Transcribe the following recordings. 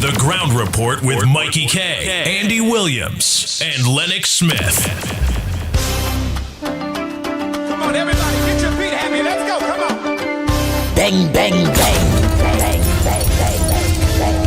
The Ground Report with Mickie K, Andy Williams, and Lennox Smith. bang, bang, bang, bang, bang, bang, bang, bang.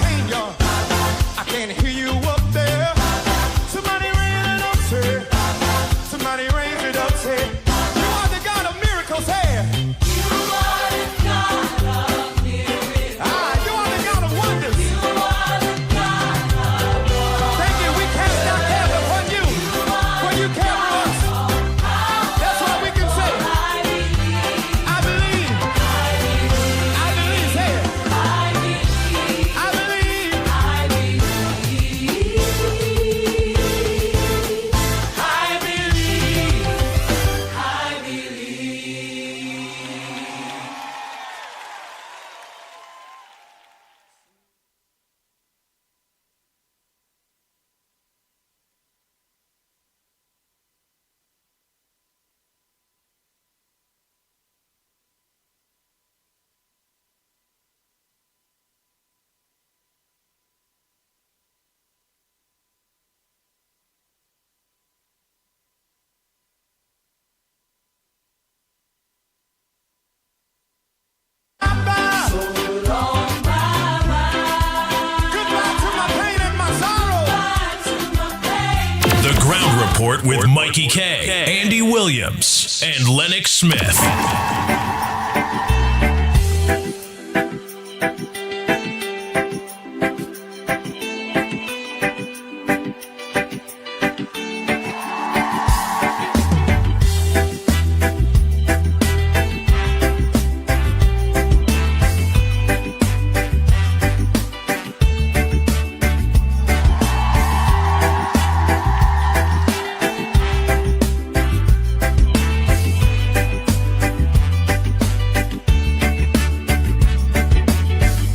seen you. I can't hear you up there. Somebody raise it up, say. Somebody raise it up, say. You are the God of miracles, hey. You are the God of miracles. Ah, you are the God of wonders. You are the God of wonders. Thank you. We cast our cares upon you. For you care for us. That's what we can say. I believe. I believe. Say it. I believe. Goodbye to my pain and my sorrow. The Ground Report with Mikey K, Andy Williams, and Lennox Smith.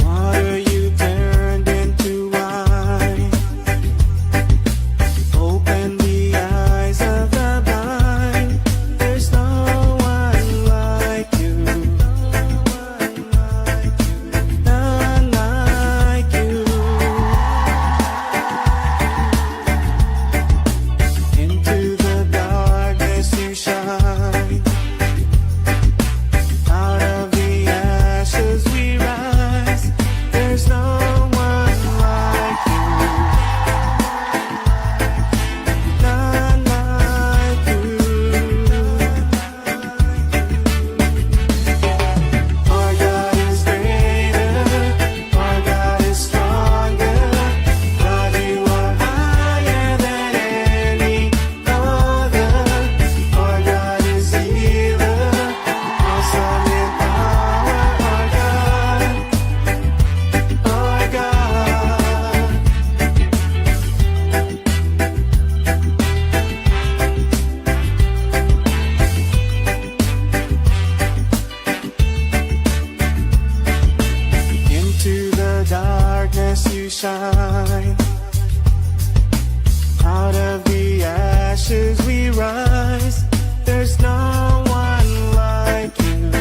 Water you turned into wine. Open the eyes of the blind. There's no one like you. None like you. Into the darkness you shine. Out of the ashes we rise. There's no one like you. None like you. Our God is greater. Our God is stronger. God, you are higher than any other. Our God is healer. Awesome in power. Our God. Into the darkness you shine. Out of the ashes we rise. There's no one like you.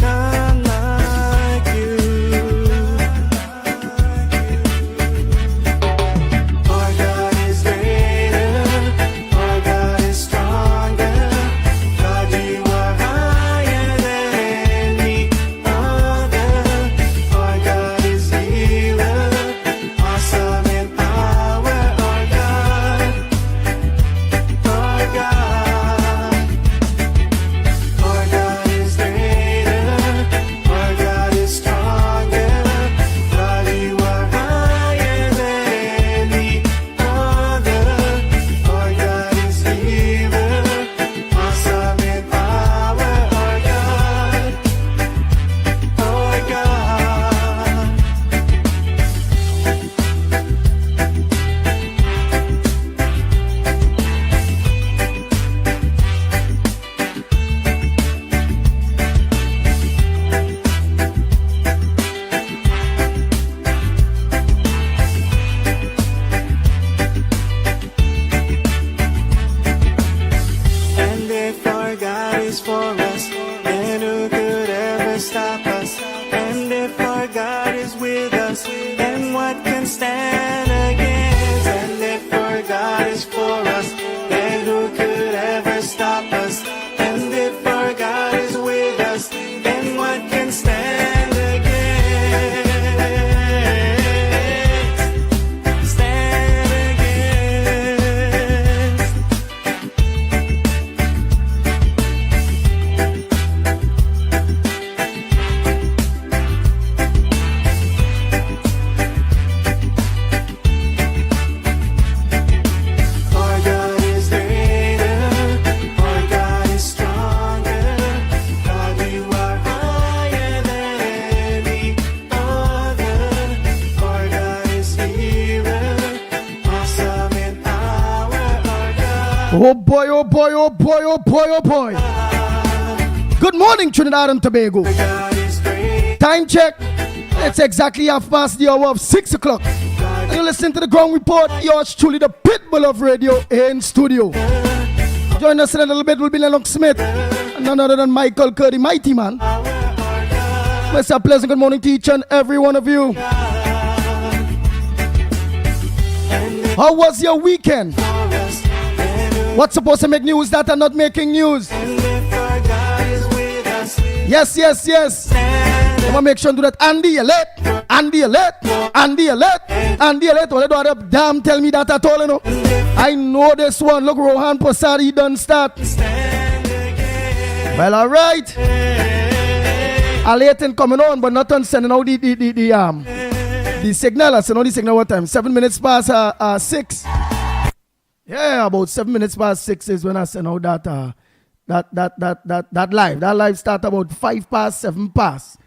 None like you. Our God is greater. Our God is stronger. God, you are higher than any other. Our God is healer. Awesome in power. Our God. Our God. Our God is greater. Our God is stronger. God, you are higher than any other. Our God is healer. Awesome in power. Our God. Our God. And if our God is for us, then who could ever stop us? And if our God is with us, then what can stand against? And if our God is for us, then who could ever stop us? And if our God is with us, then what can stand against? Oh boy, oh boy, oh boy, oh boy, oh boy. Good morning, Trinidad and Tobago. Time check. It's exactly half past the hour of 6 o'clock. And you listen to the ground report. Yours truly, the pitbull of radio in studio. Join us in a little bit will be Lennox Smith. And none other than Michael Curdy, mighty man. It's a pleasant good morning to each and every one of you. How was your weekend? What's supposed to make news that are not making news? Yes, yes, yes. I'm gonna make sure to do that. Andy alert, Andy alert, Andy alert, Andy alert. Well, don't have damn tell me that at all, you know. I know this one. Look, Rohan Prasad, he done start. Well, all right. Alert coming on, but not on sending out the signal. I send out the signal what time? 7 minutes past 6. Yeah, about 7 minutes past 6 is when I send out that live. That live start about 5 past, 7 past.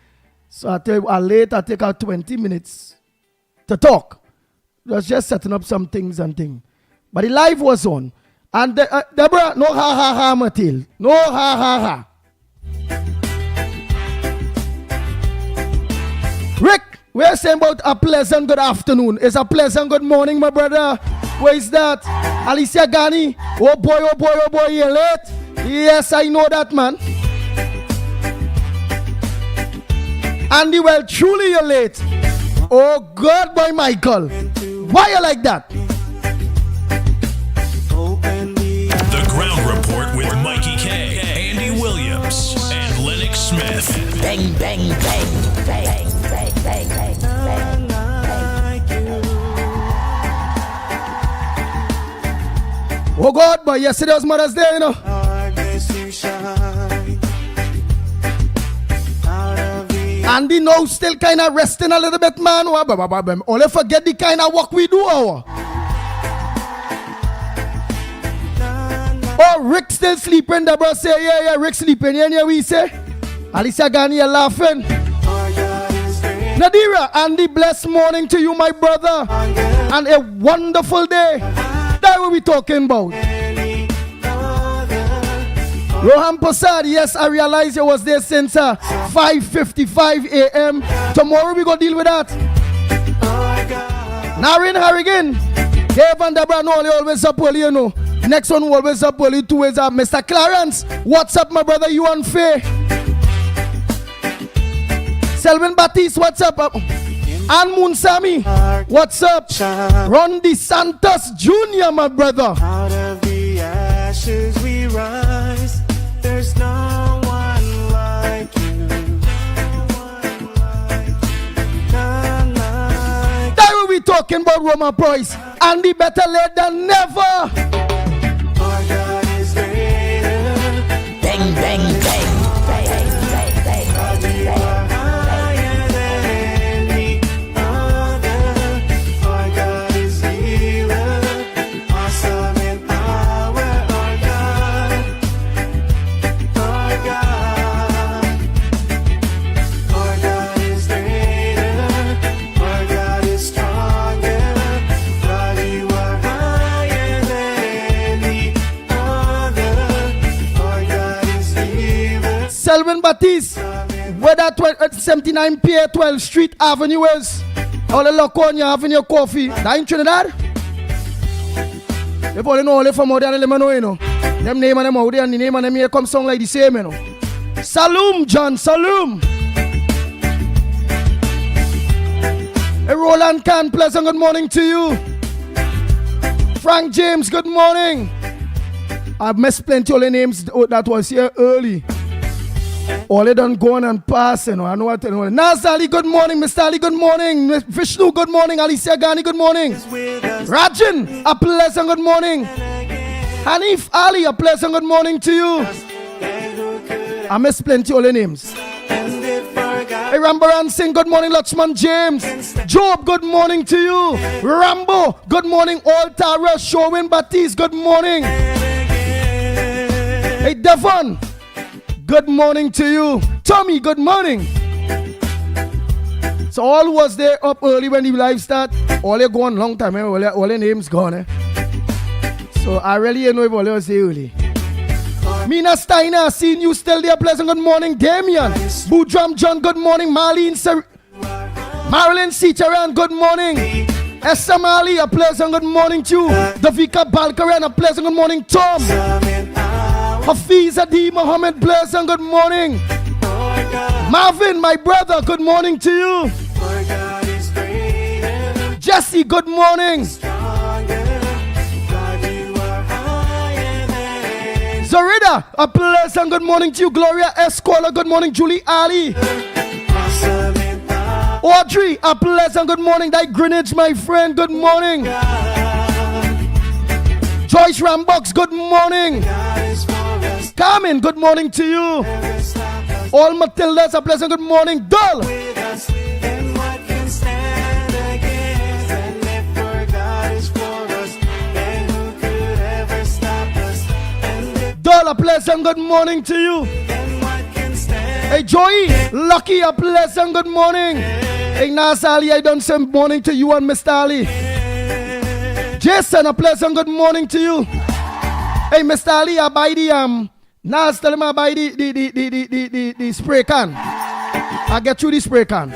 So I tell you, I take out 20 minutes to talk. Just setting up some things and things. But the live was on. And Deborah, no ha ha ha, Matil. No ha ha ha. Rick, we're saying about a pleasant good afternoon. It's a pleasant good morning, my brother. Where is that? Alicia Ghani. Oh boy, oh boy, oh boy, you're late. Yes, I know that, man. Andy, well, truly you're late. Oh God, boy, Michael. Why you like that? The Ground Report with Mikey K, Andy Williams, and Lennox Smith. Bang, bang, bang, bang, bang, bang, bang, bang, bang. Oh God, boy, yesterday was Mother's Day, you know. Andy now still kind of resting a little bit, man. Only forget the kind of work we do. Oh, Rick still sleeping. The bro say, yeah, Rick sleeping. Yeah, we say. Alicia Ghani, you're laughing. Nadira, Andy, blessed morning to you, my brother. And a wonderful day. That's what we talking about. Rohan Prasad, yes, I realize you was there since 5:55 a.m. Tomorrow we go deal with that. Narin Harrigan, Dave and Deborah, no, they always up early, you know. Next one who always up early too is Mr. Clarence. What's up, my brother? You on Faye? Selvin Batiste, what's up? Ann Munsami, what's up? Ron DeSantos Jr., my brother. Out of the ashes we rise. There's no one like you. That's what we talking about, Roman Price. Andy, better late than never. Our God is greater. Bang, bang, bang, bang, bang, bang, bang, bang. Higher than any other. Our God is healer. Awesome in power. Our God. Our God. Our God is greater. Our God is stronger. God, you are higher than any other. Our God is healer. Selvin Batiste, where that 79 Pier 12 Street Avenue is. All the Laconia having your coffee. That in Trinidad? If only know all from out there, let me know, you know. Them name and them out there and the name and them here come sound like the same, you know. Salum, John, Salum. Hey, Roland Khan, pleasant good morning to you. Frank James, good morning. I've missed plenty of the names that was here early. All they done going and passing. I know what to know. Nazali, good morning. Mr. Ali, good morning. Vishnu, good morning. Alicia Ghani, good morning. Rajan, a pleasant good morning. Hanif Ali, a pleasant good morning to you. I missed plenty of the names. Hey, Rambaran Singh, good morning. Lakshman James. Job, good morning to you. Rambo, good morning. All Tara, Showin Batiste, good morning. Hey, Devon, good morning to you. Tommy, good morning. So all was there up early when the live start. All they gone long time, all their names gone. So I really ain't know what I say early. Mina Steiner, seeing you still there. Pleasant good morning, Damien. Boudram John, good morning. Marilyn Sitaran, good morning. Esther Mali, a pleasant good morning to you. Davika Balkaran, a pleasant good morning, Tom. Hafiz Adi Mohammed, pleasant good morning. Marvin, my brother, good morning to you. Jesse, good morning. Zorida, a pleasant good morning to you. Gloria Escola, good morning. Julie Ali. Audrey, a pleasant good morning. That Greenwich, my friend, good morning. Joyce Rambox, good morning. Carmen, good morning to you. All Matildas, a pleasant good morning. Dull. Dull, a pleasant good morning to you. Hey Joey, Lucky, a pleasant good morning. Hey Nasali, I done some morning to you and Mr. Ali. Jason, a pleasant good morning to you. Hey Mr. Ali, I buy the Nas, tell him I buy the spray can. I get you the spray can.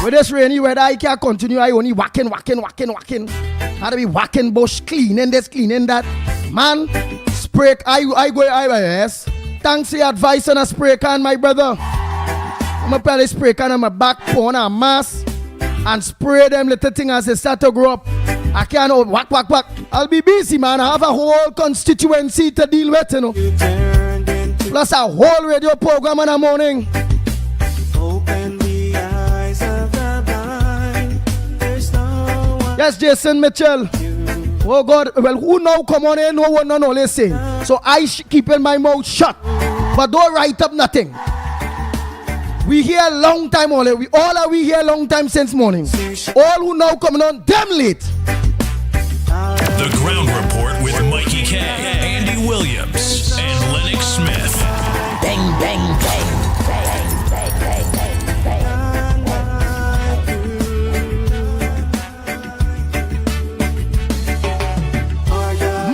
With this rainy weather, I can't continue. I only whacking. How to be whacking bush, cleaning this, cleaning that. Man, spray, I go, yes. Thanks for your advice on a spray can, my brother. I'm going to put a spray can on my back, put on a mask, and spray them little things as they start to grow up. I can't whack. I'll be busy, man. I have a whole constituency to deal with, you know. Plus a whole radio program in the morning. Yes, Jason Mitchell. Oh God, well, who now come on here? No one, no, listen. So I keeping my mouth shut, but don't write up nothing. We here a long time only. We here a long time since morning. All who now coming on, damn late. The Ground Report with Mickie K, Andy Williams, and Lennox Smith. Bang, bang, bang.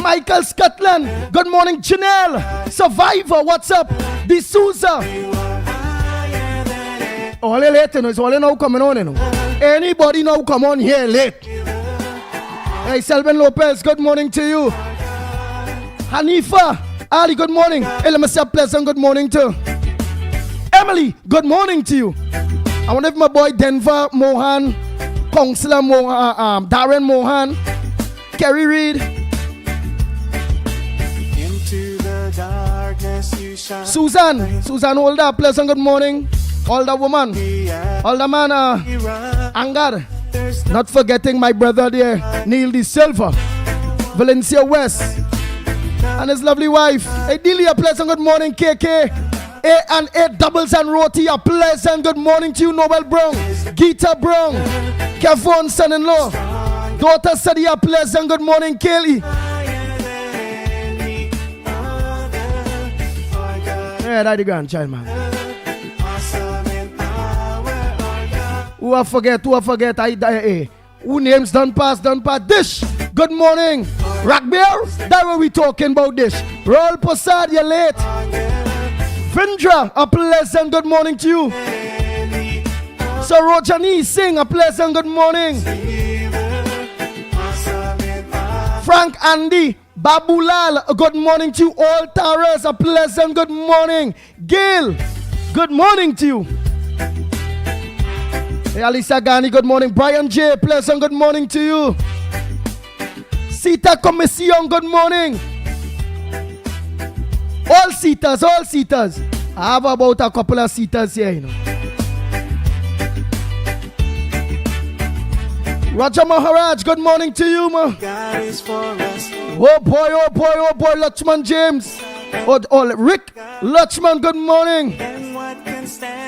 Michael Scotland, good morning. Janelle, Survivor, what's up? D'Souza. All late, you know, it's all now coming on, you know. Anybody now come on here late? Hey, Selvin Lopez, good morning to you. Hanifa, Ali, good morning. Hey, let me say a pleasant good morning to Emily, good morning to you. I wonder if my boy Denver Mohan, Councillor Mohan, Darren Mohan, Kerry Reed, Susan, hold up, pleasant good morning. All the woman, all the man, Angad. Not forgetting my brother there, Neil De Silva, Valencia West, and his lovely wife. Hey, Dilly, a pleasant good morning, KK. A doubles and roti, a pleasant good morning to you, Nobel Brown, Gita Brown, Kevon, son-in-law, daughter Sadi, a pleasant good morning, Kelly. Yeah, that's the grandchild, man. Who I forget? Who names done pass? Dish, good morning. Rock Bear, that's what we talking about, Dish. Roll Posad, you're late. Vindra, a pleasant good morning to you. Sarojani Singh, a pleasant good morning. Frank Andy, Babulal, a good morning to you. All Taras, a pleasant good morning. Gail, good morning to you. Hey, Alisa Gani, good morning. Brian J, pleasant good morning to you. Sita Commission, good morning. All seaters. I have about a couple of seaters here, you know. Raja Maharaj, good morning to you, ma. Oh boy, Lachman James. Rick Lachman, good morning.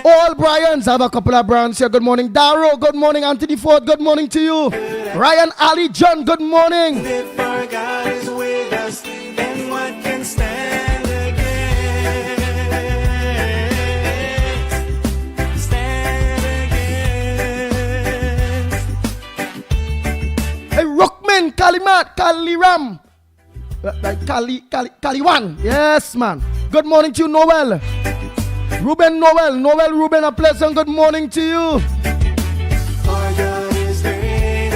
All Bryans, I have a couple of Bryans here, good morning. Darrow, good morning. Anthony Ford, good morning to you. Ryan Ali John, good morning. If our God is with us, then what can stand against? Kaliram. Kaliwan. Yes, man. Good morning to you, Noel. Ruben, a pleasant good morning to you. Our God is greater,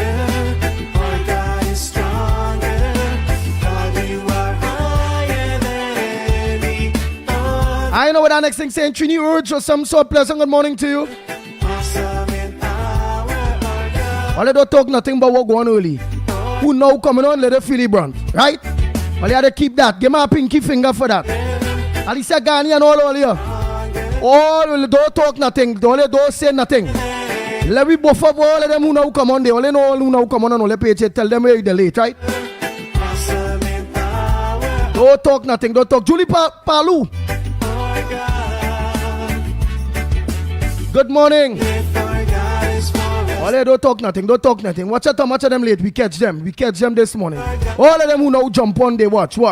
our God is stronger, God, you are higher than any other. I know what our next thing saying, Trini Urge or some sort. Pleasant good morning to you. Awesome in power, our God. All they don't talk nothing but what go on early. Who now coming on, let it feel it brand, right? Well, you have to keep that. Give me a pinky finger for that. Alicia Ghani and all here. All don't talk nothing. Don't say nothing. Let me both of all of them who now come on. They only know who now come on and only pay. Tell them where they're late, right? Awesome in power, Don't talk nothing. Don't talk. Julie Palu. our God. Good morning. If our God is for us, All they don't talk nothing. Don't talk nothing. Watch out how much of them late. We catch them. We catch them this morning. All of them who now jump on, they watch. You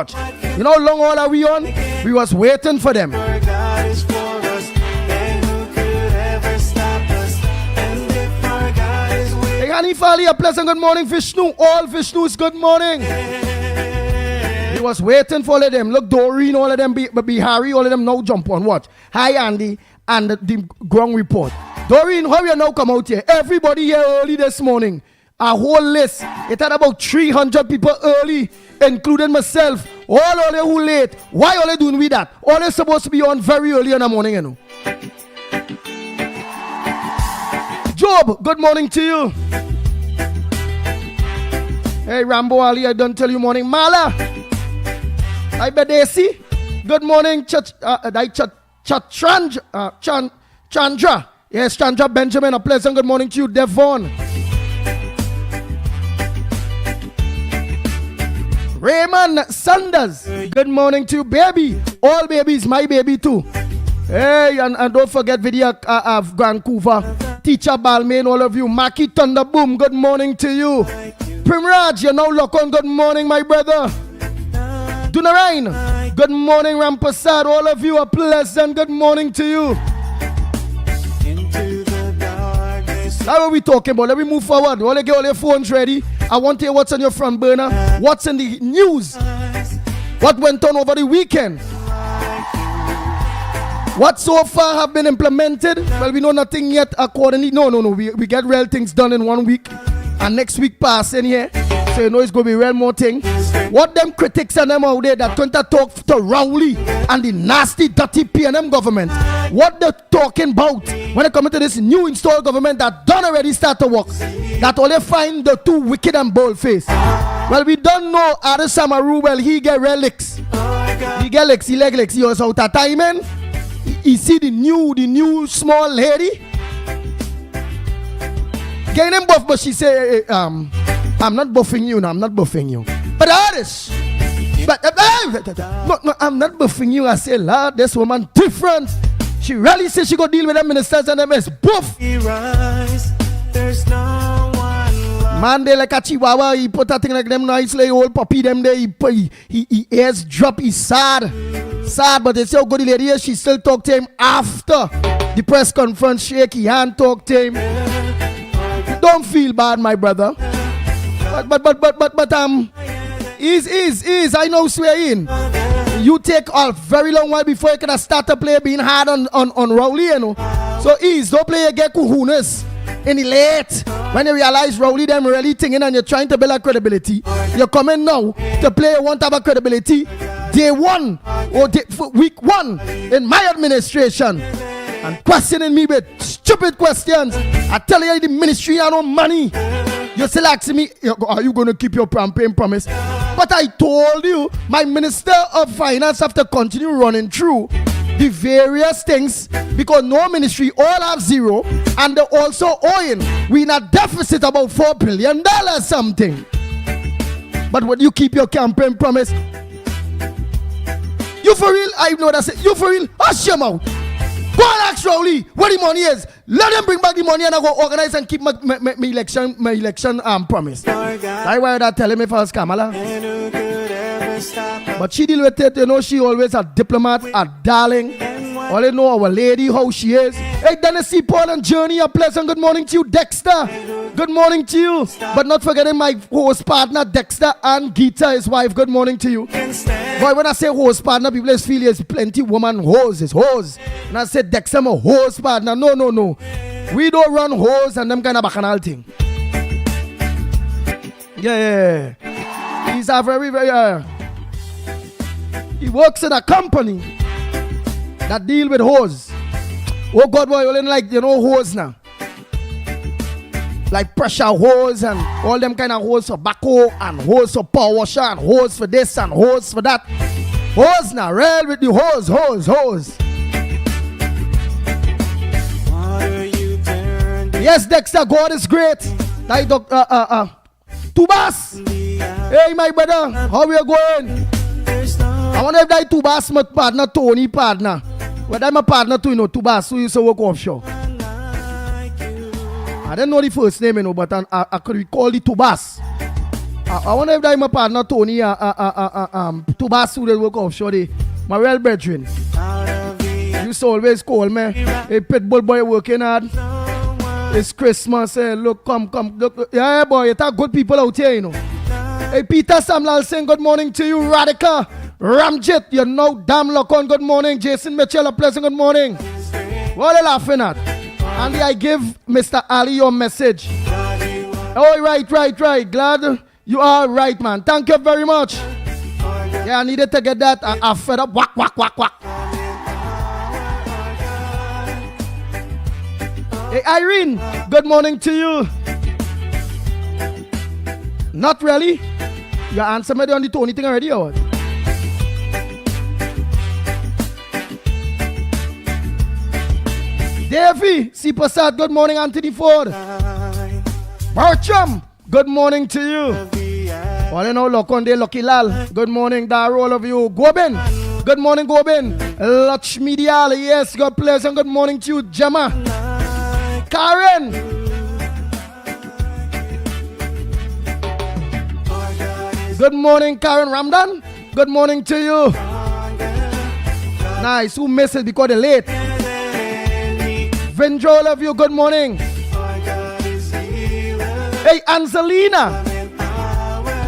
know how long all are we on? We was waiting for them. our God is for us, and who could ever stop us? And if our God is with Hey, Honey Fali, a pleasant good morning, Vishnu. All Vishnus, good morning. He was waiting for all of them. Look, Doreen, all of them, be Harry, all of them now jump on. Watch. Hi, Andy, and the ground report. Doreen, how you now come out here? Everybody here early this morning. A whole list. It had about 300 people early, including myself. All of them who late. Why are they doing with that? All they supposed to be on very early in the morning, you know. Job, good morning to you. Hey, Rambo Ali, I don't tell you morning. Mala, I bet they see. Good morning, Chandra. Yes, Chandra Benjamin, a pleasant good morning to you, Devon. Raymond Sanders, good morning to you, baby. All babies, my baby too. Hey, and don't forget video of Vancouver. Teacher Balmain, all of you. Mickie Thunderboom, good morning to you. Primraj, you now lock on, good morning, my brother. Dunarain, good morning, Rampasad, all of you. A pleasant good morning to you. into the darkness. That's what we talking about. Let me move forward. All get all your phones ready. I want to hear what's on your front burner. What's in the news? What went on over the weekend? What so far have been implemented? Well, we know nothing yet accordingly. No. We get real things done in 1 week. And next week pass in here. So you know it's going to be real more thing. What them critics and them out there that going to talk to Rowley and the nasty, dirty P&M government. What they're talking about when it comes to this new installed government that done already start to work. That only find the two wicked and bold face. Well, we don't know Ada Samaru. Well, he get relics. He get licks, he leg licks. He was out of timing. He see the new small lady. Getting him buff, but she say, I'm not buffing you. No, I'm not buffing you. But artist. But no, I'm not buffing you. I say, Lord, this woman different. She really says she go deal with them ministers and them is buff. He rise, there's no one like. Man, they like a chihuahua. He put that thing like them nice, like old puppy. Them there. He ears drop. He's sad, but they say how good the lady is. She still talk to him after the press conference. Shake his hand, talk to him. Don't feel bad, my brother. But ease. I know swear in. You take a very long while before you can start to play being hard on Rowley, you know. So ease, don't play get kuhunas in the late. When you realize Rowley them really thinking and you're trying to build a credibility. You're coming now to play one type of credibility. Day one or week one in my administration. And questioning me with stupid questions. I tell you the ministry I no money. You still asking me, are you going to keep your campaign promise? But I told you, my Minister of Finance have to continue running through the various things because no ministry all have zero and they're also owing. We in a deficit about $4 billion something. But when you keep your campaign promise, you for real? I know that's it. You for real? Hush your mouth. Go and ask Rowley where the money is. Let them bring back the money and I go organize and keep my election promise. I why that tell him if I was Kamala. But she deal with it, you know, she always a diplomat, a darling. All I know our lady, how she is. Hey, Dennis C. Paul and Journey, a pleasant good morning to you. Dexter, good morning to you. But not forgetting my host partner, Dexter, and Gita, his wife, good morning to you. Boy, when I say host partner, people just feel it's plenty woman hose, it's hose. And I said Dexter, my host partner. No. We don't run hose and them kind of bacchanal thing. Yeah. He's a very, he works in a company that deal with hose. Oh God, boy, only like, hose now. Like pressure hose and all them kind of hose for backhoe and hose for power washer and hose for this and hose for that. Hose now, real with the hose. Yes, Dexter, God is great. Like Tubas. Hey, my brother, how we are going? I wonder if that Tubas my partner, Tony partner. But I'm a partner too, Tubas, who used to work offshore. I don't know the first name, but I could recall the Tubas. I wonder if that my partner, Tony, Tubas, who they work offshore, my real brethren. You used to always call me, hey, pitbull boy working hard. It's Christmas, look, come, look. Yeah, boy, you talk good people out here, Hey, Peter Samlal saying good morning to you, Radhika. Ramjit, you know, damn lock on, good morning. Jason Mitchell, a pleasant good morning. What are you laughing at? Andy, I give Mr. Ali your message. Oh, right. Glad you are right, man. Thank you very much. Yeah, I needed to get that. I fed up. Whack. Hey, Irene, good morning to you. Not really. You answer me on the Tony thing already, or what? Davey, C. Passat, good morning. Anthony Ford. Bertram, good morning to you. All in all, Lokonde, Lucky Lal, good morning, Daro, all of you. Gobin, good morning, Gobin. Lakshmi Dial, yes, God bless, and good morning to you, Gemma. Karen. Good morning, Karen Ramdan. Good morning to you. Nice, who missed it because they're late? Vendro, all of you, good morning. Hey, Angelina.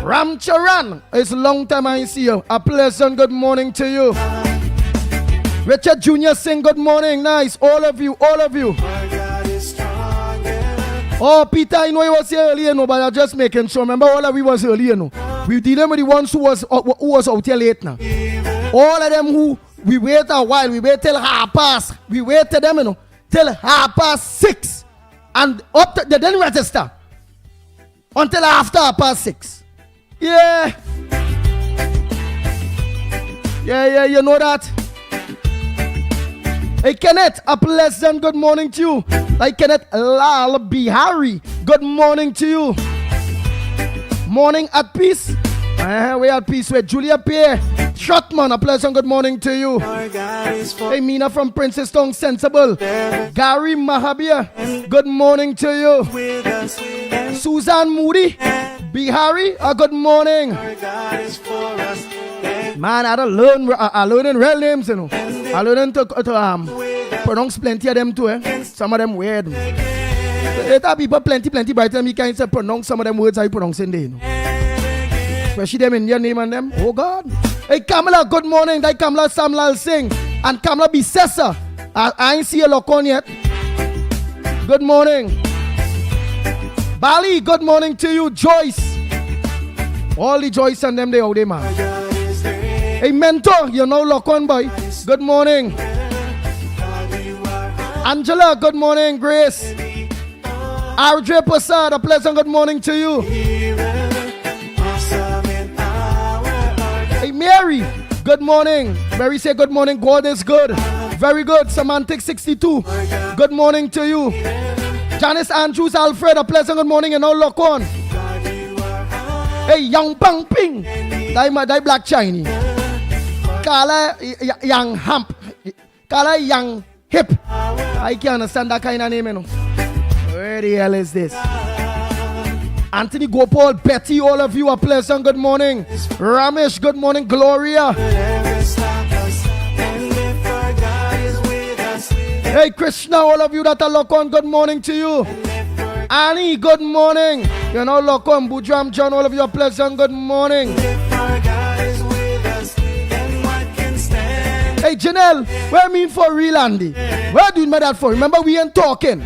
Ramcharan, it's a long time I see you. A pleasant good morning to you. Richard Jr. saying good morning. Nice, all of you. Oh, Peter, I know he was here earlier, but I'm just making sure. Remember, all of we was earlier, We dealing with the ones who was out here late now. All of them who we wait a while, we wait till 6:30. We wait till them, till 6:30, and up to, they didn't register until after 6:30. Yeah, you know that. Hey, Kenneth, a pleasant good morning to you. Like Kenneth Lal Bihari, good morning to you. Morning at peace. We at peace with Julia Pierre. Shotman, a pleasant good morning to you. Hey, Mina from Princestown, Sensible. Gary Mahabir, good morning to you. Susan Moody, Bihari, a good morning. Man, I don't learn. I learning real names, I learning to pronounce plenty of them too. Some of them weird. There people plenty brighter than me can't say pronounce some of them words I pronounce in there. Especially them Indian name and them. Oh God. Hey, Kamala, good morning. That Kamala Samlal Singh and Kamala Bisessa. I ain't see a lock on yet. Good morning. Bali, good morning to you. Joyce. All the Joyce and them, they out there, man. Hey, Mentor, you know lock on, boy. Good morning. Angela, good morning. Grace. Ardre Passad, a pleasant good morning to you. Hey, Mary, good morning. Mary say good morning. God is good. Very good. Semantic 62. Good morning to you. Janice Andrews Alfred, a pleasant good morning and all lock on. Hey, Young Pang Ping. Die Black Chinese. Kala Young Hump. Kala Young Hip. I can't understand that kind of name, Where the hell is this? Anthony Gopal, Betty, all of you, a pleasant good morning. Ramesh, good morning. Gloria. Hey, Krishna, all of you that are locked on, good morning to you. Annie, good morning. You know, lock on. Bujram John, all of you are pleasant. Good morning. Hey, Janelle, where I mean for real, Andy? Where do you mean that for? Remember, we ain't talking.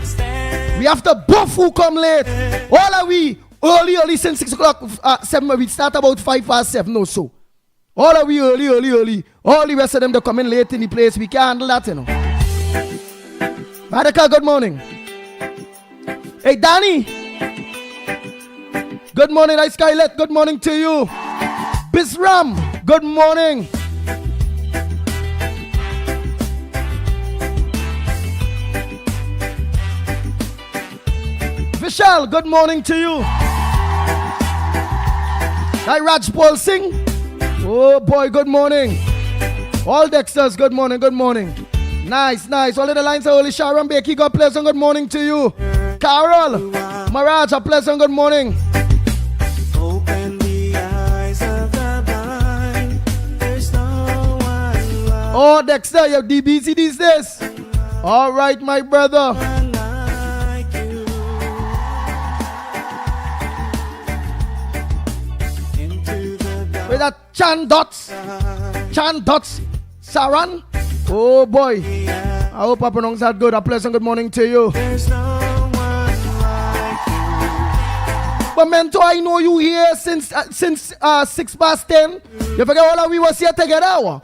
We have to buff who come late. All are we early since 6 o'clock, 7. We start about 5 past 7 or so. All are we early. All the rest of them, they come in late in the place. We can't handle that, you know. Madaka, good morning. Hey, Danny. Good morning, Ice Skylet. Good morning to you. Bisram, good morning. Vishal, good morning to you. Hi, Raj Paul Singh. Oh boy, good morning. All Dexters, good morning. Nice. All of the lines are only Sharon Bakey, God pleasant good morning to you. Carol, Maraj, a pleasant good morning. Open the eyes of the blind. There's no one like Oh, Dexter, you're DBC these days. All right, my brother. you. Into the dark. With that Chan Dots, Saran. Oh boy, I hope I pronounced that good. A pleasant good morning to you. There's no one like you. But Mentor, I know you here since 6 past 10. You forget all that we was here together.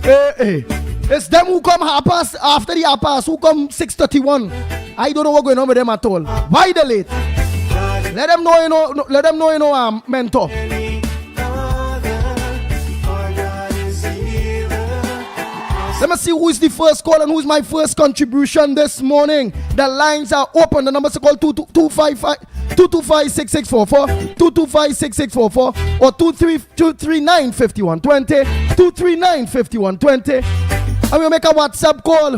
Hey. It's them who come half past after the half past, who come 6:31. I don't know what's going on with them at all. Why they late? Let them know, you know, Mentor. Let me see who is the first call and who is my first contribution this morning. The lines are open. The numbers are called 225-6644, 225-6644, or 239-5120, 239-5120. And we'll make a WhatsApp call.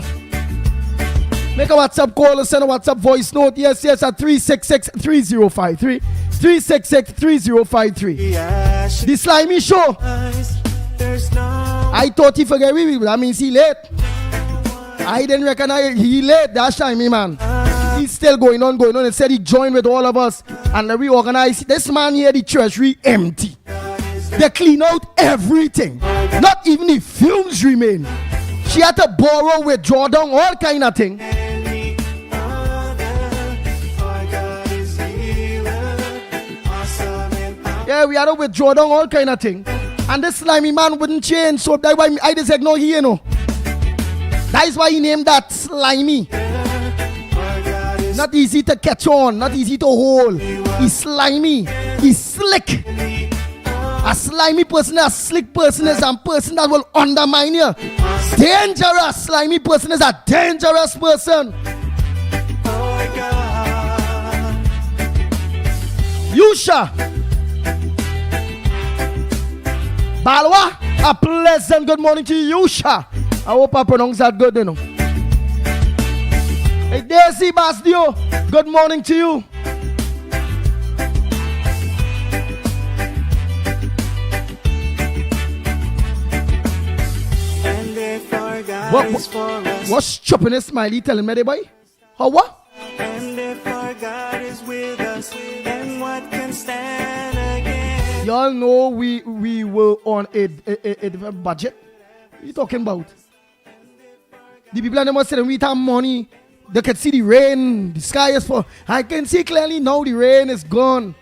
Make a WhatsApp call or send a WhatsApp voice note. Yes, at 366-3053. 366-3053. The Slimy Show. I thought he forget me, that means he late. I didn't recognize he late, that Slimy man. He's still going on. He said he joined with all of us and reorganize. This man here, the treasury empty. They clean out everything. Not even the fumes remain. She had to borrow, withdraw down, all kind of thing. Yeah, we had to withdraw down, all kind of thing. And this Slimy man wouldn't change, so that's why I just ignore he, you know. That is why he named that Slimy. Not easy to catch on, not easy to hold. He's slimy, he's slick. A slimy person, a slick person is a person that will undermine you. Dangerous, slimy person is a dangerous person. Yusha. Balwa, a pleasant good morning to you, Yusha. I hope I pronounce that good, you know. Hey, Daisy Basdio, good morning to you. And if our God is for us, What's chopping a smiley telling me, boy? How what? and if our God is with us, then what can stand against? Y'all know we were on a budget. What are you talking about? The people that must say we have money. They can see the rain. The sky is full. I can see clearly now the rain is gone.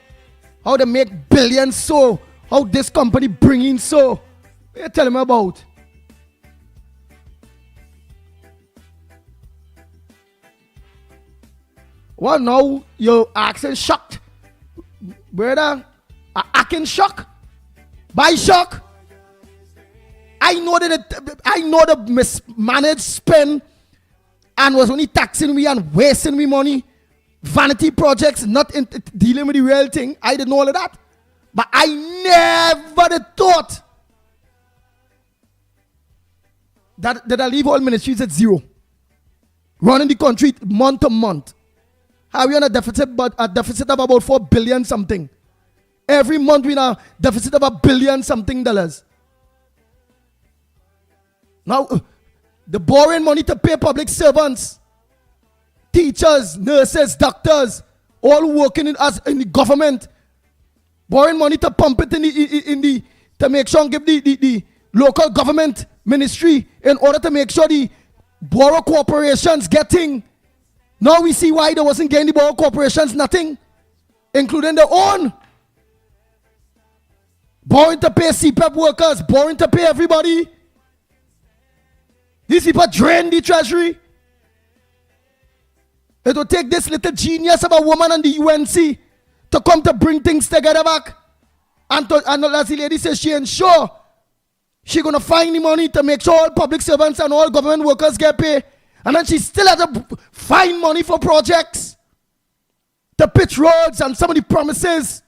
How they make billions so. How this company bring in so. What are you telling me about? Well, now you're acting shocked. Brother, acting shock? By shock? I know the mismanaged spend and was only taxing me and wasting me money. Vanity projects, not dealing with the real thing. I didn't know all of that. But I never thought that I leave all ministries at zero. Running the country month to month. How we on a deficit, but a deficit of about 4 billion something. Every month we now deficit of $1 billion something. Now, the borrowing money to pay public servants. teachers, nurses, doctors, all working in the government, borrowing money to pump it to make sure and give the local government ministry in order to make sure the borough corporations getting. Now we see why they wasn't getting the borough corporations nothing, including their own. Borrowing to pay CPAP workers, borrowing to pay everybody. These people drain the treasury. It will take this little genius of a woman and the UNC to come to bring things together back. And as the lady says, she ensure she's going to find the money to make sure all public servants and all government workers get paid. And then she still has to find money for projects to pitch roads and some of the promises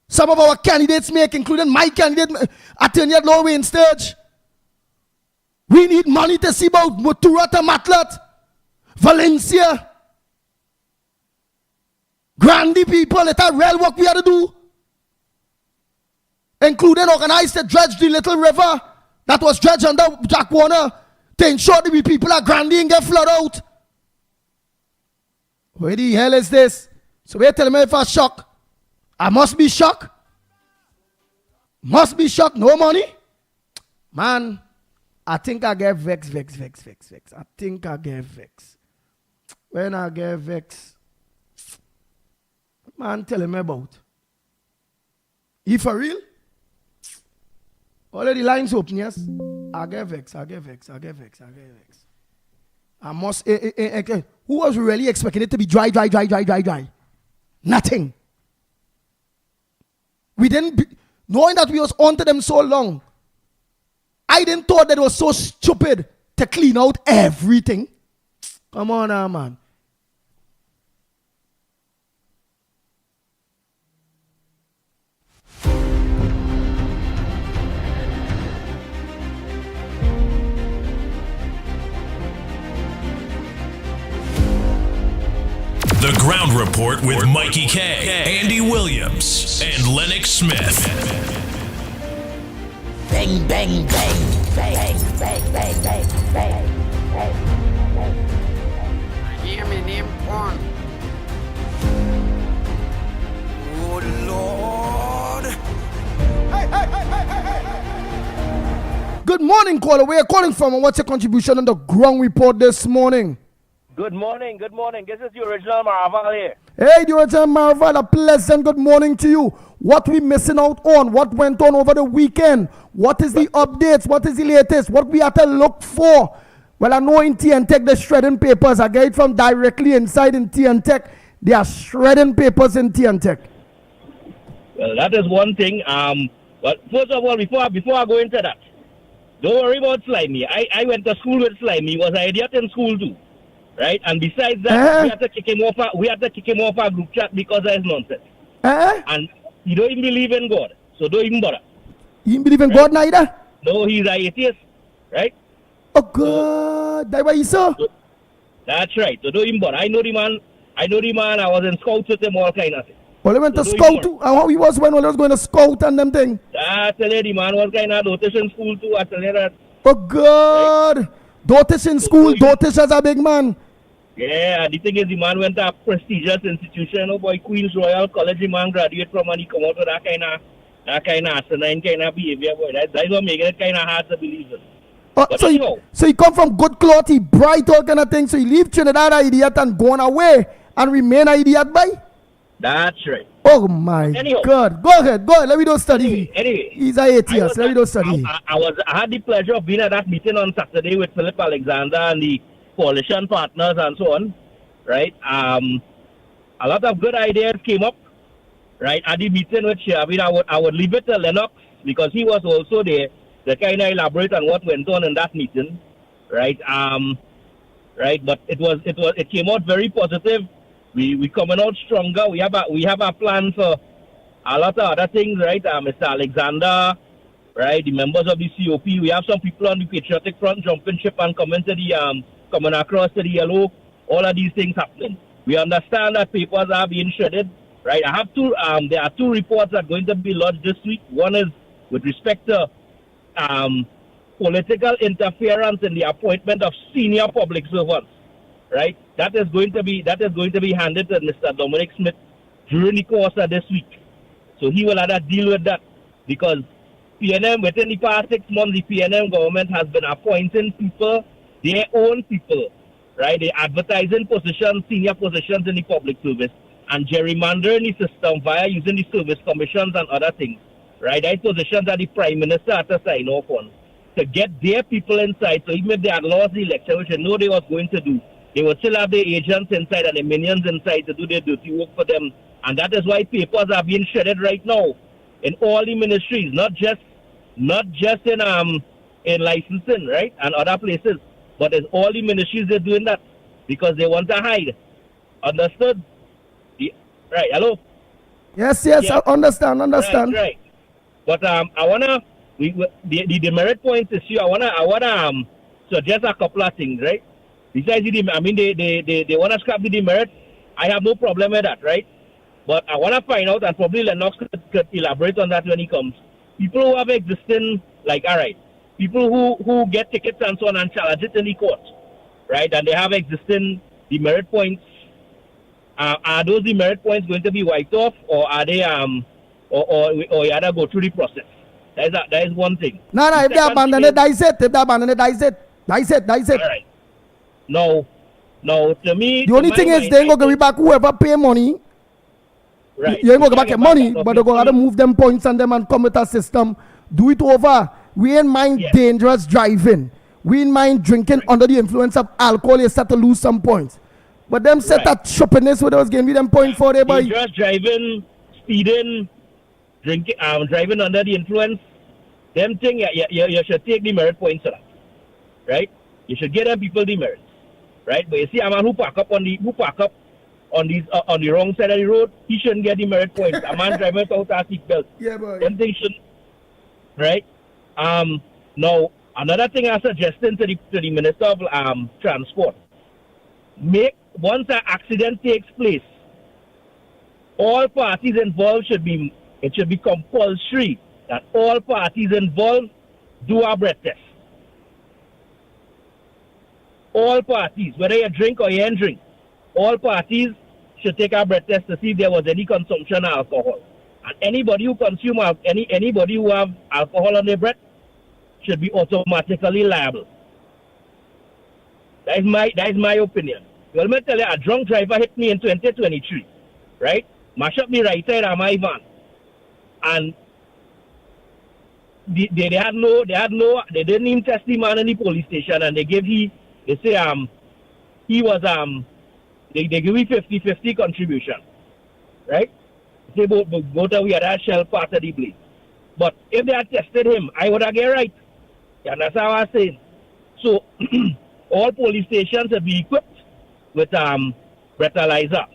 some of our candidates make, including my candidate, Attorney at Law Wayne Sturge. We need money to see about Mutura to Matlat, Valencia, Grandy people. It's a real work we have to do, including organize to dredge the little river that was dredged under Jack Warner to ensure that we people are Grandy and get flood out. Where the hell is this? So we're telling me if I shock. I must be shocked. Must be shocked. No money? Man, I think I get vex. I think I get vex. When I get vex, man, tell me about. You for real? All of the lines open, yes? I get vex. I must. Who was really expecting it to be dry? Nothing. We didn't, knowing that we was onto them so long, I didn't thought that it was so stupid to clean out everything. Come on now, man. The Ground Report with Mickie K, Andy Williams, and Lennox Smith. Bang, bang, bang, bang, bang, bang, bang, bang, bang. I hear me name one. Oh Lord. Good morning, caller. Where are you calling from and what's your contribution on the Ground Report this morning? Good morning. This is the original Marvel here. Hey, the original Marvel, a pleasant good morning to you. What we missing out on? What went on over the weekend? What is the updates? What is the latest? What we have to look for? Well, I know in TN they're shredding papers. I get it from directly inside in TN They are shredding papers in TN Well, that is one thing. But first of all, before I go into that, don't worry about Slimy. I went to school with Slimy. He was an idiot in school too. Right, and besides that, we had to kick him off our group chat because of his nonsense. And he don't even believe in God, so don't even bother. You don't believe in God neither? No, he's an atheist, right? Oh God, that's why he saw. That's right. So don't even bother. I know the man. I was in scouts with him, all kind of things. Well, he went to scout too. And how he was when he was going to scout and them thing. I tell you, the man was kind of noticed in school too. I tell you that. Oh God. Right? Dotish in school, Dotish as a big man. Yeah, the thing is, the man went to a prestigious institution, Queen's Royal College. The man graduated from, and he come out with that kind of asinine kind of behavior, boy. That's what making it kind of hard to believe in. So he come from good cloth, he bright, all kind of thing. So he leave Trinidad an idiot and gone away and remain an idiot, boy. That's right. Oh my God! Go ahead. Let me don't study. Anyway, he's an atheist. Let me don't study. I had the pleasure of being at that meeting on Saturday with Philip Alexander and the coalition partners and so on. Right. A lot of good ideas came up. Right at the meeting, which I would leave it to Lennox because he was also there to kind of elaborate on what went on in that meeting. Right. Right. But it came out very positive. We coming out stronger. We have a plan for a lot of other things, right? Mr. Alexander, right? The members of the COP. We have some people on the patriotic front jumping ship and coming across to the yellow. All of these things happening. We understand that papers are being shredded, right? There are two reports that are going to be lodged this week. One is with respect to political interference in the appointment of senior public servants. right? That is going to be handed to Mr. Dominic Smith during the course of this week. So he will have to deal with that because PNM within the past 6 months, the PNM government has been appointing people, their own people, right? They advertising positions, senior positions in the public service, and gerrymandering the system via using the service commissions and other things, right? Those positions that the Prime Minister had to sign off on to get their people inside. So even if they had lost the election, which they know they was going to do, they would still have their agents inside and the minions inside to do their dirty work for them. And that is why papers are being shredded right now in all the ministries, not just in licensing, right, and other places, but in all the ministries they're doing that because they want to hide. Understood? Right, hello? Yes, I understand. Right. But I wanna the demerit points issue. I wanna suggest a couple of things, right? Besides they wanna scrap the demerit. I have no problem with that, right? But I wanna find out, and probably Lennox could elaborate on that when he comes. People who have existing, like, all right, people who get tickets and so on and challenge it in the court, right? And they have existing demerit points. Are those demerit points going to be wiped off, or are they or you have to go through the process? That is one thing. No, if they abandon it, dice it. If they abandon it, dice it. All right. No, to me... The only thing is they ain't going to give back whoever pay money. Right. You ain't going to give back money, but they're going to move them points and them and come with a system. Do it over. We ain't mind dangerous driving. We ain't mind drinking under the influence of alcohol. You start to lose some points. But them set that shoppiness where they was giving me them point for their boy. Dangerous driving, speeding, drinking, driving under the influence, them thing, you should take the merit points for that, right? You should get them people the merits, right? But you see a man who park up on the wrong side of the road, he shouldn't get the merit points. A man driving without a seatbelt, them things shouldn't, right? Now another thing I'm suggesting to the Minister of Transport, once an accident takes place, all parties involved should be compulsory that all parties involved do a breath test. All parties, whether you drink or you ain't drink, all parties should take a breath test to see if there was any consumption of alcohol. And anybody who consume anybody who have alcohol on their breath should be automatically liable. That is my opinion. Well, let me tell you, a drunk driver hit me in 2023, right? Mash up the right side of my van, and they didn't even test the man in the police station, and they give me 50-50 contribution, right? They both we had a shell part of the blade. But if they had tested him, I would have get right. Yeah, that's how I say. So all police stations should be equipped with breathalyzer,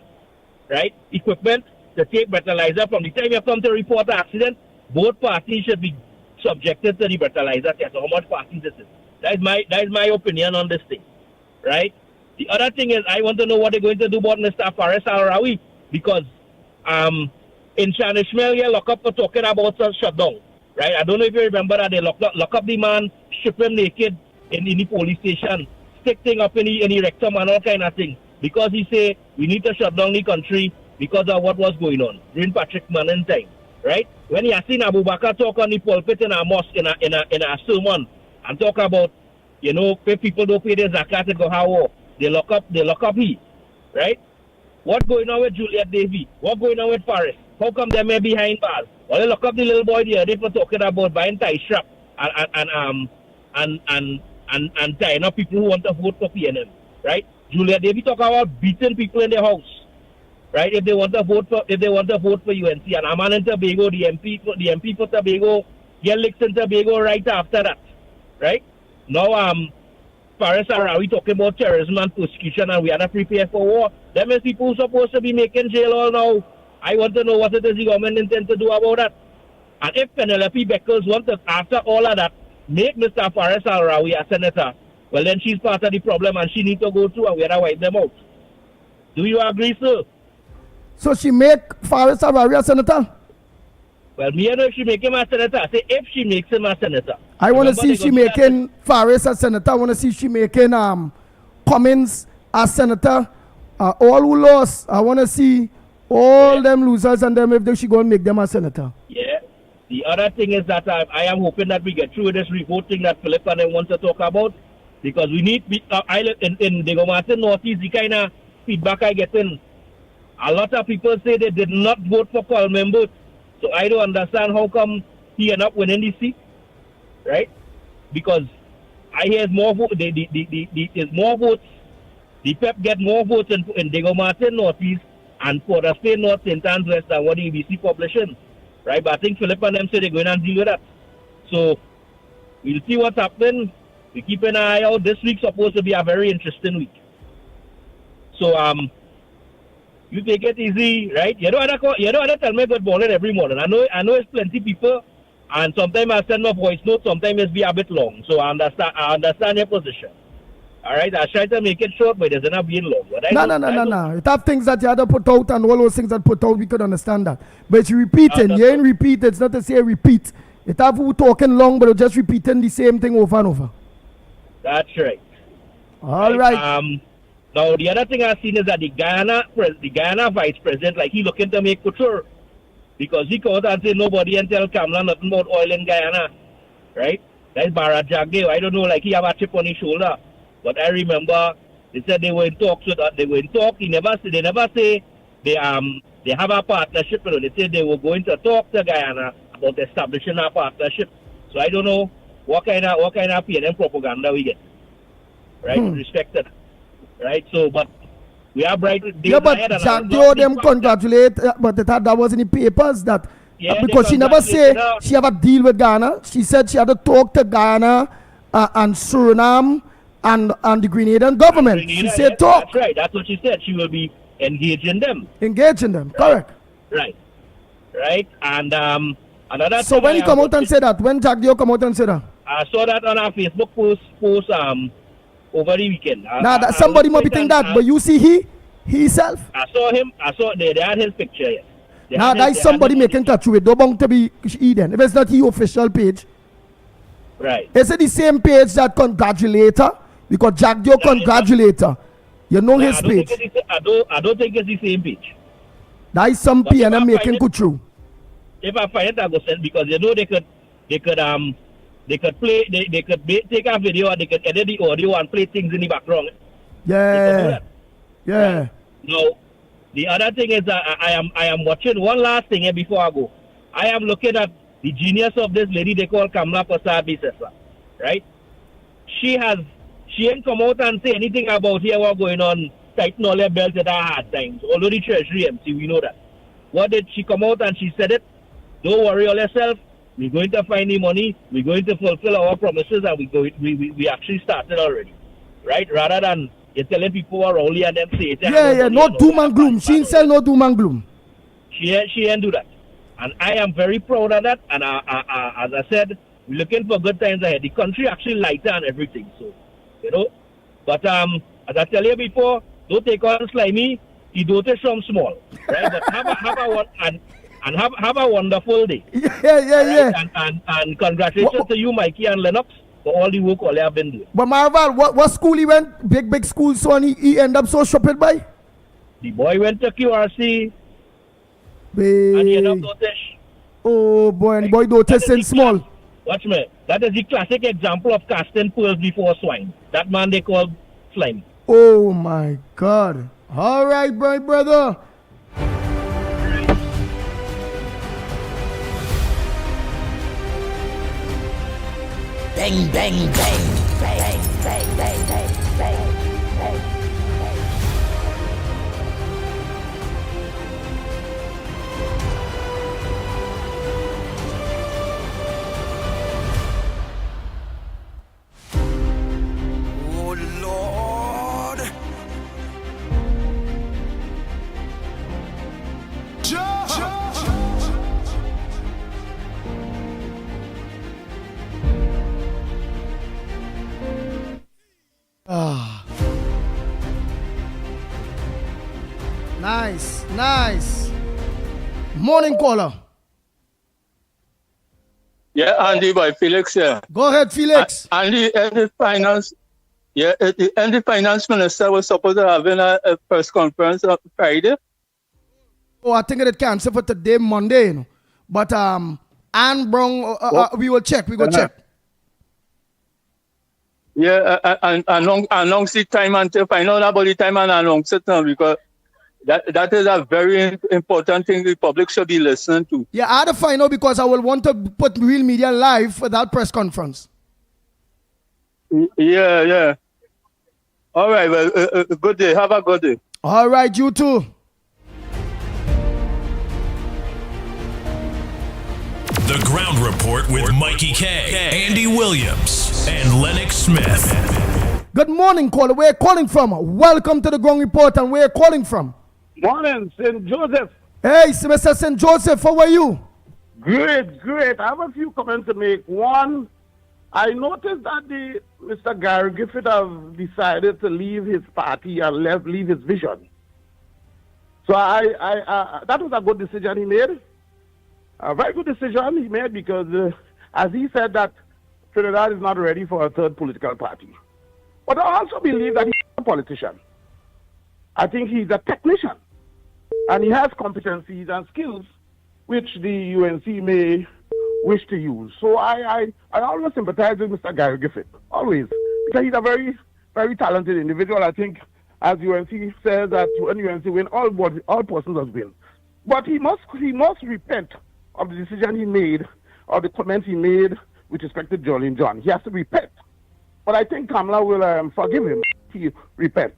right? Equipment to take breathalyzer. From the time you come to report an accident, both parties should be subjected to the breathalyzer test. How much parties this is? That is my opinion on this thing, right? The other thing is I want to know what they're going to do about Mr. Faris Al-Rawi, because in Shanishmel, you lock up for talking about a shutdown, right? I don't know if you remember that they lock up the man, strip him naked in the police station, stick thing up in the rectum and all kind of things, because he say we need to shut down the country because of what was going on during Patrick Manning time, right? When you seen Abu Bakr talk on the pulpit in a mosque in a sermon and talk about, if people don't pay their zakat, they go how they lock up he, right? What's going on with Juliet Davy? What's going on with Faris? How come they may behind bars? Well, they lock up the little boy the other day for talking about buying tie strap and tying up people who want to vote for PNM, right? Juliet Davy talk about beating people in their house, right? If they want to vote for UNC, and a man in Tobago, the MP for Tobago, get licked in Tobago right after that, right? Now Faris Al-Rawi talking about terrorism and persecution, and we are not prepared for war. Them is people who supposed to be making jail all now. I want to know what it is the government intend to do about that. And if Penelope Beckles want to, after all of that, make Mr. Faris Al-Rawi a senator, well then she's part of the problem and she needs to go through and we have to wipe them out. Do you agree, sir? So she make Faris Al-Rawi a senator? Well, me don't know if she make him a senator. I say if she makes him a senator. I want to see she making Faris a senator. I want to see she making Cummins as senator, all who lost, I want to see all them losers and them if they should go and make them a senator. Yeah. The other thing is that I am hoping that we get through this revoting that Philip and I want to talk about, because we need in the Governmental Northeast, the kind of feedback I get in. A lot of people say they did not vote for Coleman Booth. So I don't understand how come he ended up winning the seat, right? Because I hear more votes. There's more votes. The PEP get more votes in the Governmental Northeast and for the state North St. Anne's West than what the ABC publishing, right? But I think Philip and them say they're going to deal with that. So we'll see what's happening. We keep an eye out. This week's supposed to be a very interesting week. So you take it easy, right? You don't have to tell me good morning every morning. I know it's plenty people, and sometimes I send my voice note. Sometimes it's be a bit long. So I understand your position. All right, I try to make it short, but it's not being long. No. It have things that you had to put out, and all those things that put out, we could understand that. But you repeating, you ain't repeat. It's not to say repeat. It have who talking long, but just repeating the same thing over and over. That's right. All right. Now, the other thing I've seen is that the Guyana vice president, like he looking to make couture, because he called and said nobody and tell Kamala nothing about oil in Guyana, right? That's Barra Jagdeo. I don't know, like he have a chip on his shoulder. But I remember they said they were in talks with they were in talk. They never say they have a partnership. But they said they were going to talk to Guyana about establishing a partnership. So I don't know what kind of PNM propaganda we get, right? Respected, right? So, but we are bright. Yeah, but Jagdeo them congratulate, but that was in the papers that because she never say she have a deal with Ghana. She said she had to talk to Ghana and Suriname. And the Grenadian government. She said talk. That's right. That's what she said. She will be engaging them. Correct. Right. And another. So when he come out and say that, when Jagdeo come out and say that, I saw that on our Facebook post over the weekend. Somebody might be thinking that, but you see he himself. I saw him. They had his picture. Yes. Now that's somebody making touch with. Don't want to be Eden. If it's not his official page. Right. Is it the same page that congratulate her? Because Jagdeo congratulate her. You know his page. I don't think it's the same page. That is some PNM making good true. If I find it, I go send, because you know they could play, they could take a video and they could edit the audio and play things in the background. Yeah. Right. Now, the other thing is that I am watching one last thing here before I go. I am looking at the genius of this lady they call Kamala Prasad Bisesla, right? She ain't come out and say anything about here what's going on, tighten all their belts at our hard times. Although the Treasury MC, we know that. What did she come out and she said it? Don't worry all yourself. We're going to find the money. We're going to fulfill our promises, and we actually started already, right? Rather than you're telling people are only and them say it. Yeah, no doom and gloom. She ain't say no doom and gloom. She ain't do that. And I am very proud of that. And as I said, we're looking for good times ahead. The country actually lighter and everything. So, you know. But as I tell you before, don't take on slimy. You don't take some small, right? But have a wonderful day. Yeah. And congratulations to you, Mickie and Lennox, for all the work all you have been doing. But Marval, what school he went? Big school, so and he end up so shopping by? The boy went to QRC. And he ended up Dotish. Oh boy, and the boy Dotish in small. Watch me. That is the classic example of casting pearls before swine. That man they call slime. Oh my God. All right, my brother. Bang, bang, bang, bang, bang, bang, bang, bang, bang. Oh Lord. Nice. Morning caller. Yeah, Andy by Felix here. Go ahead, Felix. Andy, any finance Yeah, and the finance minister was supposed to have a press conference on Friday. Oh, I think it canceled for today, Monday. You know. But Anne Brown, we will check. We will check. Yeah, announce the time until find out about the time and announce it now, because that is a very important thing the public should be listening to. Yeah, I had to find out because I will want to put Real Media live for that press conference. Yeah. All right, well, good day. Have a good day. All right, you too. The Ground Report with Mikey K, Andy Williams, and Lennox Smith. Good morning, caller. Where are you calling from? Welcome to the Ground Report, and where are you calling from? Morning, St. Joseph. Hey, Mr. St. Joseph, how are you? Great. I have a few comments to make. One, I noticed that Mr. Gary Griffith have decided to leave his party and leave his vision. So that was a good decision he made. A very good decision he made because, as he said, that Trinidad is not ready for a third political party. But I also believe that he's a politician. I think he's a technician. And he has competencies and skills which the UNC may wish to use. So I always sympathize with Mr. Gary Griffith, always, because he's a very, very talented individual. I think, as UNC says, that when UNC win, all persons must win. But he must repent of the decision he made, or the comments he made with respect to Jolene John. He has to repent. But I think Kamala will forgive him if he repent.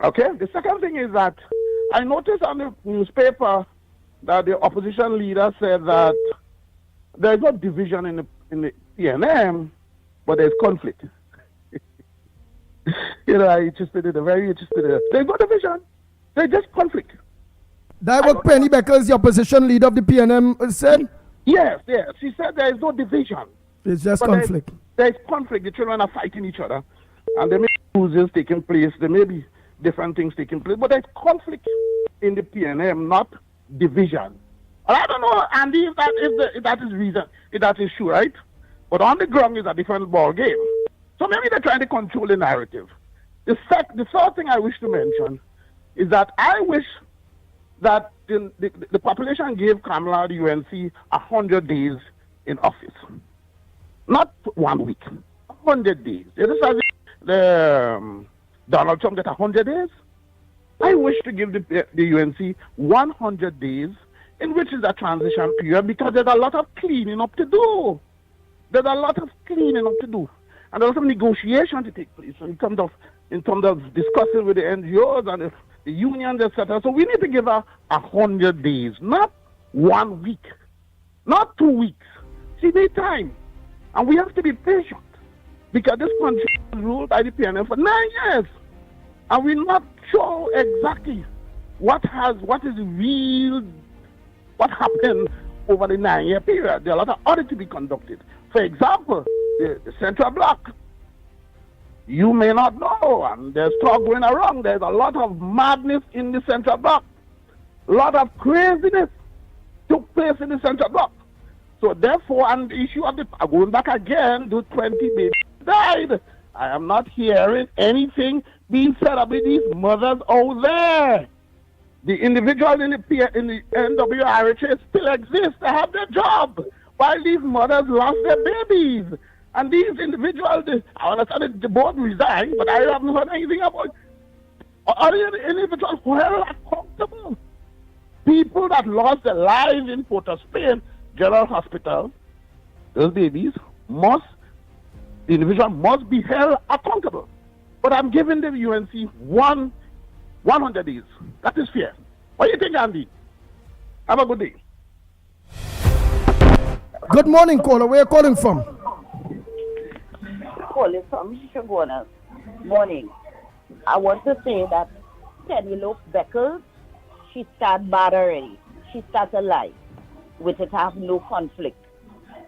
Okay? The second thing is that I noticed on the newspaper that the opposition leader said that there's no division in the PNM, but there's conflict. They're very interested. There's no division. There's just conflict. That what Penny Beckers, the opposition leader of the PNM, said? Yes. She said there is no division. It's just conflict. There's conflict. The children are fighting each other. And there may be losses taking place. There may be different things taking place. But there's conflict in the PNM, not division. And I don't know, Andy, if that is reason, if that is true, right? But on the ground is a different ball game. So maybe they're trying to control the narrative. The third thing I wish to mention is that I wish that the population gave Kamala the UNC 100 days in office. Not 1 week, 100 days. This is Donald Trump get 100 days. I wish to give the UNC 100 days, in which is a transition period, because there's a lot of cleaning up to do. And there's a lot of negotiation to take place in terms of discussing with the NGOs and the unions, etc. So we need to give her 100 days, not 1 week, not 2 weeks. She needs time. And we have to be patient, because this country is ruled by the PNM for 9 years. And we're not sure exactly what happened over the 9-year period. There are a lot of audits to be conducted. For example, the Central Block. You may not know, and there's talk going around. There's a lot of madness in the Central Block. A lot of craziness took place in the Central Block. So therefore, and the issue of going back again, the 20 babies died. I am not hearing anything being said about these mothers out there. The individuals in the NWRHA still exist. They have their job, while these mothers lost their babies. And these individuals, I understand that the board resigned, but I haven't heard anything about it. Are the individuals well accountable? People that lost their lives in Port of Spain General Hospital, those babies the individual must be held accountable. But I'm giving the UNC 100 days. That is fair. What do you think, Andy? Have a good day. Good morning, caller. Where are you calling from? Calling from Shagona. Morning. I want to say that Penelope Beckles, she started bad already. She started lie. With it have no conflict.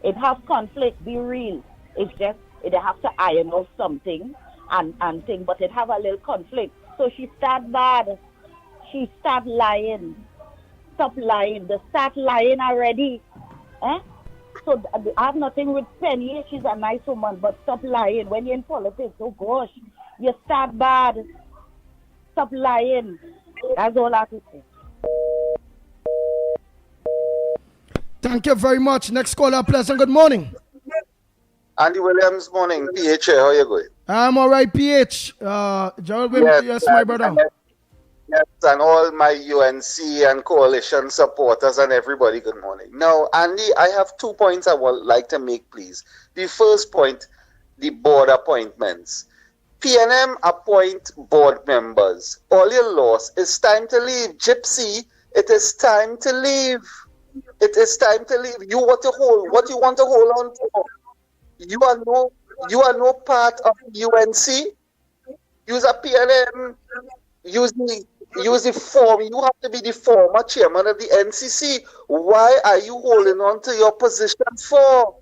It have conflict, be real. It's just, it have to iron out something and thing, but it have a little conflict. So she start bad. She start lying. Stop lying. They start lying already. So I have nothing with Penny. She's a nice woman, but stop lying. When you're in politics, oh gosh, you start bad. Stop lying. That's all I have to say. Thank you very much. Next caller, pleasant good morning. Andy Williams, morning. PH, how you going? I'm all right, PH. Gerald, yes, my brother. Yes, and all my UNC and coalition supporters and everybody, good morning. Now, Andy, I have 2 points I would like to make, please. The first point, the board appointments. PNM appoint board members. All you lost. It's time to leave. Gypsy, it is time to leave. It is time to leave. You want to hold what you want to hold on to. You are no part of UNC. Use a PNM. Use the form. You have to be the former chairman of the NCC. Why are you holding on to your position for?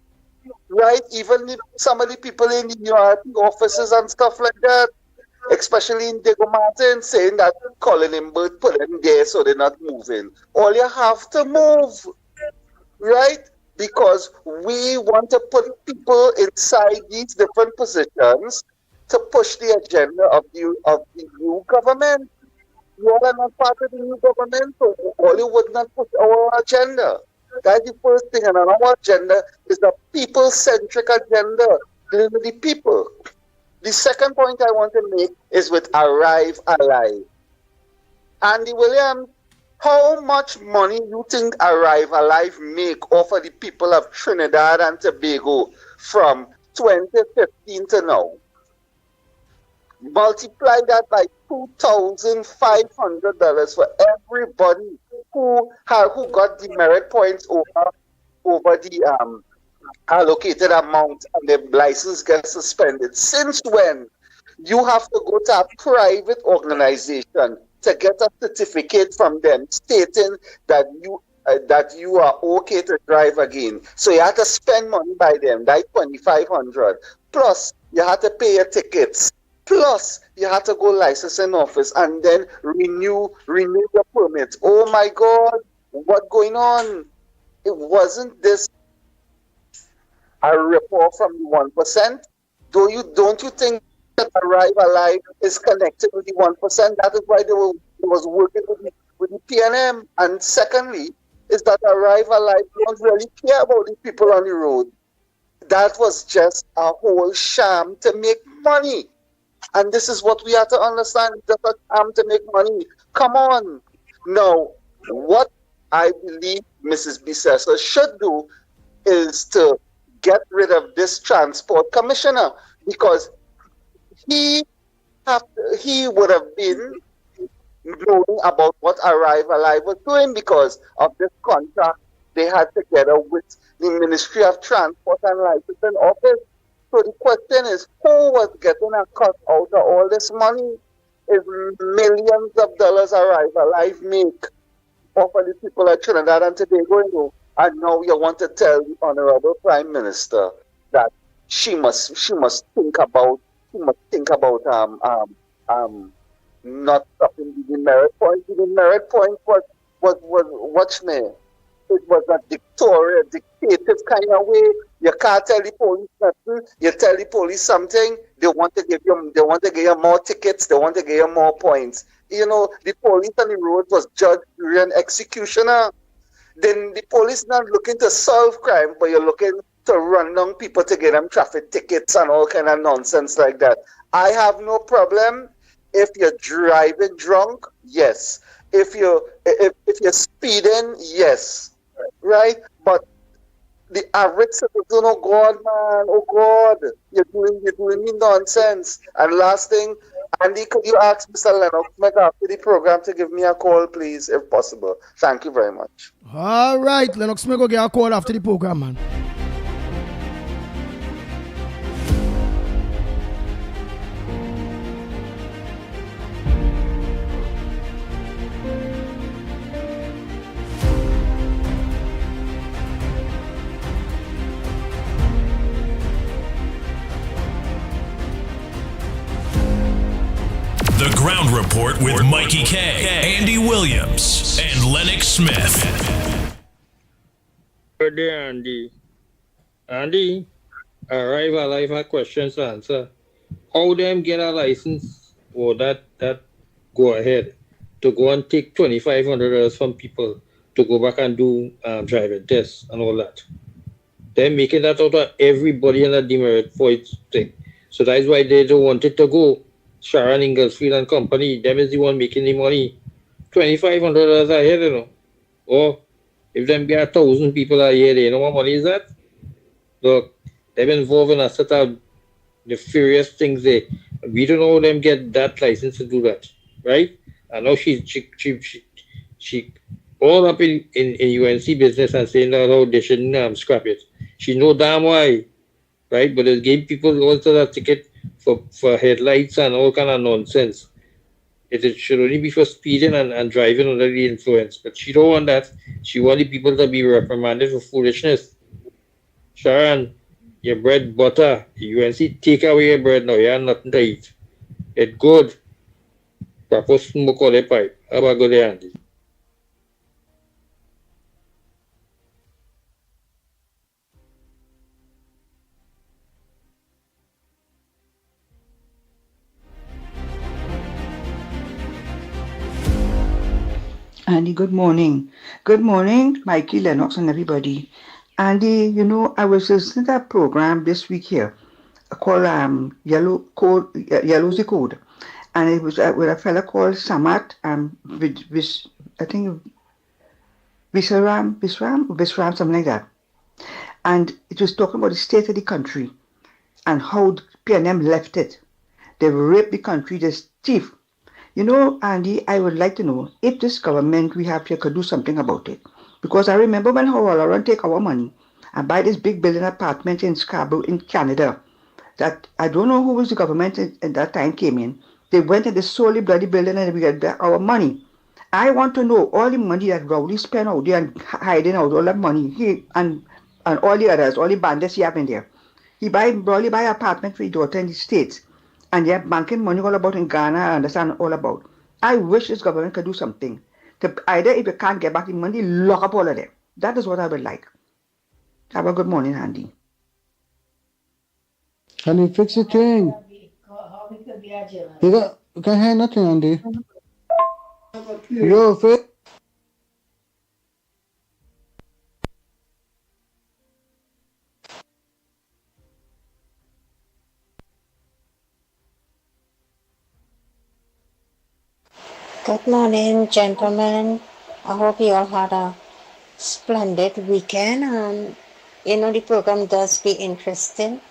Right? Even if some of the people in the URP offices and stuff like that, especially in Diego Martin, saying that Colin Imbert put them there so they're not moving. All you have to move, right? Because we want to put people inside these different positions to push the agenda of the new government. You are not part of the new government, so all you would not push our agenda. That's the first thing, and our agenda is a people-centric agenda, dealing with the people. The second point I want to make is with Arrive Alive. Andy Williams, how much money you think Arrive Alive make off of the people of Trinidad and Tobago from 2015 to now? Multiply that by $2,500 for everybody who got the merit points over the allocated amount and the license gets suspended. Since when? You have to go to a private organization to get a certificate from them stating that you are okay to drive again. So you have to spend money by them, like $2,500. Plus, you have to pay your tickets. Plus, you have to go licensing office and then renew your permit. Oh my God, what's going on? It wasn't this a report from the 1%? Don't you think that Arrive Alive is connected with the 1%? That is why they was working with the PNM. And secondly, is that Arrive Alive don't really care about the people on the road. That was just a whole sham to make money. And this is what we have to understand, just a sham to make money. Come on. Now, what I believe Mrs. Bissessa should do is to get rid of this transport commissioner, because he would have been knowing about what Arrive Alive was doing because of this contract they had together with the Ministry of Transport and Licensing Office. So the question is, who was getting a cut out of all this money? Is millions of dollars Arrive Alive make off of the people of Trinidad and Tobago, you know? And now you want to tell the Honorable Prime Minister that she must think about not stopping the merit point. The merit point was watch me. It was a dictative kind of way. You can't tell the police nothing. You tell the police something, they want to give you more tickets, they want to give you more points. You know, the police on the road was judge, jury, and executioner. Then the police not looking to solve crime, but you're looking to run down people to get them traffic tickets and all kind of nonsense like that. I have no problem if you're driving drunk, yes. If you're speeding, yes. Right? But the average citizen, oh God, man, oh God, you're doing me nonsense. And last thing, Andy, could you ask Mr. Lennox after the program to give me a call, please, if possible? Thank you very much. All right, Lennox, me go get a call after the program, man. The Ground Report with Mickie K, Andy Williams, and Lennox Smith. Good day, Andy. Andy, arrival, I have a question to answer. How them get a license or that go ahead to go and take $2,500 from people to go back and do driving tests and all that? They're making that out of everybody in the demerit points thing. So that's why they don't want it to go. Sharon Inglesfield and company, them is the one making the money. $2,500 a year, you know. Or if them get 1,000 people a year, you know what money is that? Look, they've been involved in a set of nefarious things there. We don't know how them get that license to do that, right? I know she all up in UNC business and saying that how they shouldn't scrap it. She know damn why, right? But they gave people also that ticket for headlights and all kind of nonsense. It should only be for speeding and driving under the influence. But she don't want that. She want the people to be reprimanded for foolishness. Sharon, your bread butter. UNC take away your bread now. You have nothing to eat. It good. Proper smoke all the pipe. How about go there, Andy? Andy, good morning. Good morning, Mikey, Lennox, and everybody. Andy, I was listening to a program this week here called Yellow's the Code. And it was with a fella called Samat, I think Visram, something like that. And it was talking about the state of the country and how PNM left it. They raped the country, they thief. Andy, I would like to know if this government we have here could do something about it. Because I remember when Howard Lauren take our money and buy this big building apartment in Scarborough in Canada, that I don't know who was the government at that time came in. They went and they sold the bloody building and we got back our money. I want to know all the money that Rowley spent out there and hiding out all that money. And all the others, all the bandits he have in there. He probably buy apartment for his daughter in the States. And yet banking money all about in Ghana, I understand all about. I wish this government could do something. To either if you can't get back the money, lock up all of them. That is what I would like. Have a good morning, Andy. Can you fix the thing? You can't hear nothing, Andy. Yo, fix. Good morning, gentlemen. I hope you all had a splendid weekend. The program does be interesting.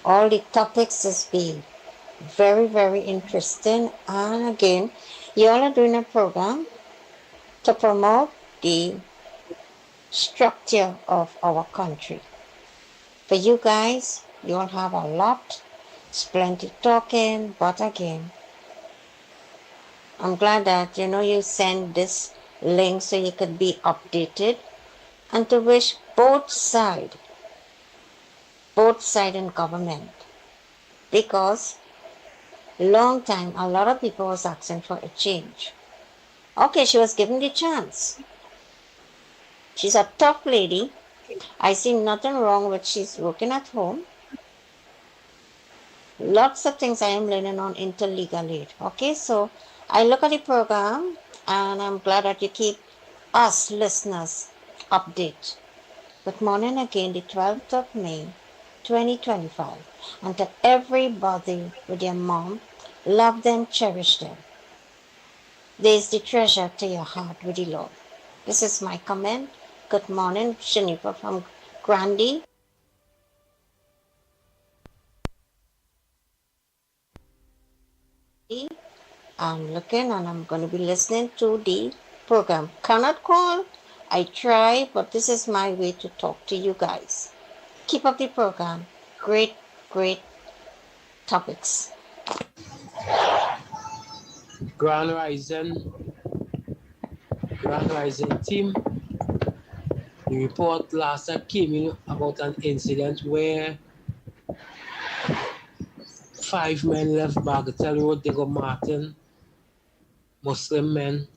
All the topics just be very, very interesting. And again, you all are doing a program to promote the structure of our country. For you guys, you all have a lot. It's plenty talking, but again, I'm glad that you send this link so you could be updated and to wish both sides in government, because long time a lot of people was asking for a change. Okay, she was given the chance. She's a tough lady. I see nothing wrong with she's working at home. Lots of things I am learning on interlegal aid. Okay, so I look at the program and I'm glad that you keep us listeners update. Good morning again, the 12th of May, 2025. And to everybody with their mom, love them, cherish them. There's the treasure to your heart with the Lord. This is my comment. Good morning, Shanifa from Grandy. I'm looking and I'm going to be listening to the program. Cannot call. I try, but this is my way to talk to you guys. Keep up the program. Great, great topics. Grand Rising team. The report last night came in about an incident where 5 men left Bagatelle Road, Diego Martin, Muslim men,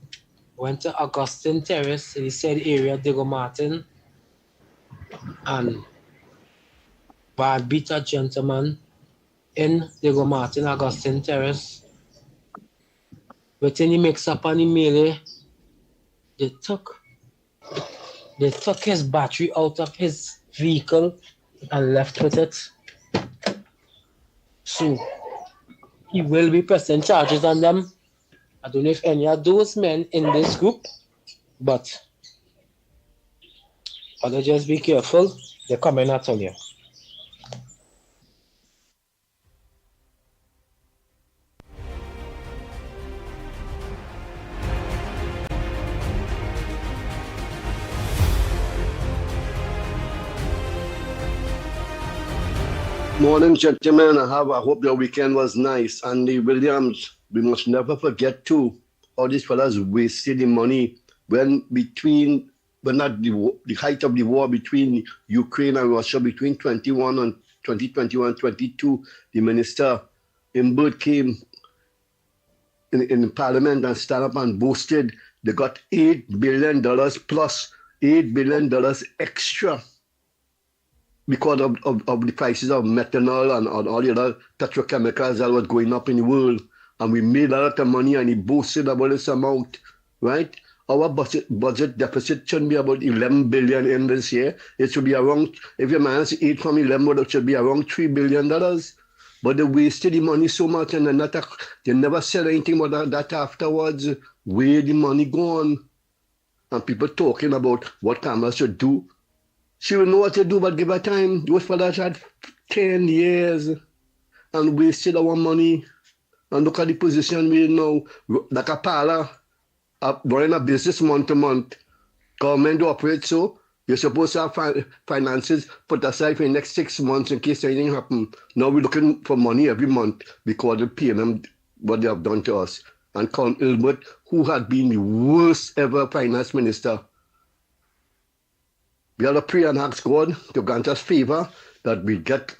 went to Augustine Terrace in the said area, Diego Martin, and bad beat a gentleman in Diego Martin Augustine Terrace. Within the mix up and the melee, they took his battery out of his vehicle and left with it. So he will be pressing charges on them. I don't know if any of those men in this group, but I'll just be careful. They're coming at you. Morning, gentlemen. I hope your weekend was nice. Andy Williams, we must never forget too, all these fellas wasted the money when at the height of the war between Ukraine and Russia, between 2021, 22, the minister Imbert came in Parliament and stand up and boasted they got $8 billion plus $8 billion extra because of the prices of methanol and all the other petrochemicals that was going up in the world. And we made a lot of money and he boasted about this amount, right? Our budget deficit shouldn't be about 11 billion in this year. It should be around, if you minus 8 from 11, it should be around $3 billion. But they wasted the money so much and they never said anything about that afterwards. Where the money gone? And people talking about what Kamala should do. She will know what to do, but give her time. Those fellas had 10 years and wasted our money. And look at the position we're in now. Like a parlor, running a business month to month. Government operates so. You're supposed to have finances put aside for the next 6 months in case anything happens. Now we're looking for money every month because they're paying them what they have done to us. And Colin Ilbert, who had been the worst ever finance minister. We have to pray and ask God to grant us favor that we get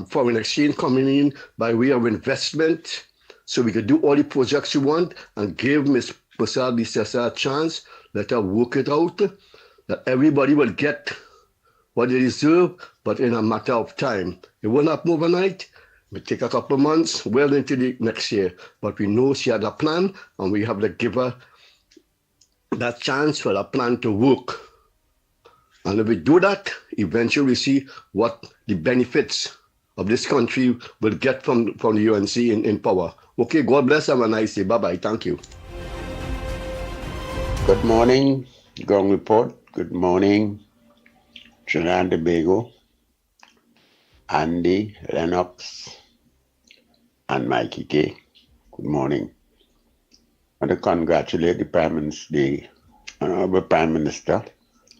foreign exchange coming in by way of investment so we can do all the projects we want and give Ms. Prasad Bissessa a chance. Let her work it out, that everybody will get what they deserve, but in a matter of time. It won't happen overnight. It will take a couple of months, well into the next year. But we know she had a plan and we have to give her that chance for the plan to work. And if we do that, eventually we see what the benefits of this country will get from the UNC in power. Okay, God bless. Have a nice day. Bye-bye. Thank you. Good morning, Ground Report. Good morning, Trinidad and Tobago, Andy, Lennox, and Mickie K. Good morning. I want to congratulate the Honorable Prime Minister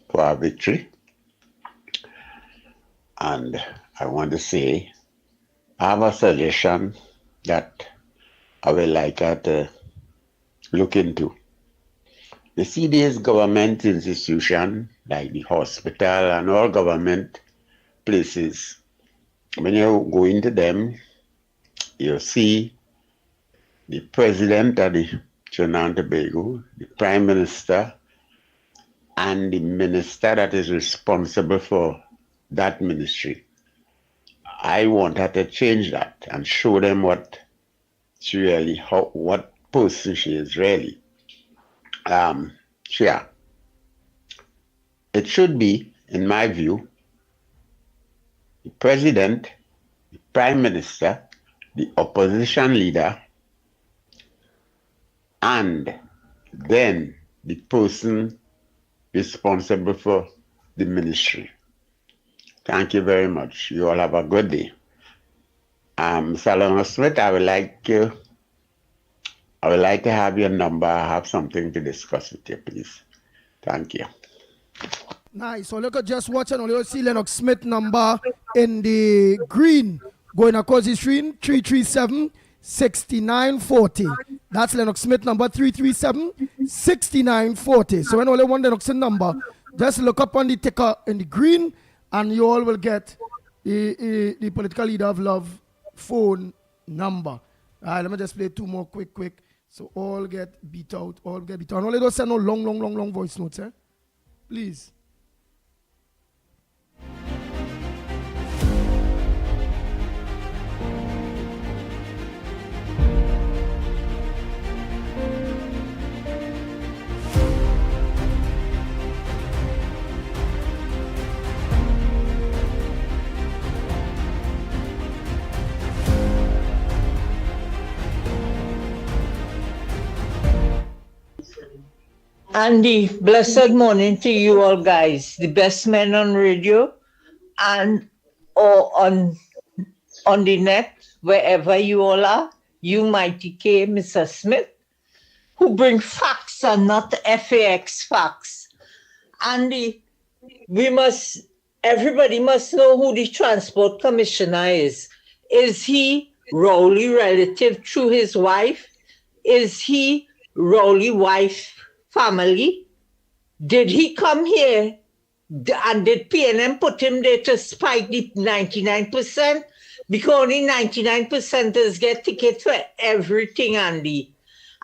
for our victory. And I want to say, I have a suggestion that I would like her to look into. You see these government institutions, like the hospital and all government places, when you go into them, you see the president of the Trinidad and Tobago, the prime minister, and the minister that is responsible for that ministry. I want her to change that and show them what person she is really. Yeah. It should be, in my view, the president, the prime minister, the opposition leader, and then the person responsible for the ministry. Thank you very much. You all have a good day. Mr. Lennox Smith, I would like to have your number. I have something to discuss with you, please. Thank you. Nice. So look at just watching. Only see Lennox Smith number in the green going across the screen 337-6940. That's Lennox Smith number 337-6940. So when only one Lennox number, just look up on the ticker in the green, and you all will get the political leader of love phone number. All right, let me just play two more quick. So all get beat out. And only don't send no long voice notes, eh? Please. Andy, blessed morning to you all guys, the best men on radio and or on the net, wherever you all are. You, Mighty K, Mr. Smith, who bring facts and not FAX facts. Andy, everybody must know who the Transport Commissioner is. Is he Rowley relative through his wife? Is he Rowley wife family? Did he come here and did PNM put him there to spike the 99%? Because only 99%ers get tickets for everything, Andy.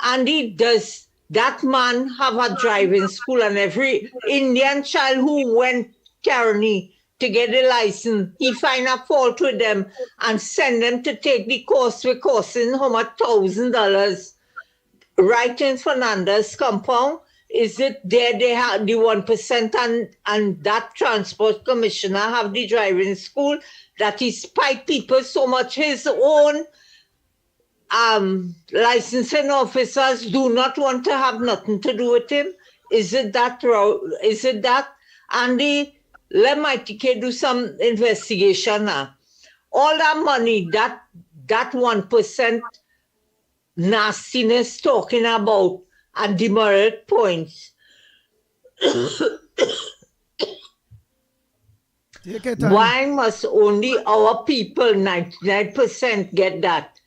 Andy, does that man have a driving school, and every Indian child who went Caroni to get a license, he find a fault with them and send them to take the course we're costing him $1,000 right in Fernandez compound? Is it there they have the 1% and that transport commissioner have the driving school that he spike people so much? His own licensing officers do not want to have nothing to do with him. Is it that? Andy, let Mighty K do some investigation now. All that money, that 1% nastiness talking about and demerit points. Why must only our people, 99%, get that?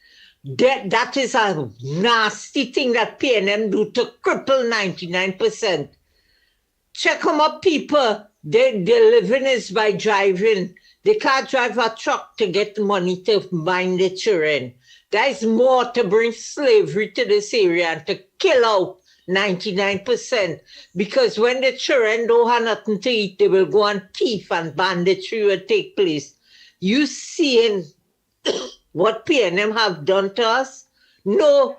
That is a nasty thing that PNM do to cripple 99%. Check them up, people. Their living is by driving. They can't drive a truck to get money to mind the children. There is more to bring slavery to this area and to kill out 99%. Because when the children don't have nothing to eat, they will go on thief and banditry will take place. You seeing what PNM have done to us? No,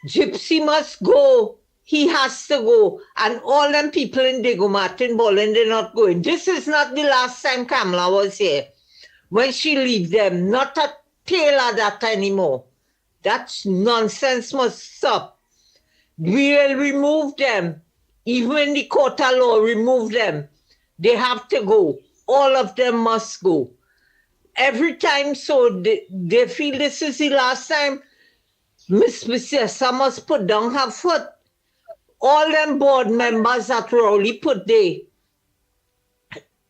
Gypsy must go. He has to go. And all them people in Diego Martin Bolin, they're not going. This is not the last time Kamala was here. When she leave them, not a tail of that anymore. That nonsense must stop. We will remove them. Even the court of law remove them. They have to go. All of them must go. Every time so they feel this is the last time, Miss Bissessa must put down her foot. All them board members that Rowley put there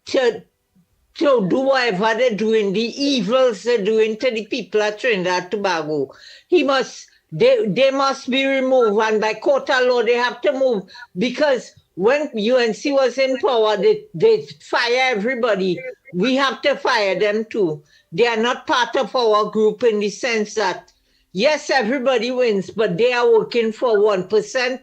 to do whatever they're doing, the evils they're doing to the people at Trinidad and Tobago. They must be removed, and by court of law they have to move, because when UNC was in power, they fire everybody. We have to fire them too. They are not part of our group in the sense that, yes, everybody wins, but they are working for 1%.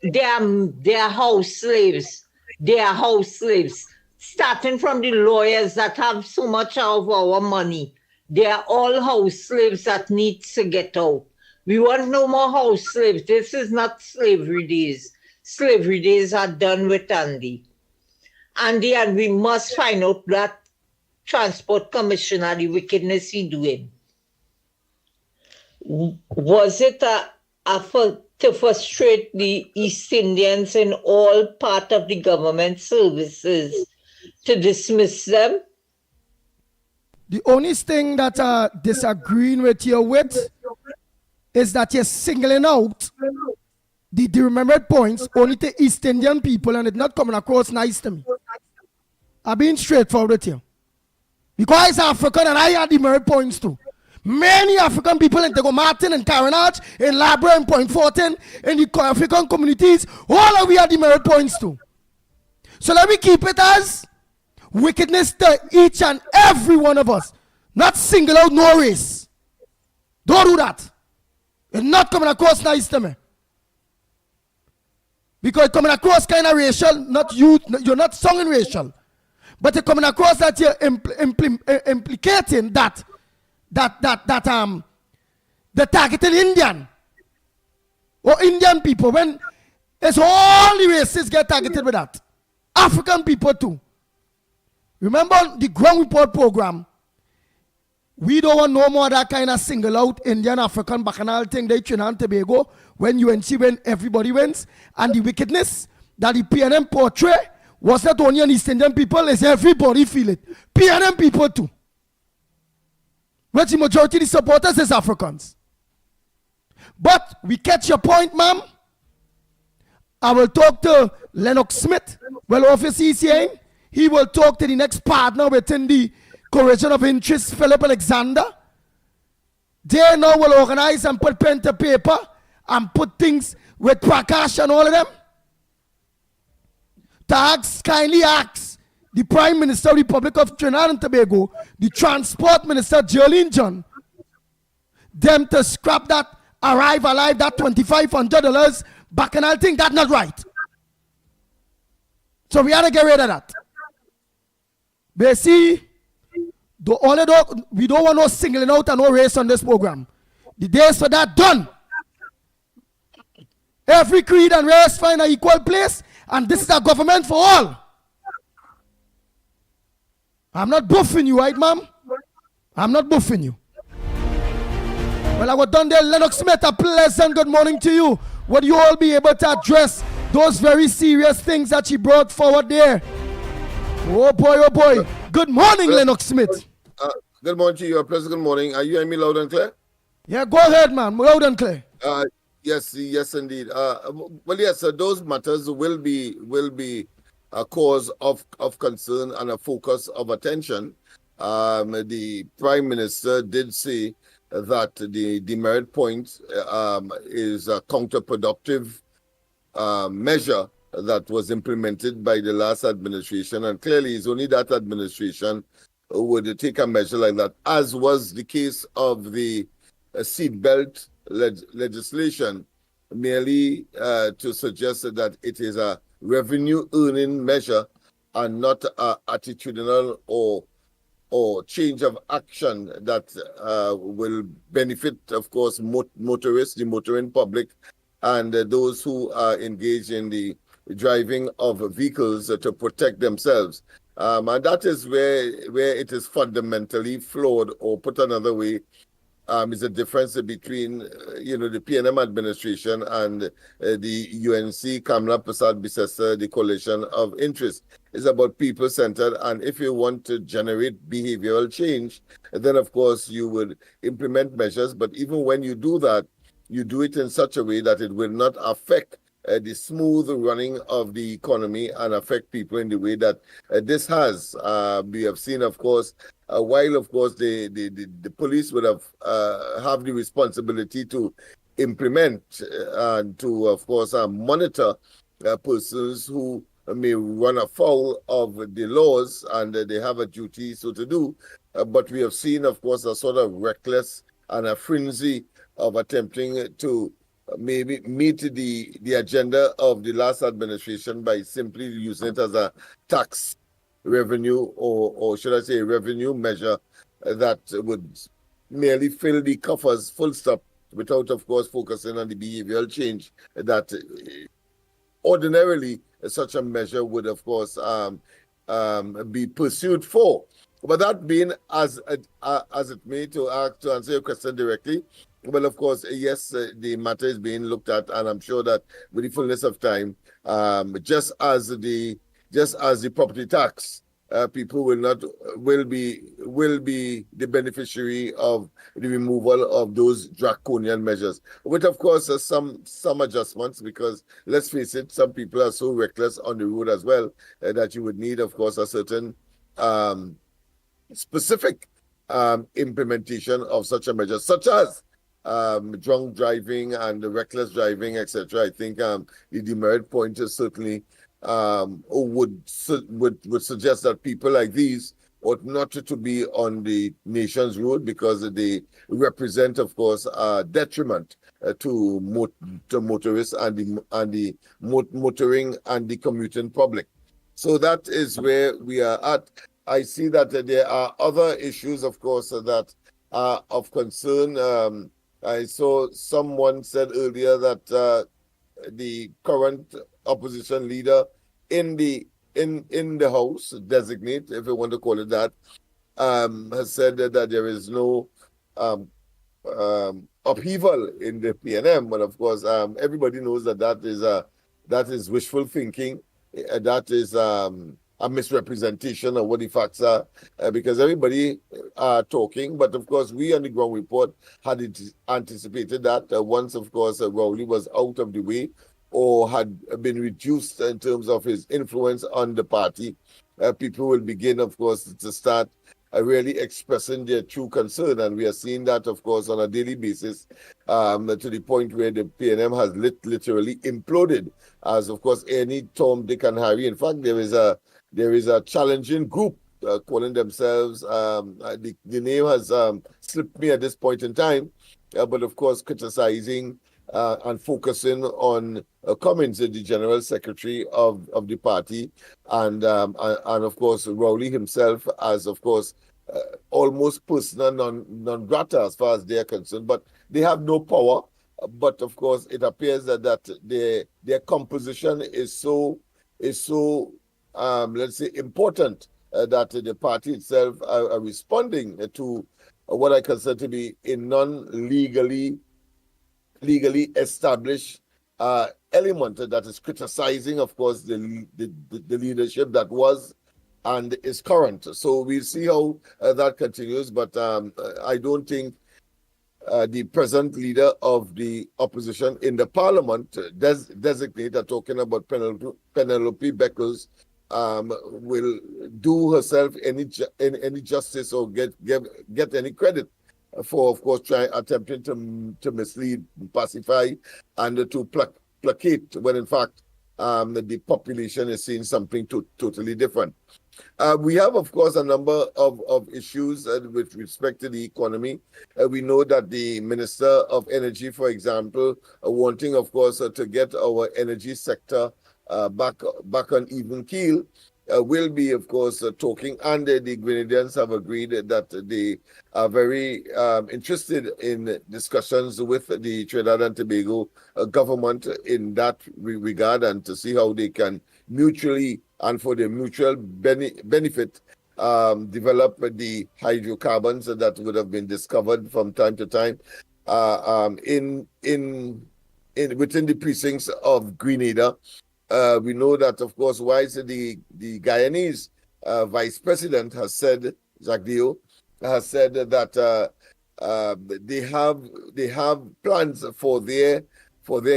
They are house slaves. They are house slaves. Starting from the lawyers that have so much of our money. They are all house slaves that need to get out. We want no more house slaves. This is not slavery days. Slavery days are done with Andy. Andy, and we must find out that transport commissioner, the wickedness he doing. Was it to frustrate the East Indians in all part of the government services, to dismiss them? The only thing that disagreeing with you with is that you're singling out the remembered points only to East Indian people, and it's not coming across nice to me. I'm being straightforward with you. Because I'm African and I had the merit points too. Many African people in Tego Martin and Carenage, in Labra and Point Fortin, in the African communities, all of we had the merit points too. So let me keep it as wickedness to each and every one of us. Not single out no race. Don't do that. It's not coming across nice to me. Because it's coming across kind of racial, not you, you're not sounding racial. But it's coming across that you're implicating that the targeted Indian or Indian people, when it's all the races get targeted with that. African people too. Remember the Ground Report program? We don't want no more that kind of single out Indian African bacchanal thing they Trinidad and Tobago when UNC win, everybody wins, and the wickedness that the PNM portray was not only an East Indian people, it's everybody feel it. PNM people too. Which the majority of the supporters is Africans. But we catch your point, ma'am. I will talk to Lennox Smith. Well, obviously he's saying he will talk to the next partner within the coalition of interest, Philip Alexander. They now will organize and put pen to paper and put things with Prakash and all of them. Kindly ask the Prime Minister of the Republic of Trinidad and Tobago, the Transport Minister, Jolene John, them to scrap that arrive alive, that $2,500 back, and I think that's not right. So we gotta get rid of that. But see, we don't want no singling out and no race on this program. The days for that done. Every creed and race find an equal place, and this is a government for all. I'm not buffing you, right, ma'am? I'm not buffing you. Well, I was done there. Lennox Smith, a pleasant good morning to you. Would you all be able to address those very serious things that she brought forward there? Oh boy, oh boy. Good morning, Lennox Smith. Good morning to you. A pleasant good morning. Are you hearing me loud and clear? Yeah, go ahead, man. Loud and clear. Yes, indeed. Well, yes, those matters will be a cause of concern and a focus of attention. The Prime Minister did say that the demerit point is a counterproductive measure that was implemented by the last administration, and clearly it's only that administration who would take a measure like that, as was the case of the seatbelt legislation, merely to suggest that it is a revenue earning measure and not a attitudinal or change of action that will benefit, of course, motorists, the motoring public, and those who are engaged in the driving of vehicles to protect themselves. And that is where it is fundamentally flawed, or put another way, is a difference between, the PNM administration and the UNC Kamla Prasad Bisesa, the coalition of interest. It's about people-centered, and if you want to generate behavioral change, then of course you would implement measures. But even when you do that, you do it in such a way that it will not affect the smooth running of the economy and affect people in the way that this has. We have seen, of course, while, of course, the police would have the responsibility to implement and to, of course, monitor persons who may run afoul of the laws, and they have a duty so to do. But we have seen, of course, a sort of reckless and a frenzy of attempting to maybe meet the agenda of the last administration by simply using it as a tax revenue, or should I say revenue measure that would merely fill the coffers full stop, without, of course, focusing on the behavioral change that ordinarily such a measure would, of course, be pursued for. But that being as it may, to answer your question directly, well, of course, yes, the matter is being looked at, and I'm sure that with the fullness of time, just as the property tax, people will be the beneficiary of the removal of those draconian measures, with, of course, some adjustments, because let's face it, some people are so reckless on the road as well that you would need, of course, a certain specific implementation of such a measure, such as drunk driving and reckless driving, etc. I think the demerit point is certainly would suggest that people like these ought not to be on the nation's road, because they represent, of course, a detriment to motorists and the motoring and the commuting public. So that is where we are at. I see that there are other issues, of course, that are of concern. I saw someone said earlier that the current opposition leader in the House, designate, if you want to call it that, has said that there is no upheaval in the PNM. But of course, everybody knows that is a wishful thinking. That is a misrepresentation of what the facts are, because everybody are talking. But of course, we on the ground report had anticipated that once, of course, Rowley was out of the way or had been reduced in terms of his influence on the party, people will begin, of course, to start really expressing their true concern. And we are seeing that, of course, on a daily basis, to the point where the PNM has literally imploded, as, of course, any Tom, Dick, and Harry. In fact, there is a challenging group calling themselves, the name has slipped me at this point in time, but of course, criticizing and focusing on Cummins, the General Secretary of the party, and of course Rowley himself as, of course, almost persona non grata as far as they are concerned. But they have no power. But of course, it appears that their composition is so let's say important that the party itself are responding to what I consider to be a non-legally established element that is criticizing, of course, the leadership that was and is current. So we'll see how that continues. But I don't think the present leader of the opposition in the parliament, designated, talking about Penelope Beckles, will do herself any justice or get any credit for, of course, attempting to mislead, pacify, and to placate, when in fact the population is seeing something totally different. We have, of course, a number of issues with respect to the economy. We know that the Minister of Energy, for example, wanting, of course, to get our energy sector back on even keel, will be, of course, talking, and the Grenadians have agreed that they are very interested in discussions with the Trinidad and Tobago government in that regard, and to see how they can mutually and for the mutual benefit develop the hydrocarbons that would have been discovered from time to time within the precincts of Grenada. We know that, of course, the Guyanese vice president has said, Jacques Dio, has said that they have plans for their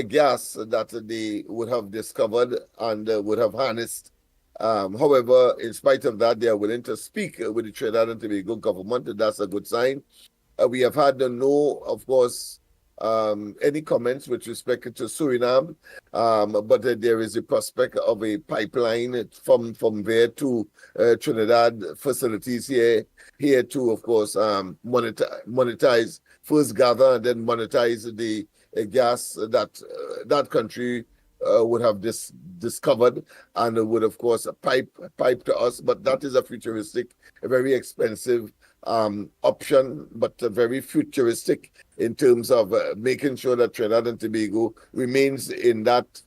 gas that they would have discovered and would have harnessed. However, in spite of that, they are willing to speak with the Trinidad and Tobago government. That's a good sign. We have had of course, any comments with respect to Suriname, but there is a prospect of a pipeline from there to Trinidad facilities here to, of course, monetize, first gather and then monetize the gas that country would have discovered and would, of course, pipe to us. But that is a futuristic, a very expensive option, but very futuristic in terms of making sure that Trinidad and Tobago remains in that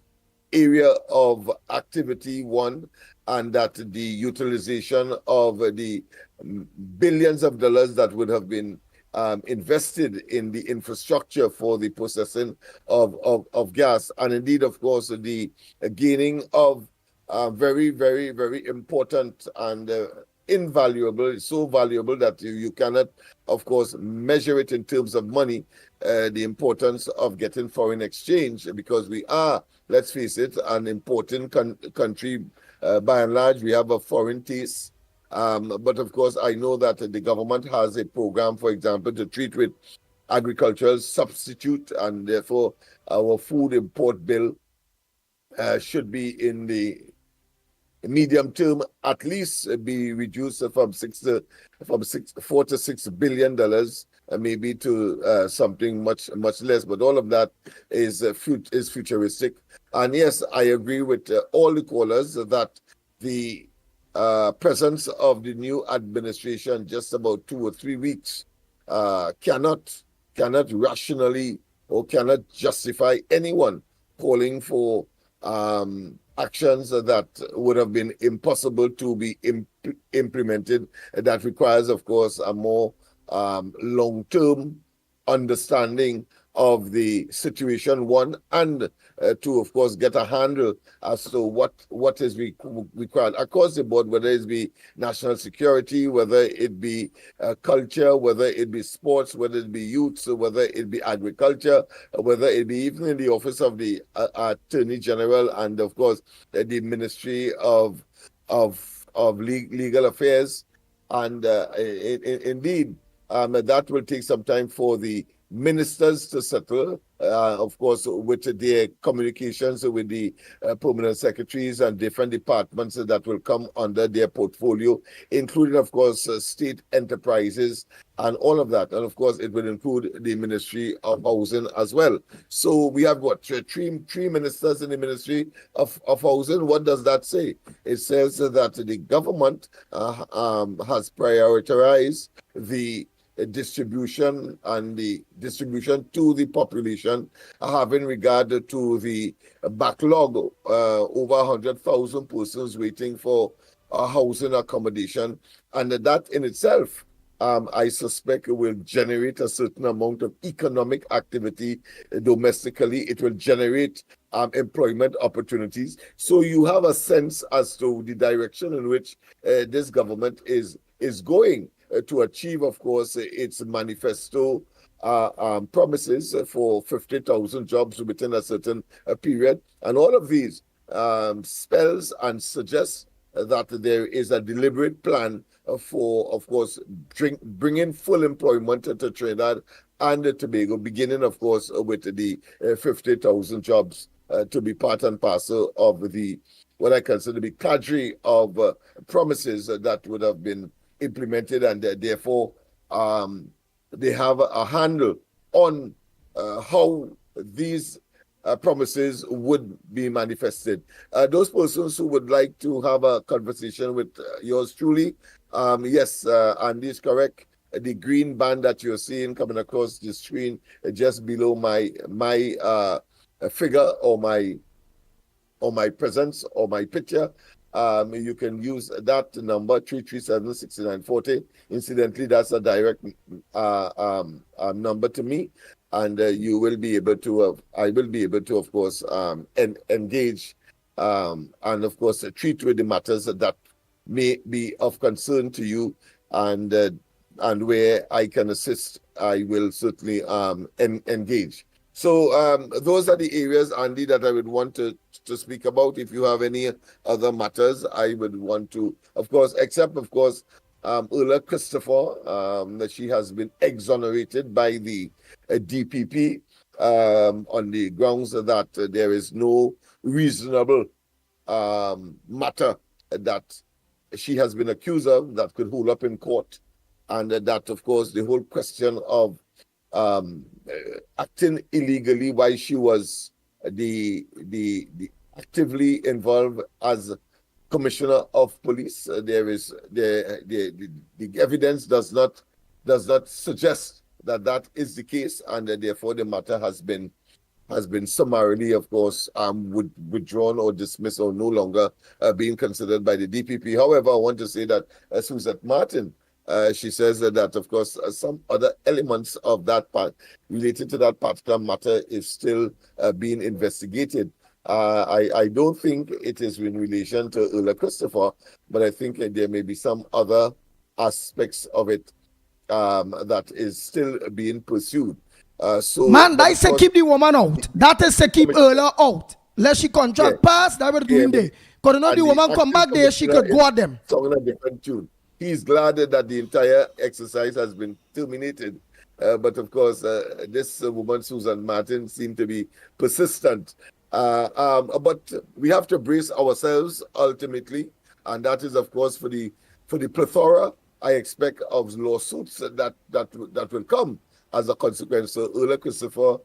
area of activity, one, and that the utilization of the billions of dollars that would have been invested in the infrastructure for the processing of gas, and indeed, of course, the gaining of very, very, very important and invaluable, so valuable that you cannot, of course, measure it in terms of money, the importance of getting foreign exchange, because we are, let's face it, an important country. By and large, we have a foreign taste. But of course, I know that the government has a program, for example, to treat with agricultural substitute, and therefore our food import bill should be in the medium term at least be reduced from $4 to $6 billion, maybe to something much less. But all of that is futuristic. And yes, I agree with all the callers that the presence of the new administration just about 2 or 3 weeks cannot rationally or cannot justify anyone calling for actions that would have been impossible to be implemented. That requires, of course, a more long-term understanding of the situation, one, and to, of course, get a handle as to what is required across the board, whether it be national security, whether it be culture, whether it be sports, whether it be youth, whether it be agriculture, whether it be even in the office of the Attorney General, and of course the Ministry of Legal Affairs. And indeed, that will take some time for the ministers to settle, of course, with their communications with the permanent secretaries and different departments that will come under their portfolio, including, of course, state enterprises and all of that. And of course, it will include the Ministry of Housing as well. So we have what, three ministers in the Ministry of Housing. What does that say? It says that the government has prioritized the distribution and the distribution to the population, having regard to the backlog, over 100,000 persons waiting for housing accommodation, and that in itself, I suspect, will generate a certain amount of economic activity domestically. It will generate employment opportunities. So you have a sense as to the direction in which this government is going to achieve, of course, its manifesto promises for 50,000 jobs within a certain period. And all of these spells and suggests that there is a deliberate plan for, of course, bringing full employment to Trinidad and Tobago, beginning, of course, with the 50,000 jobs to be part and parcel of the, what I consider to be cadre of promises that would have been implemented, and therefore they have a handle on how these promises would be manifested. Those persons who would like to have a conversation with yours truly, yes, Andy is correct. The green band that you're seeing coming across the screen just below my figure or my presence or my picture, you can use that number 337-6940. Incidentally, that's a direct number to me, and you will be able to. I will be able to, of course, engage and, of course, treat with the matters that may be of concern to you, and where I can assist, I will certainly engage. So those are the areas, Andy, that I would want to speak about. If you have any other matters, I would want to, of course, except, of course, Ulla Christopher, that she has been exonerated by the DPP on the grounds that there is no reasonable matter that she has been accused of that could hold up in court. And that, of course, the whole question of acting illegally while she was the actively involved as commissioner of police. There is the evidence does not suggest that is the case, and therefore the matter has been summarily, of course, withdrawn or dismissed or no longer being considered by the DPP. However, I want to say that Suzette Martin, she says that, of course, some other elements of that part related to that particular matter is still being investigated. I don't think it is in relation to Ulla Christopher, but I think there may be some other aspects of it that is still being pursued. So, man, that is to keep the woman out. That is to keep Ulla out. Let she contract pass, that will do day. Because not the woman come back there, she could go at them. Song a different tune. He's glad that the entire exercise has been terminated. But of course, this woman, Susan Martin, seemed to be persistent. But we have to brace ourselves ultimately. And that is, of course, for the plethora, I expect, of lawsuits that will come as a consequence. So Ulla Christopher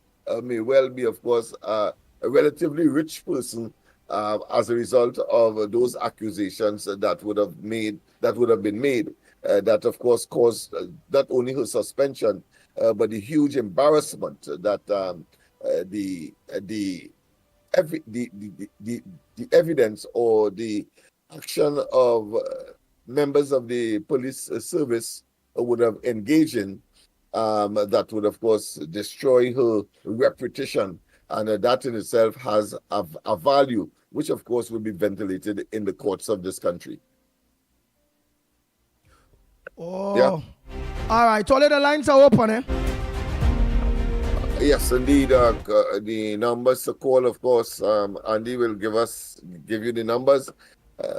may well be, of course, a relatively rich person as a result of those accusations that would have been made, that of course caused not only her suspension, but the huge embarrassment that the evidence or the action of members of the police service would have engaged in that would, of course, destroy her reputation. And that in itself has a value, which, of course, will be ventilated in the courts of this country. Oh. Yeah. All right. All of the lines are open, eh? Yes, indeed. The numbers to call, of course, Andy will give you the numbers.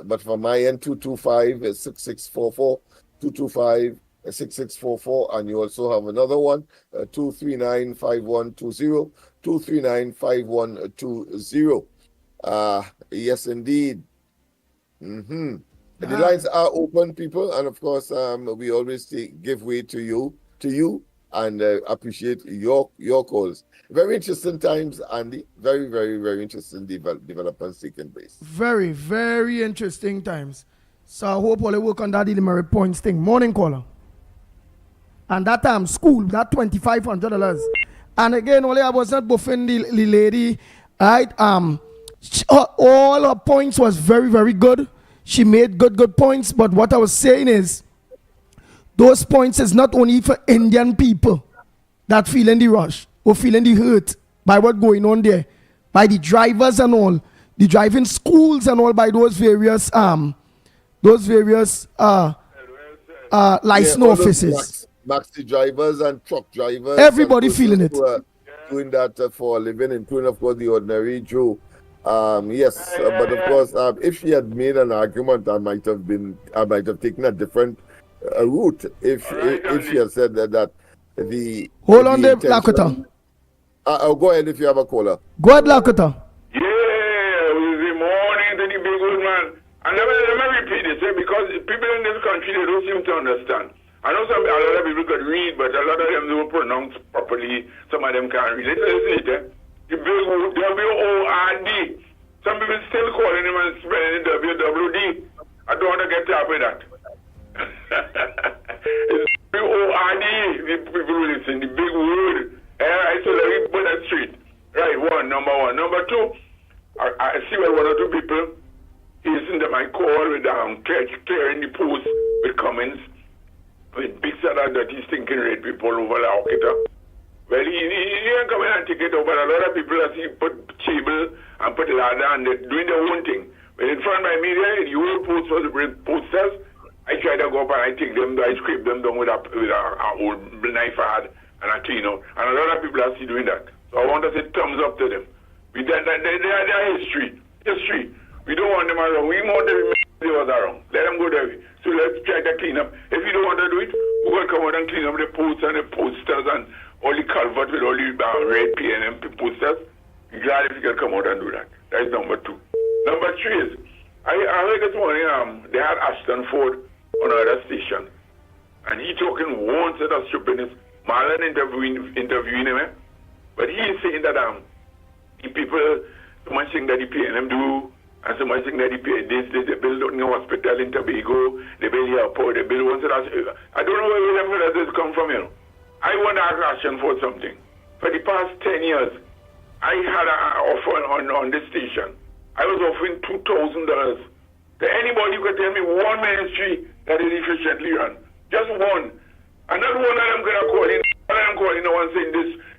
But for my end, 225-6644, 225-6644, and you also have another one, 239-5120, 239-5120. Yes, indeed. The lines are open, people, and of course, we always give way to you, and appreciate your calls. Very interesting times, Andy. Very, very, very interesting developments taking place. Very, very interesting times. So I hope all work on that demerit points thing. Morning caller. And that school, that $2,500. And again, only I was not buffing the lady, right? All her points was very, very good. She made good points. But what I was saying is, those points is not only for Indian people that feeling the rush or feeling the hurt by what going on there, by the drivers and all, the driving schools and all, by those various license offices. Maxi drivers and truck drivers. Everybody feeling it. Doing that for a living, including, of course, the ordinary Joe. Yes, but of course, if she had made an argument, I might have taken a different route if she had said that the hold on there, Lakota. Go ahead if you have a caller. Go ahead, Lakota. Yeah, good morning to the big old man. And let me repeat this, because people in this country, they don't seem to understand. I know a lot of people could read, but a lot of them don't pronounce properly. Some of them can't read. Listen, the big WORD. Some people still calling him and spelling WWD. I don't want to get up with that. It's WORD. The people listen, the big word. Alright, so let me put that straight. Right, number one. Number two, I see where one or two people listen to my call with clearing the post with comments with big set of dirty stinking red people over the Okita. Well, he ain't coming and take it over. A lot of people I see put table and put ladder and they're doing their own thing. But in front of my media, the old post was the posters. I try to go up and I take them, I scrape them down with a old knife I had and I clean out. And a lot of people I see doing that. So I want to say thumbs up to them. They are history. We don't want them around. We want them to remember they was around. Let them go there. So let's try to clean up. If you don't want to do it, we're going to come out and clean up the posts and the posters and all the culvert with all the red P&M posters. I'm glad if you can come out and do that. That's number two. Number three is, I heard this morning, they had Ashton Ford on another station. And he talking one set of stupidness. Marlon interviewing him, but he is saying that the people, so much thing that the P&M do, and so much thing that they build a hospital in Tobago, they build airport, they build one set of, I don't know where this come from, you know. I want to ask Ashton for something. For the past 10 years, I had an offer on this station. I was offering $2,000 to anybody who could tell me one ministry that is efficiently run. Just one. And not one of them going to call in. One of them calling no one saying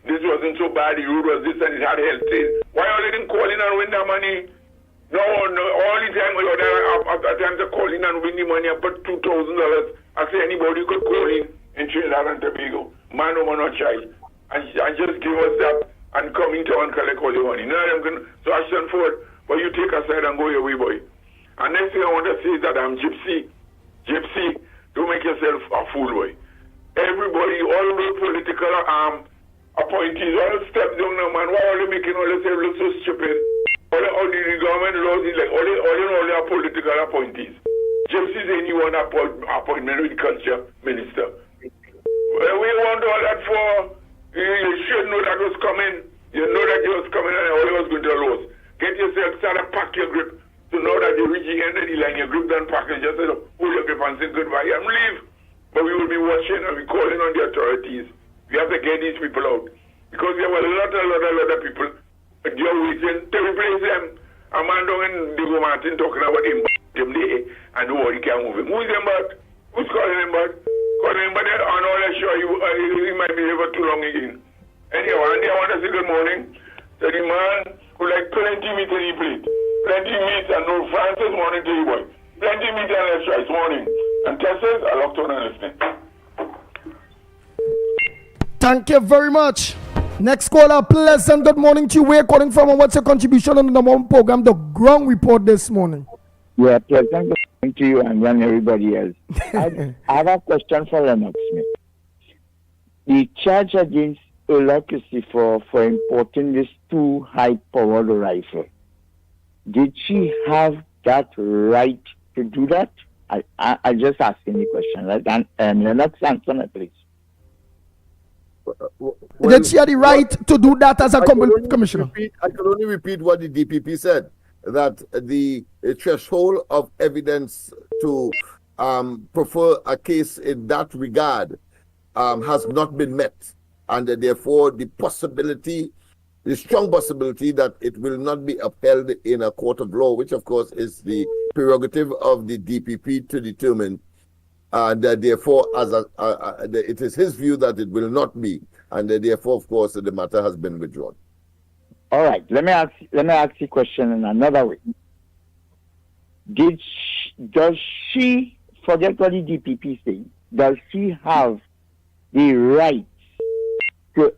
this wasn't so bad, the road was this and it had health. Why are they didn't call in and win that money? No, all the time after times they call in and win the money and put $2,000. I say anybody could call in Trinidad and Tobago. Man, woman, or child. And just give us that and come into and collect all the money. None of them can. So Ashton Ford, but you take aside and go your way, boy. And next thing I want to say is that I'm Gypsy, don't make yourself a fool, boy. Everybody, all the political appointees, all step down now, man. Why are they making all themselves look so stupid? All the government laws is like all the political appointees. Gypsy is anyone appointment with culture minister. Well, we want all that for. You should know that was coming. You know that it was coming and all it was going to lose. Get yourself, start to pack your grip. To know that you reach the end of the line, your grip done pack and just hold your grip and say goodbye and leave. But we will be watching and we calling on the authorities. We have to get these people out. Because we have a lot of people. But you're waiting to replace them. A man down in Diego Martin talking about him there and nobody can move him. Who's him back? Who's calling him back? Because anybody, I'm not sure he might be here for too long again. Anyhow, Andy, I want to say good morning to the man who like plenty meat in the plate. Plenty meat and no Francis morning to you, boy. Plenty meat and less rice morning. And Texas, I locked on and listening. Thank you very much. Next caller, pleasant good morning to you. Where calling from and what's your contribution on the number one program, The Ground Report, this morning? Yeah, pleasant good morning to you and everybody else. I have a question for Lennox Smith. The charge against Ola Christopher for importing this too high-powered rifle, did she have that right to do that? I just asking the question, right? And Lennox, answer me, please. Did she have the right to do that as a commissioner? I can only repeat what the DPP said, that the threshold of evidence to prefer a case in that regard has not been met. And therefore, the strong possibility that it will not be upheld in a court of law, which of course is the prerogative of the DPP to determine. And therefore, it is his view that it will not be, and therefore, of course, the matter has been withdrawn. All right. Let me ask the question in another way. Does she forget what the DPP say? Does she have the right to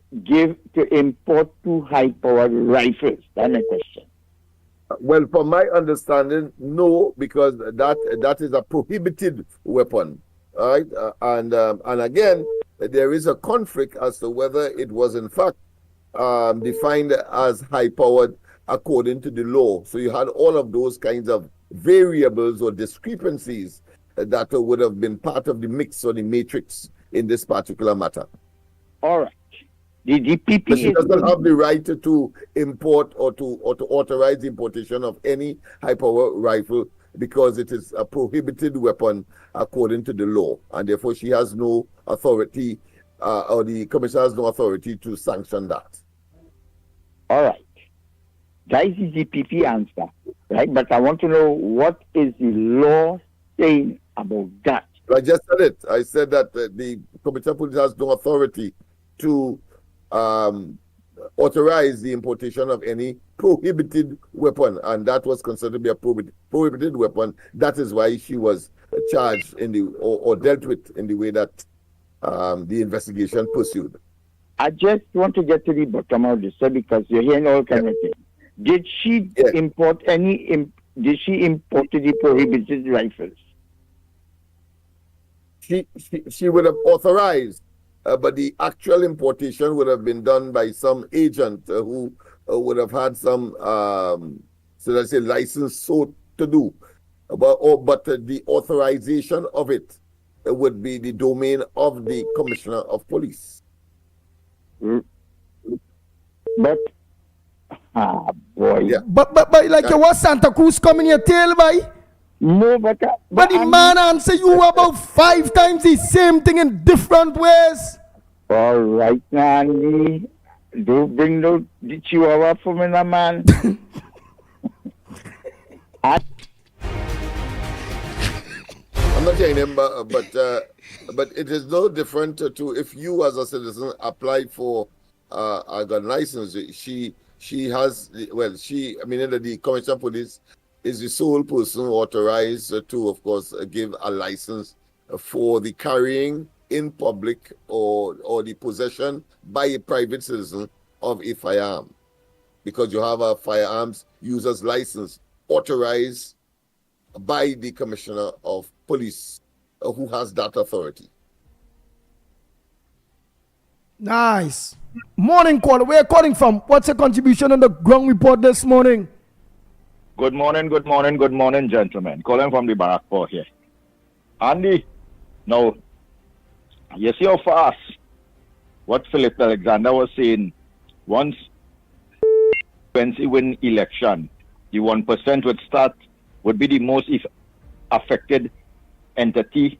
import too high-powered rifles? That's my question. Well, from my understanding, no, because that is a prohibited weapon, all right? And again, there is a conflict as to whether it was in fact defined as high-powered according to the law. So you had all of those kinds of variables or discrepancies that would have been part of the mix or the matrix in this particular matter. All right. The DPP but she doesn't have the right to import or to authorize the importation of any high-power rifle because it is a prohibited weapon according to the law, and therefore she has no authority, or the commissioner has no authority to sanction that. All right. That is the DPP answer, right? But I want to know, what is the law saying about that? I just said it. I said that the Commissioner of Police has no authority to authorize the importation of any prohibited weapon, and that was considered to be a prohibited weapon. That is why she was charged in the or dealt with in the way that the investigation pursued. I just want to get to the bottom of this, because you're hearing all kinds of things. Did she import any? Did she import the prohibited rifles? She would have authorized. But the actual importation would have been done by some agent who would have had some, so let's say, license so to do. But the authorization of it would be the domain of the Commissioner of Police. But, boy. Yeah. But like you was Santa Cruz coming your tail, boy? No, but the man answer you about 5 times the same thing in different ways. All right, Andy. Don't bring the chihuahua for me, man. I'm not saying him, but it is no different to if you as a citizen apply for a gun license. She has, well, the Commissioner of Police is the sole person authorized to, of course, give a license for the carrying in public or the possession by a private citizen of a firearm, because you have a firearms user's license authorized by the Commissioner of Police, who has that authority. Nice. Morning caller, where are you calling from? What's your contribution on the ground report this morning? Good morning, gentlemen. Calling from the Barakpur here. Andy, now, you see how fast what Philip Alexander was saying, once he win election, the 1% would be the most affected entity,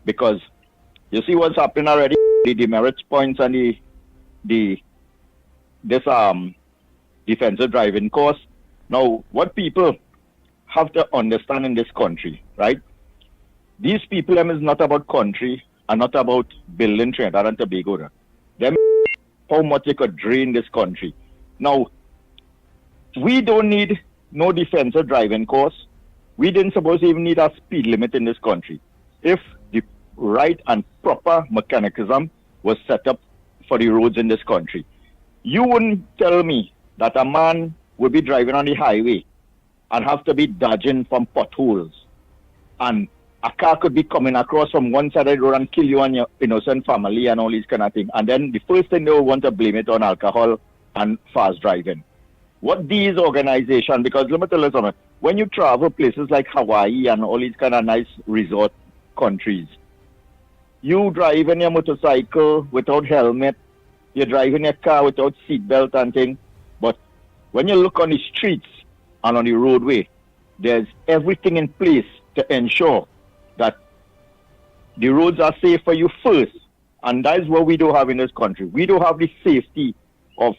because you see what's happening already, the demerits points and this defensive driving course. Now, what people have to understand in this country, right? These people, is not about country, and not about building Trinidad and Tobago. Them how much they could drain this country. Now, we don't need no defensive driving course. We didn't suppose to even need a speed limit in this country. If the right and proper mechanism was set up for the roads in this country. You wouldn't tell me that a man would be driving on the highway and have to be dodging from potholes, and a car could be coming across from one side of the road and kill you and your innocent family and all these kind of things. And then the first thing they will want to blame it on alcohol and fast driving. What these organizations, because let me tell you something, when you travel places like Hawaii and all these kind of nice resort countries, you driving your motorcycle without helmet, you're driving your car without seatbelt and thing. But when you look on the streets and on the roadway, there's everything in place to ensure that the roads are safe for you first. And that is what we don't have in this country. We don't have the safety of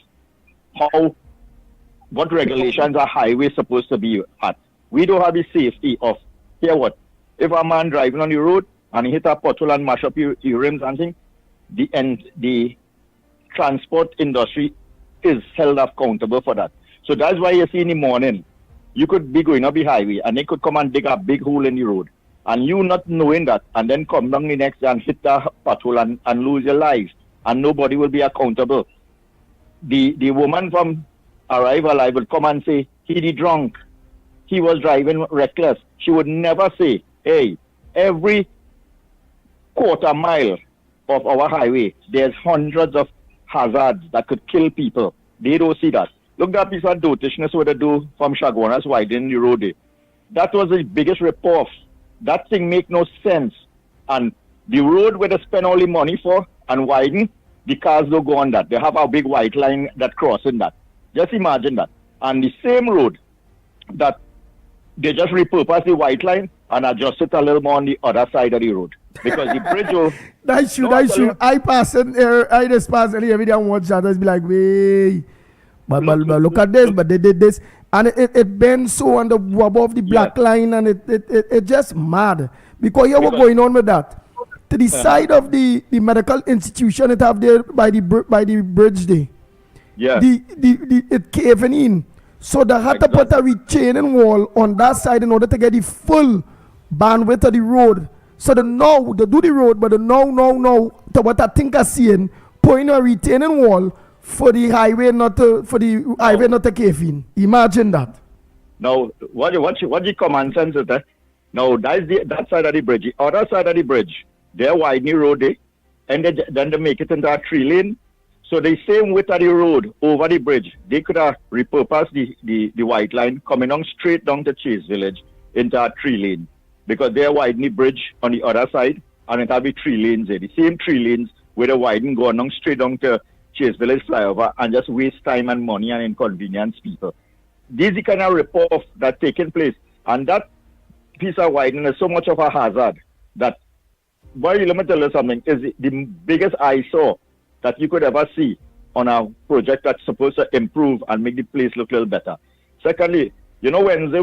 what regulations a highway supposed to be at. We don't have the safety of, hear what, if a man driving on the road and he hit a pothole and mash up your rims and things, the transport industry is held accountable for that. So that's why you see in the morning, you could be going up the highway and they could come and dig a big hole in the road. And you not knowing that, and then come down the next day and hit the pothole and lose your life. And nobody will be accountable. The woman from Arrival, I would come and say, he the drunk. He was driving reckless. She would never say, hey, every quarter mile of our highway, there's hundreds of hazards that could kill people. They don't see that. Look, that piece of dotishness what they do from Chaguanas widening the road there. That was the biggest rip-off. That thing make no sense. And the road where they spend all the money for and widen, the cars don't go on that. They have a big white line that crossing that. Just imagine that. And the same road that they just repurpose the white line and adjust it a little more on the other side of the road. Because the bridge That's true. I pass it here, I just pass it here every day and watch that. Just be like, wait. But look at this, but they did this. And it bends so on the above the black line, and it just mad. Because here what's going on with that. To the side of the medical institution it have there by the bridge there. Yeah. It caving in. So they had to put a retaining wall on that side in order to get the full bandwidth of the road. So they do the road, but they know to what I think I seeing, putting a retaining wall for the highway not to cave in. Imagine that. Now, what the common sense is that? Now, that side of the bridge. The other side of the bridge, they're widening the road there, and then they make it into a 3-lane. So the same width of the road over the bridge, they could have repurposed the white line coming on straight down to Chase Village into a 3-lane. Because they're widening the bridge on the other side, and it'll be 3 lanes there. The same 3 lanes where the widen going on straight down to Chase Village flyover and just waste time and money and inconvenience people. This is the kind of rip-off that's taking place. And that piece of widening is so much of a hazard that, boy, let me tell you something, is the biggest eyesore that you could ever see on a project that's supposed to improve and make the place look a little better. Secondly, you know, Wednesday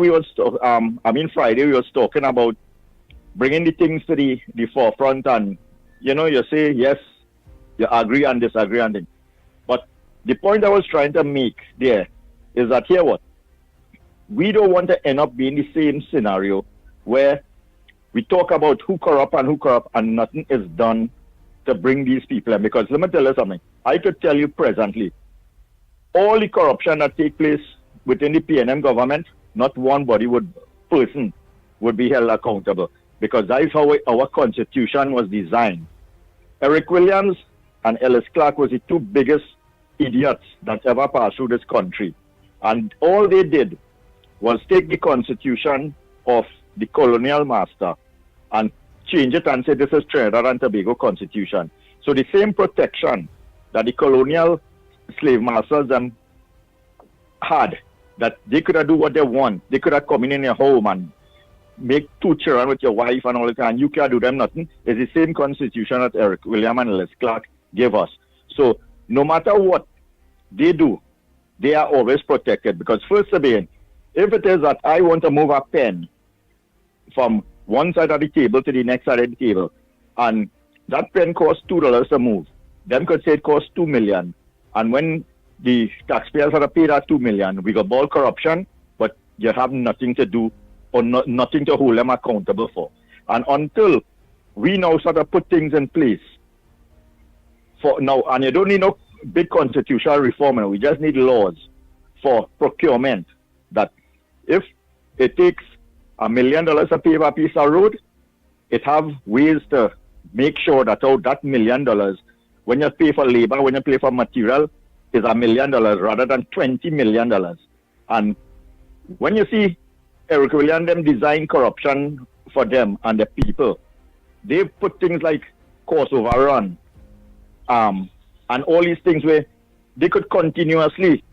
Friday we was talking about bringing the things to the forefront, and, you know, you say, yes, you agree and disagree and things. But the point I was trying to make there is that here what? We don't want to end up being the same scenario where we talk about who corrupt and nothing is done to bring these people in. Because let me tell you something. I could tell you presently, all the corruption that take place within the PNM government, not one person would be held accountable. Because that is how our constitution was designed. Eric Williams and Ellis Clark was the 2 biggest idiots that ever passed through this country. And all they did was take the constitution of the colonial master and change it and say this is Trinidad and Tobago constitution. So the same protection that the colonial slave masters had, that they could have do what they want. They could have come in your home and make 2 children with your wife and all that, and you can't do them nothing. It's the same constitution that Eric William and Ellis Clark gave us. So no matter what they do, they are always protected. Because first of all, if it is that I want to move a pen from one side of the table to the next side of the table, and that pen costs $2 to move. Them could say it costs $2 million. And when the taxpayers have to pay that $2 million, we got ball corruption, but you have nothing to do or nothing to hold them accountable for. And until we now start to put things in place for now, and you don't need no big constitutional reform, we just need laws for procurement that if it takes $1 million to pave a piece of road, it have ways to make sure that out that $1 million, when you pay for labor, when you pay for material, is $1 million rather than $20 million. And when you see Eric Williams them design corruption for them and the people, they put things like cost overrun, and all these things where they could continuously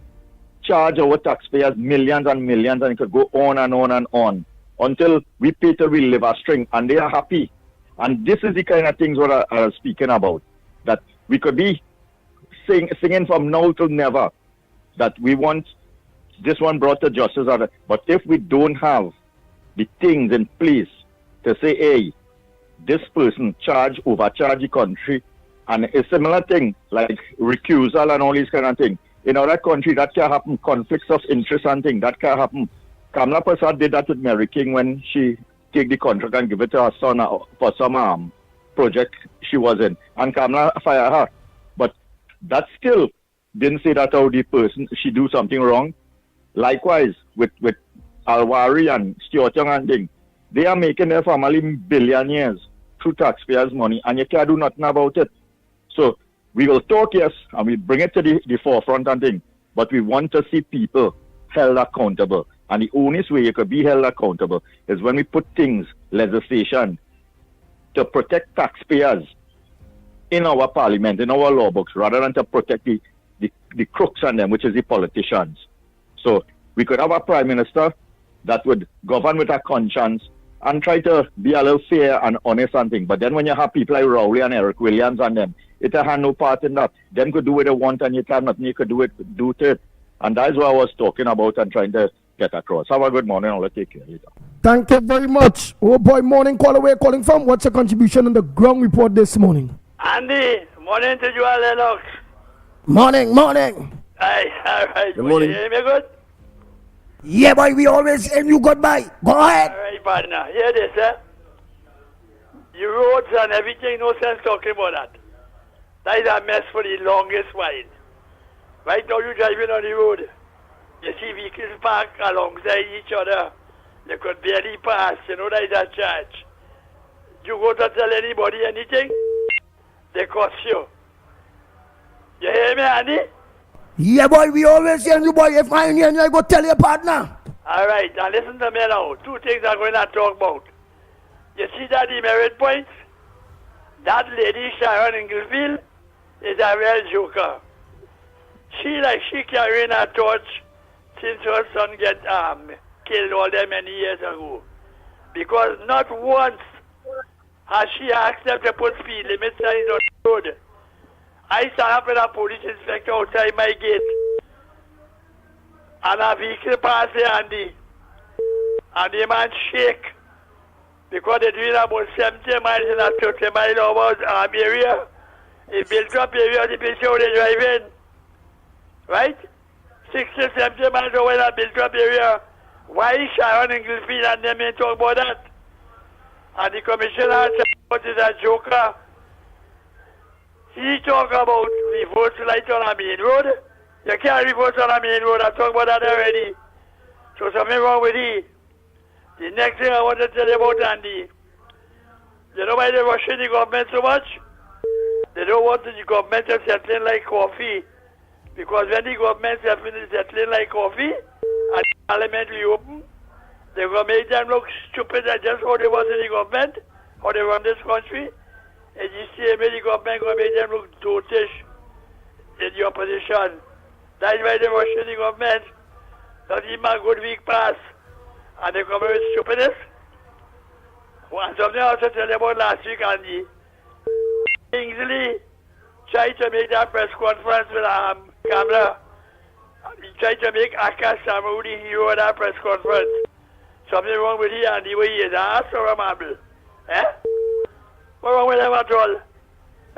charge our taxpayers millions and millions, and it could go on and on and on until we pay till we live a string, and they are happy. And this is the kind of things what I was speaking about, that we could be singing from now till never, that we want this one brought to justice. But if we don't have the things in place to say, hey, this person overcharge the country, and a similar thing like recusal and all these kind of things. In other country, that can happen. Conflicts of interest and things, that can happen. Kamala Prasad did that with Mary King when she take the contract and give it to her son for some project she was in. And Kamala fired her. But that still didn't say that how the person, she do something wrong. Likewise, with Alwari and Stuart Young and thing, they are making their family billionaires through taxpayers' money, and you can't do nothing about it. So we will talk, yes, and we bring it to the forefront and thing, but we want to see people held accountable. And the only way you could be held accountable is when we put things, legislation, to protect taxpayers in our parliament, in our law books, rather than to protect the crooks and them, which is the politicians. So we could have a prime minister that would govern with a conscience and try to be a little fair and honest and thing. But then when you have people like Rowley and Eric Williams and them, it had no part in that. Them could do what they want and you can't nothing you could do it. And that's what I was talking about and trying to get across. Have a good morning. I'll take care later. Thank you very much. Oh boy, morning caller, where calling from? What's your contribution on the ground report this morning? Andy, morning to you, Lennox. Morning. Aye, all right. Good morning. You hear me good? Yeah, boy, we always hear you goodbye. Go ahead. All right, partner. Hear this, Your roads and everything, no sense talking about that. That is a mess for the longest while. Right now you're driving on the road. You see vehicles parked alongside each other. You could barely pass. You know that is a charge. You go to tell anybody anything, they cost you. You hear me, Andy? Yeah, boy, we always hear you, boy. If I hear you, I go tell your partner. All right, now listen to me now. Two things I'm going to talk about. You see that demerit points? That lady, Sharon Inglefield, is a real joker. She carrying a torch since her son get killed all them many years ago. Because not once has she asked them to put speed limit signs on the road. I stand up with a police inspector outside my gate, and a vehicle passed there, and the man shake because they're doing about 70 miles in a 30 mile over area. A built up area, the picture how they drive in. Right? 60, 70 miles over in a built up area. Why is Sharon Inglefield and them ain't talk about that? And the commissioner said is a joker. He talk about reverse light on a main road. You can't reverse on a main road. I talked about that already. So something wrong with it. The next thing I want to tell you about, Andy, you know why they're rushing the government so much? They don't want the government to settle in like coffee. Because when the government is settling like coffee and the parliament reopen, they're going to make them look stupid at just how they was in the government, how they run this country. And you see, the government going to make them look dotish in the opposition. That's why they're rushing the government. Not even a good week pass. And they come with stupidness. And something else to tell you about last week, Andy. Kingsley tried to make that press conference with camera. He tried to make Akash Samu the hero of that press conference. Something wrong with him, Andy, where he is. Ask or a marble. Eh? What's wrong with him at all?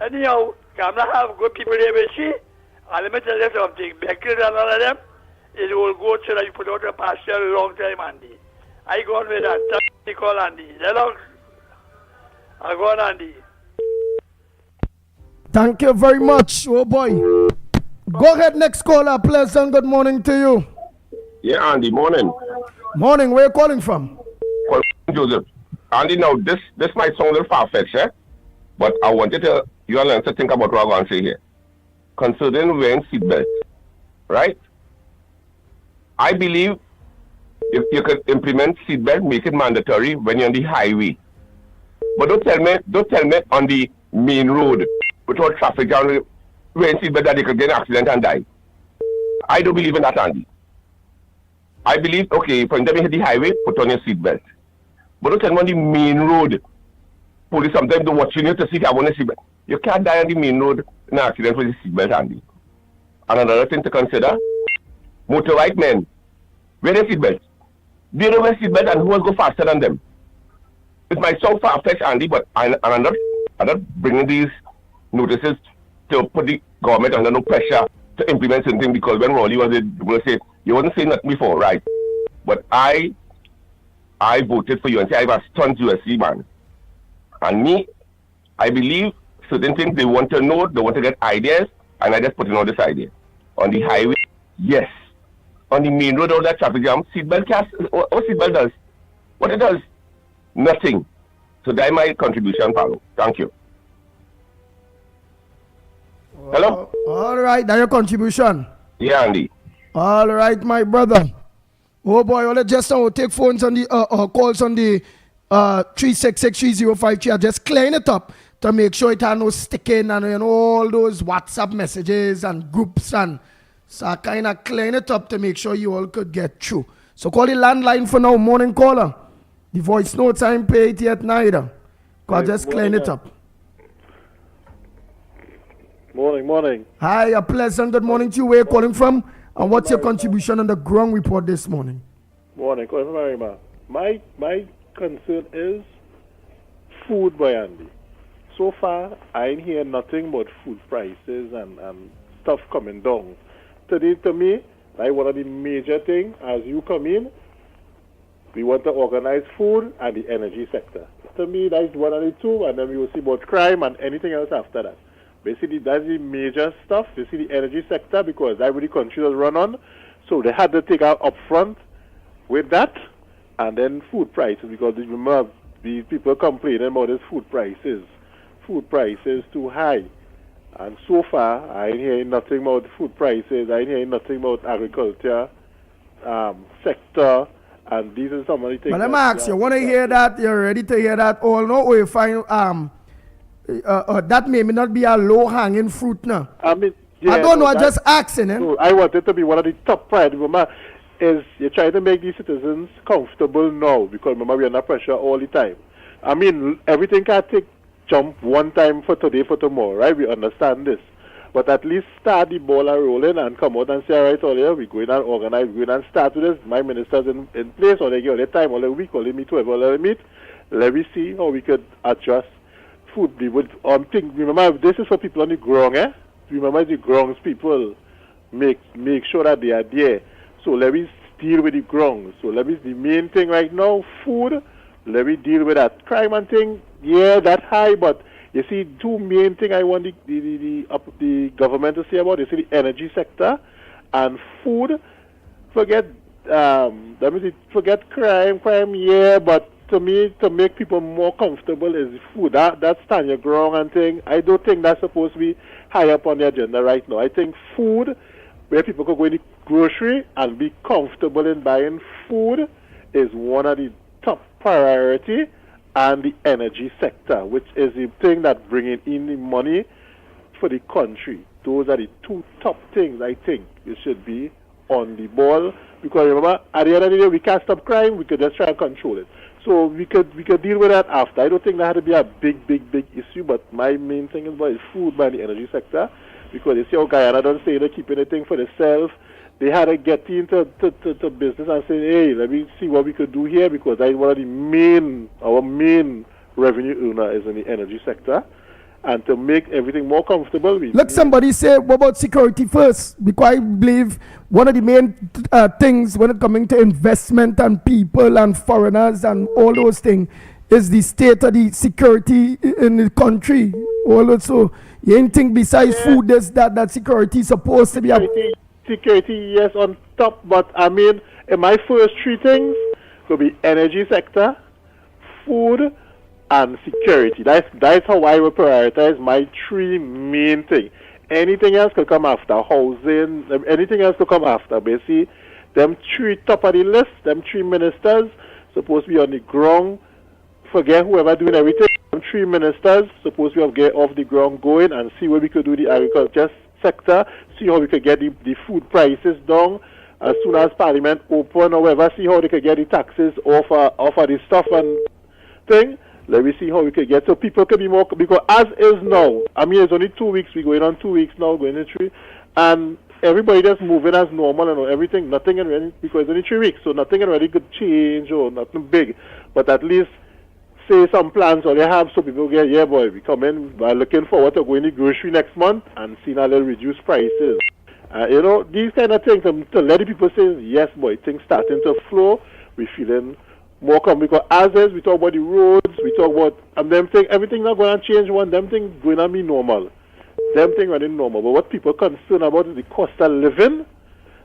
Anyhow, Kamala have good people there with she. And let me tell you something. Beckett and all of them, it will go so that you put out a pasture a long time, Andy. I go on with that. Thank you, call Andy. Lennox. I go on, Andy. Thank you very much. Oh boy. Go ahead, next caller. Pleasant good morning to you. Yeah, Andy, morning. Morning, where you calling from? Joseph. Andy, now this might sound a little far-fetched, but I wanted you all to think about what I'm going to say here. Concerning wearing seatbelts, right? I believe if you could implement seatbelt, make it mandatory when you're on the highway. But don't tell me on the main road without traffic jam wearing seatbelt that you could get an accident and die. I don't believe in that, Andy. I believe, okay, for example, hit the highway, put on your seatbelt. But don't tell me on the main road. Police sometimes don't watching you to see if I want a seatbelt. You can't die on the main road in an accident with a seatbelt, Andy. And another thing to consider, motorbike men, wear their seatbelts. They don't wear seatbelts and who will go faster than them? It might sound far-fetched, Andy, but I'm not bringing these notices to put the government under no pressure to implement something because when Raleigh was going to say, you wasn't saying that before, right? But I voted for UNC. I was stunned USC, man. And me, I believe certain things they want to know, they want to get ideas, and I just put in all this idea. On the highway, yes. On the main road, all that traffic jam, seatbelt cast, what seatbelt does? What it does? Nothing. So that's my contribution, Paulo. Thank you. Hello? All right, that's your contribution. Yeah, Andy. All right, my brother. Oh boy, all just now take phones on the calls on the 3663053. I just clean it up to make sure it has no sticking and all those WhatsApp messages and groups, and so I kind of clean it up to make sure you all could get through. So call the landline for now, morning caller. The voice notes I ain't paid yet neither. I just clean it up. Morning. Hi, a pleasant good morning to you. Where you calling from? And what's your contribution on the ground report this morning? Morning, calling from Marima. My concern is food, boy, Andy. So far, I ain't hear nothing but food prices and stuff coming down. Today, to me, like one of the major things, as you come in, we want to organize food and the energy sector. To me, that's one of the two, and then we will see about crime and anything else after that. Basically, that's the major stuff. You see the energy sector, because that's what the country was run on. So they had to take out up front with that, and then food prices, because remember, these people complaining about this food prices. Food prices too high. And so far, I ain't hearing nothing about food prices. I ain't hearing nothing about agriculture sector. And these are some of the things. But let me ask you, want to hear that? You're ready to hear that? All no way find that may not be a low-hanging fruit now. I mean, yeah, I don't know. I'm just asking. No, I want it to be one of the top priorities. Remember, is you're trying to make these citizens comfortable now, because remember, we're under pressure all the time. I mean, everything can jump one time for today, for tomorrow, right? We understand this. But at least start the ball rolling and come out and say, all right, all here, we're going and organize, we're going and start with this. My minister's in place, or they give all the time, all the week, all the meet, whoever all the meet. Let me see how we could adjust food. Remember, this is for people on the ground, Remember, the grounds people make sure that they are there. So let me deal with the grounds. So let me, the main thing right now, food. Let me deal with that crime and thing. Yeah, that's high, but you see, two main things I want the government to say about. You see, the energy sector and food. Forget crime, yeah, but to me, to make people more comfortable is food. That's stand your ground and thing. I don't think that's supposed to be high up on the agenda right now. I think food, where people can go in the grocery and be comfortable in buying food, is one of the top priority, and the energy sector, which is the thing that bringing in the money for the country. Those are the two top things I think it should be on the ball, because remember, at the end of the day, we can't stop crime, we could just try and control it. So we could deal with that after. I don't think that had to be a big issue, but my main thing is about food by the energy sector, because you see how Guyana don't say they keep anything for themselves. They had to get into business and say, hey, let me see what we could do here, because that's one of our main revenue earner is in the energy sector. and to make everything more comfortable. Look, somebody say what about security first, because I believe one of the main things when it coming to investment and people and foreigners and all those things is the state of the security in the country. Also, you ain't think besides food, there's that security is supposed to be security, yes, on top. But I mean, in my first three things could be energy sector, food, and security. That's how I will prioritize my three main things. Anything else could come after. Housing, anything else could come after. Basically, them three top of the list, them three ministers supposed to be on the ground. Forget whoever doing everything. Them three ministers supposed to get off the ground going and see what we could do the agriculture sector, see how we could get the food prices down as soon as Parliament open or whatever, see how they could get the taxes off of the stuff and thing. Let me see how we could get so people can be more, because as is now, I mean, it's only 2 weeks, we're going on 2 weeks now, going to 3, and everybody just moving as normal and everything, nothing and really, because it's only 3 weeks, so nothing and really could change or nothing big, but at least say some plans or they have so people get, yeah boy, we come in, we're looking forward to going to grocery next month and seeing a little reduced prices. You know, these kind of things, to let the people say, yes boy, things starting to flow, we feeling more come, because as is, we talk about the roads, we talk about, and them thing, everything not going to change one, them things going to be normal. Them things running normal. But what people concerned about is the cost of living.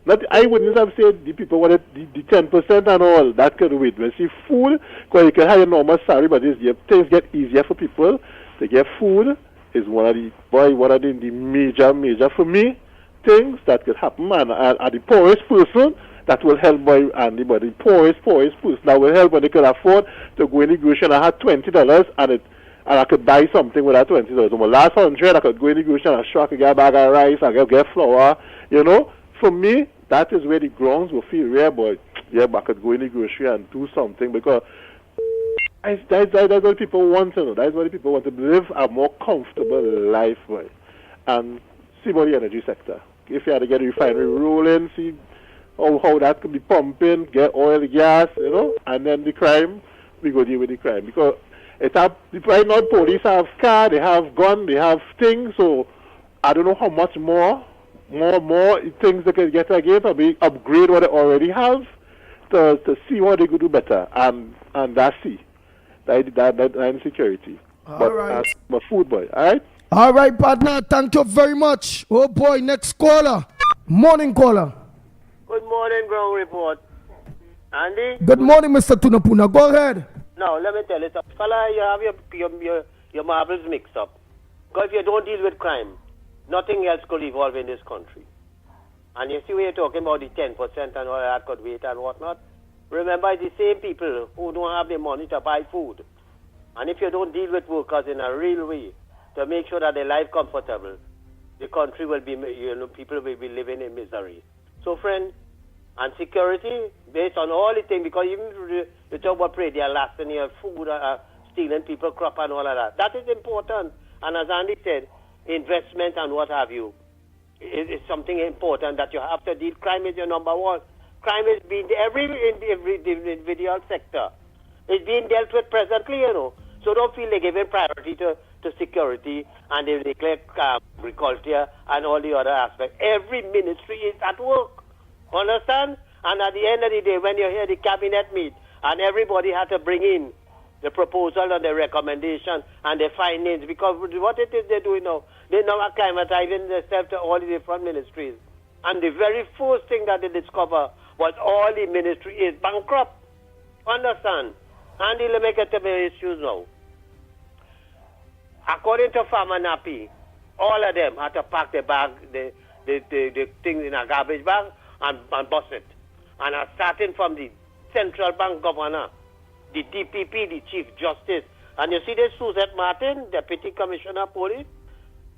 Not, I wouldn't have said the people wanted the 10% and all, that could wait. When see food, because you can have a normal salary, but things get easier for people to get food is one of the major for me things that could happen, and the poorest person that will help by Andy, but the poorest person that will help when they can afford to go in the grocery, and I had $20 and I could buy something with that $20. So my last 100, I could go in the grocery and I could get a bag of rice, I could get flour, you know. For me, that is where the grounds will feel rare, but yeah, but I could go in the grocery and do something, because that's what people want to know. That's what people want to live a more comfortable life, boy. And see about the energy sector. If you had to get a refinery rolling, see how that could be pumping, get oil, gas, you know, and then the crime, we go deal with the crime. Because right now police have car, they have gun, they have things, so I don't know how much more things they can get again, probably upgrade what they already have to see what they could do better, and that's that security. But food, boy, all right, partner, thank you very much. Oh boy, next caller. Morning caller. Good morning, ground report. Andy? Good morning, Mr. Tunapuna. Go ahead. Now, let me tell you something. Fella, you have your marbles mixed up. Because if you don't deal with crime, nothing else could evolve in this country. And you see, when you're talking about the 10% and all that could wait and whatnot, remember, it's the same people who don't have the money to buy food. And if you don't deal with workers in a real way to make sure that their life comfortable, the country will be, people will be living in misery. So, friend, and security, based on all the things, because even you talk about they are lasting your food, stealing people crop and all of that. That is important. And as Andy said, investment and what have you is something important that you have to deal. Crime is your number one. Crime is being in every individual sector. It's being dealt with presently, you know. So don't feel they're giving priority to security and they neglect agriculture and all the other aspects. Every ministry is at work. Understand? And at the end of the day, when you hear the cabinet meet and everybody had to bring in the proposal and the recommendation and the findings, because what it is they're doing now, they're now acclimatizing themselves to all the different ministries. And the very first thing that they discover was all the ministry is bankrupt. Understand? And let me get to the issues now. According to Farmer Nappy, all of them had to pack the bag, the things in a garbage bag and bust it. And starting from the central bank governor, the DPP, the Chief Justice, and you see this Suzette Martin, Deputy Commissioner of Police,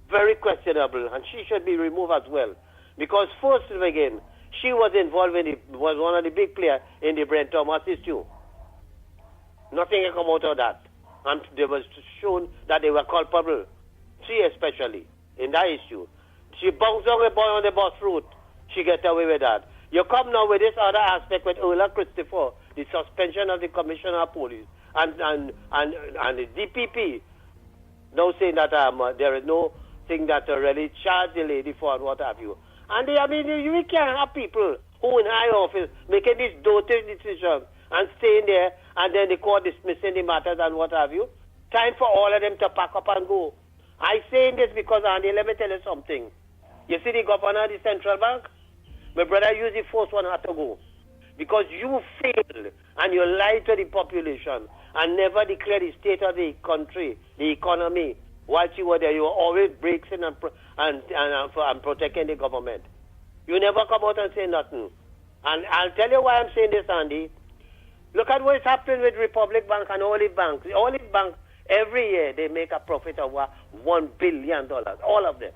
very questionable, and she should be removed as well. Because first again, she was involved was one of the big players in the Brent Thomas issue. Nothing can come out of that. And they was shown that they were culpable. She especially, in that issue. She bounced on a boy on the bus route. She get away with that. You come now with this other aspect with Ola Christopher, the suspension of the Commissioner of Police and the DPP. now saying that there is no thing that really charge the lady for and what have you. And I mean, we can't have people who in high office making these doting decisions and staying there, and then the court dismissing the matters and what have you. Time for all of them to pack up and go. I saying this because, Andy, let me tell you something. You see the governor of the central bank? My brother used the first one had to go. Because you failed and you lied to the population and never declared the state of the country, the economy. While you were there, you were always breaking and protecting the government. You never come out and say nothing. And I'll tell you why I'm saying this, Andy. Look at what's happening with Republic Bank and Olive Bank. The Olive Bank, every year, they make a profit of $1 billion, all of them.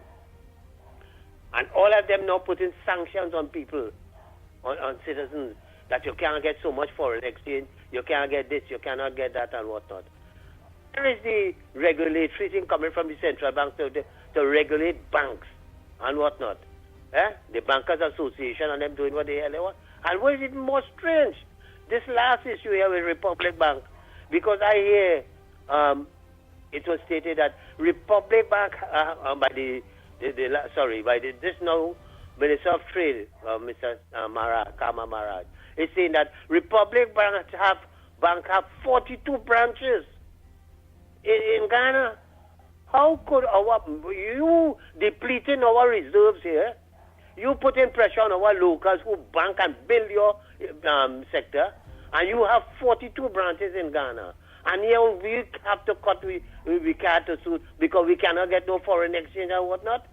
And all of them now putting sanctions on people, on citizens, that you can't get so much foreign exchange, you can't get this, you cannot get that, and whatnot. Where is the regulatory thing coming from the central bank to regulate banks and whatnot? The Bankers Association and them doing what the hell they want. And what is even more strange? This last issue here with Republic Bank, because I hear it was stated that Republic Bank, by this now Minister of Trade, Mr. Kama Maharaj, is saying that Republic Bank have 42 branches in Ghana. How could you depleting our reserves here? You putting pressure on our locals who bank and build your sector, and you have 42 branches in Ghana. And here we have to cut, we can't suit because we cannot get no foreign exchange and whatnot.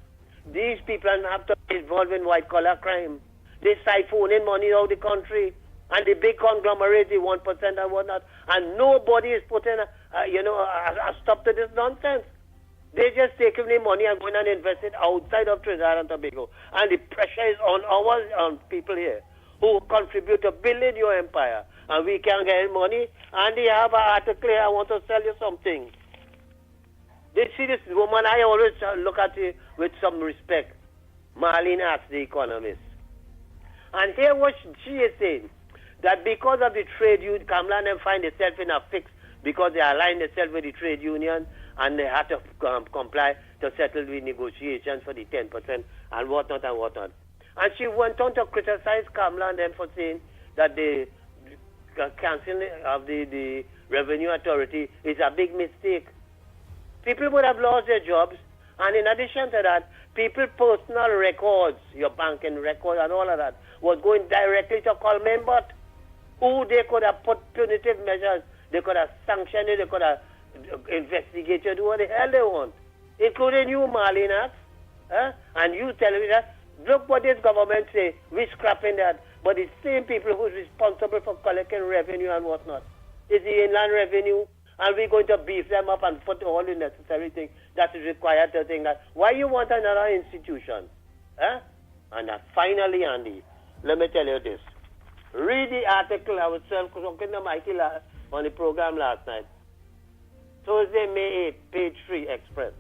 These people have to be involved in white-collar crime. They siphoning money out of the country. And the big conglomerate, the 1% and whatnot. And nobody is putting a stop to this nonsense. They just taking the money and going and invest it outside of Trinidad and Tobago. And the pressure is on our people here who contribute to building your empire. And we can't get money. And they have an article here, I want to tell you something. They see this woman, I always look at her with some respect. Marlene Arts, the economist. And here what she is saying, that because of the trade union, Kamla and them find themselves in a fix because they align themselves with the trade union and they have to comply to settle the negotiations for the 10% and whatnot and whatnot. And she went on to criticize Kamla and them for saying that the cancelling of the revenue authority is a big mistake. People would have lost their jobs, and in addition to that, people's personal records, your banking record and all of that, was going directly to Colmenbot, who they could have put punitive measures, they could have sanctioned it, they could have investigated, what the hell they want, including you, Marlene. And you telling me that, look what this government say, we're scrapping that, but the same people who's responsible for collecting revenue and whatnot is the inland revenue, and we're going to beef them up and put all the necessary things that is required to think that, why you want another institution? And finally, Andy, let me tell you this. Read the article I was talking to Mickie on the program last night. Thursday, May 8, page 3, Express.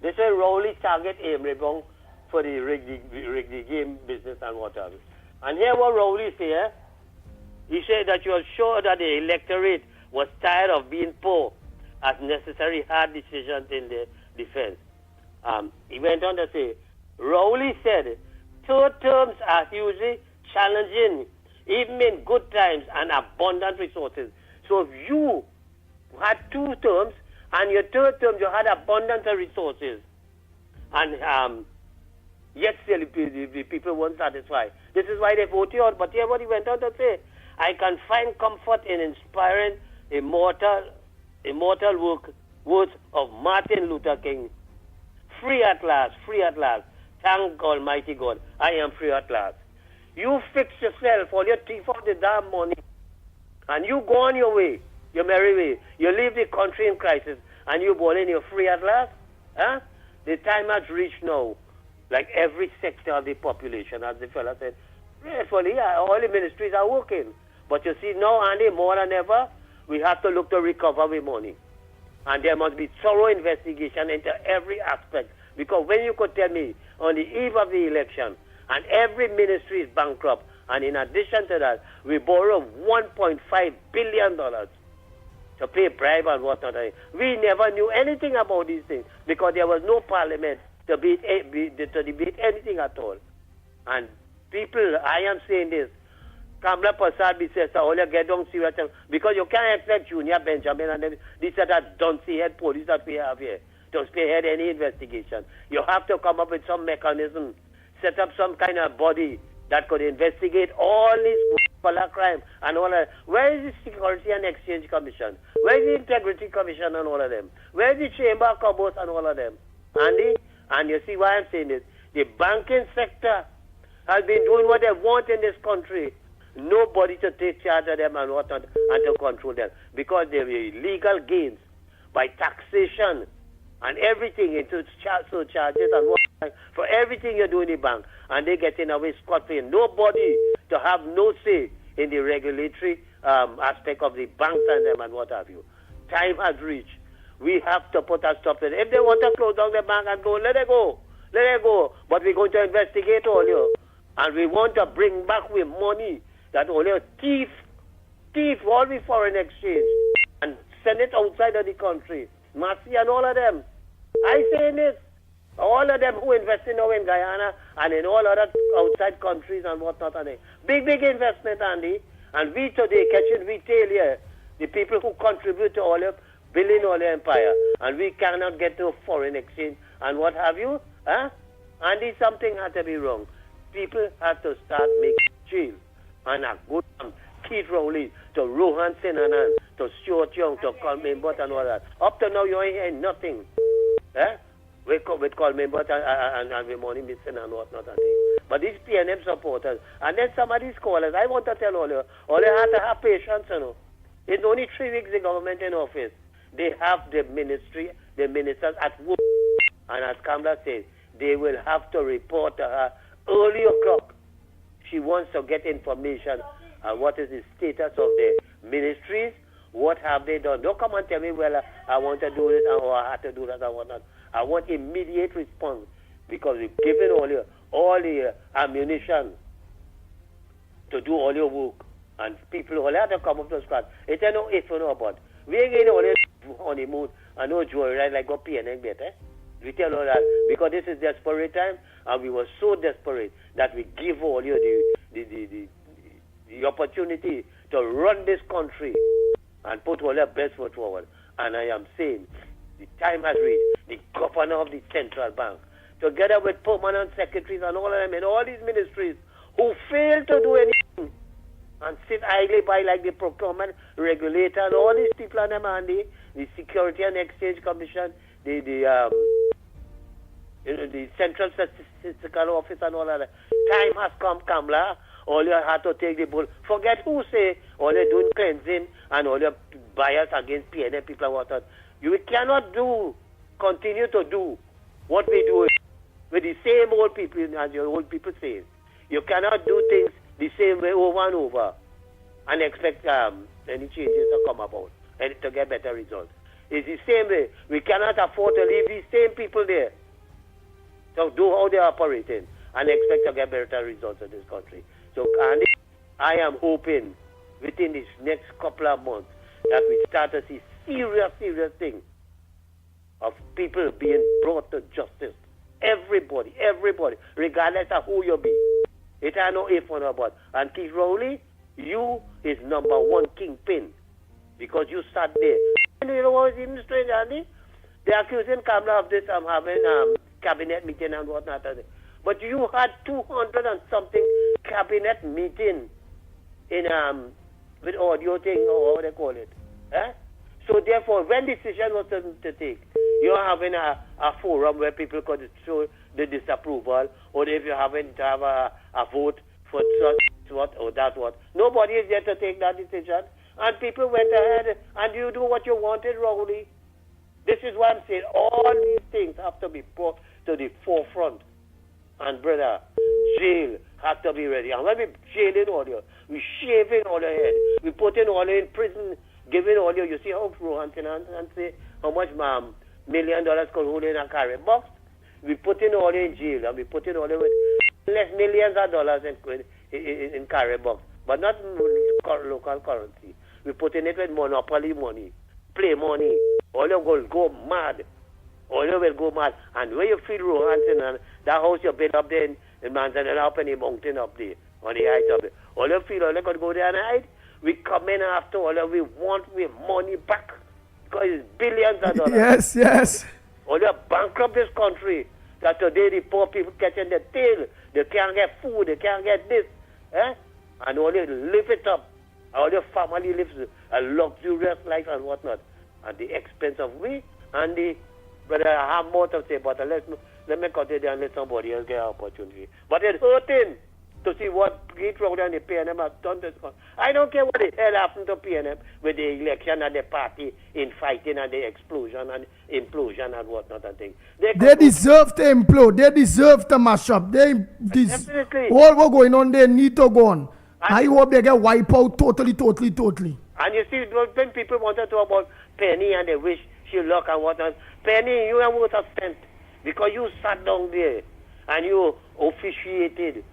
They say Rowley target aim rebong for the rig the game business and whatever. And here what Rowley say, he said that you are sure that the electorate was tired of being poor as necessary hard decisions in the defense. He went on to say, Rowley said, third terms are hugely challenging, even in good times and abundant resources. So if you had 2 terms, and your third term you had abundance of resources, and yet still the people weren't satisfied. This is why they voted you out. But here what he went on to say, I can find comfort in inspiring immortal words of Martin Luther King. Free at last, free at last. Thank Almighty God, I am free at last. You fix yourself, all your thief of the damn money, and you go on your way, your merry way. You leave the country in crisis, and you born in, you're free at last? The time has reached now, like every sector of the population, as the fella said, all the ministries are working. But you see, now, Andy, more than ever, we have to look to recover the money. And there must be thorough investigation into every aspect. Because when you could tell me, on the eve of the election, and every ministry is bankrupt, and in addition to that, we borrow $1.5 billion to pay bribe and whatnot. We never knew anything about these things because there was no parliament to debate anything at all. And people, I am saying this, Kamala Prasad says, all you get down serious because you can't expect Junior Benjamin and them, these are that duncy head police that we have here to spearhead any investigation. You have to come up with some mechanism, set up some kind of body that could investigate all these crime and all that. Where is the Security and Exchange Commission? Where is the Integrity Commission and all of them? Where is the Chamber of Commerce and all of them? Andy, and you see why I'm saying this. The banking sector has been doing what they want in this country. Nobody to take charge of them and whatnot and to control them because there are illegal gains by taxation and everything into surcharges and what for everything you do in the bank, and they get in away scot-free. Nobody to have no say in the regulatory aspect of the banks and them and what have you. Time has reached. We have to put a stop to it. If they want to close down the bank and go, let it go. Let it go. But we're going to investigate all you. And we want to bring back with money that only a thief all the foreign exchange and send it outside of the country. Massey and all of them. I say this. All of them who invest in Guyana and in all other outside countries and whatnot. And big investment, Andy. And we today catching retail here. The people who contribute to all of building all the empire. And we cannot get to foreign exchange and what have you. Huh? Andy, something had to be wrong. People have to start making jail. And a good Keith Rowley, to Rohan Sinanan, to Stuart Young, to Coleman Butt and all that. Up to now, you ain't heard nothing. Eh? With Coleman Butt and with money missing and whatnot. But these PNM supporters, and then some of these callers, I want to tell all you have to have patience, you know. It's only 3 weeks the government in office. They have the ministry, the ministers at work. And as Kamala said, they will have to report to her early o'clock. She wants to get information on what is the status of the ministries, what have they done. Don't come and tell me, well, I want to do this or I have to do that or whatnot. I want immediate response because we've given all the ammunition to do all your work. And people all have to come up to scratch. It's no if or no but. We ain't getting all this honeymoon and no joy, right? Like what PNN get, eh? We tell all that because this is desperate time, and we were so desperate that we give all you the opportunity to run this country and put all our best foot forward. And I am saying the time has reached. The governor of the central bank, together with permanent secretaries and all of them in all these ministries who fail to do anything and sit idly by like the procurement regulator and all these people and them and the Security and Exchange Commission, the Central Statistical Office and all of that. Time has come, Kamala. All you have to take the bull. Forget who say all you're doing cleansing and all your bias against PNM people and whatnot. You cannot continue to do what we do with the same old people as your old people say. You cannot do things the same way over and over and expect any changes to come about and to get better results. It's the same way. We cannot afford to leave these same people there to do how they're operating and expect to get better results in this country. So, Andy, I am hoping within this next couple of months that we start to see serious things of people being brought to justice. Everybody, regardless of who you be. It ain't no if or no but. And Keith Rowley, you is number one kingpin because you sat there. And you know what is even strange, Andy? They're accusing Kamala of this having cabinet meeting and whatnot. But you had 200 and something cabinet meeting in with audio thing or what they call it. Eh? So therefore, when decision was to take, you're having a forum where people could show the disapproval, or if you're having to have a vote for such what or that what. Nobody is there to take that decision. And people went ahead and you do what you wanted, Rowley. This is what I'm saying. All these things have to be brought to the forefront. And brother, jail has to be ready. And when we jailing all you, we shaving all your head. We putting all you in prison, giving all you see how Rohan and say how much $1 million could hold in a carry box. We putting all you in jail and we putting all you with less millions of dollars in carry box. But not local currency. We putting it with monopoly money. play money, all you will go mad. All you will go mad. And when you feel Rohanson and that house you built up there in Manzanella up in the mountain up there, on the height of it, all you feel all you got to go there and hide. We come in after all you, we want money back. Because it's billions of dollars. Yes. All you bankrupt this country. That today the poor people catching the tail. They can't get food, they can't get this. And all you live it up. All your family lives a luxurious life and whatnot. At the expense of we and the brother, I have more to say, but let me continue and let somebody else get an opportunity. But it's hurting to see what Great Road and the PNM have done this. I don't care what the hell happened to PNM with the election and the party infighting and the explosion and implosion and whatnot and things. They deserve to implode. They deserve to mash up. Definitely. All what's going on, they need to go on. I hope they get wiped out totally. And you see, when people want to talk about Penny and they wish she luck and whatnot, Penny, you have what spent because you sat down there and you officiated.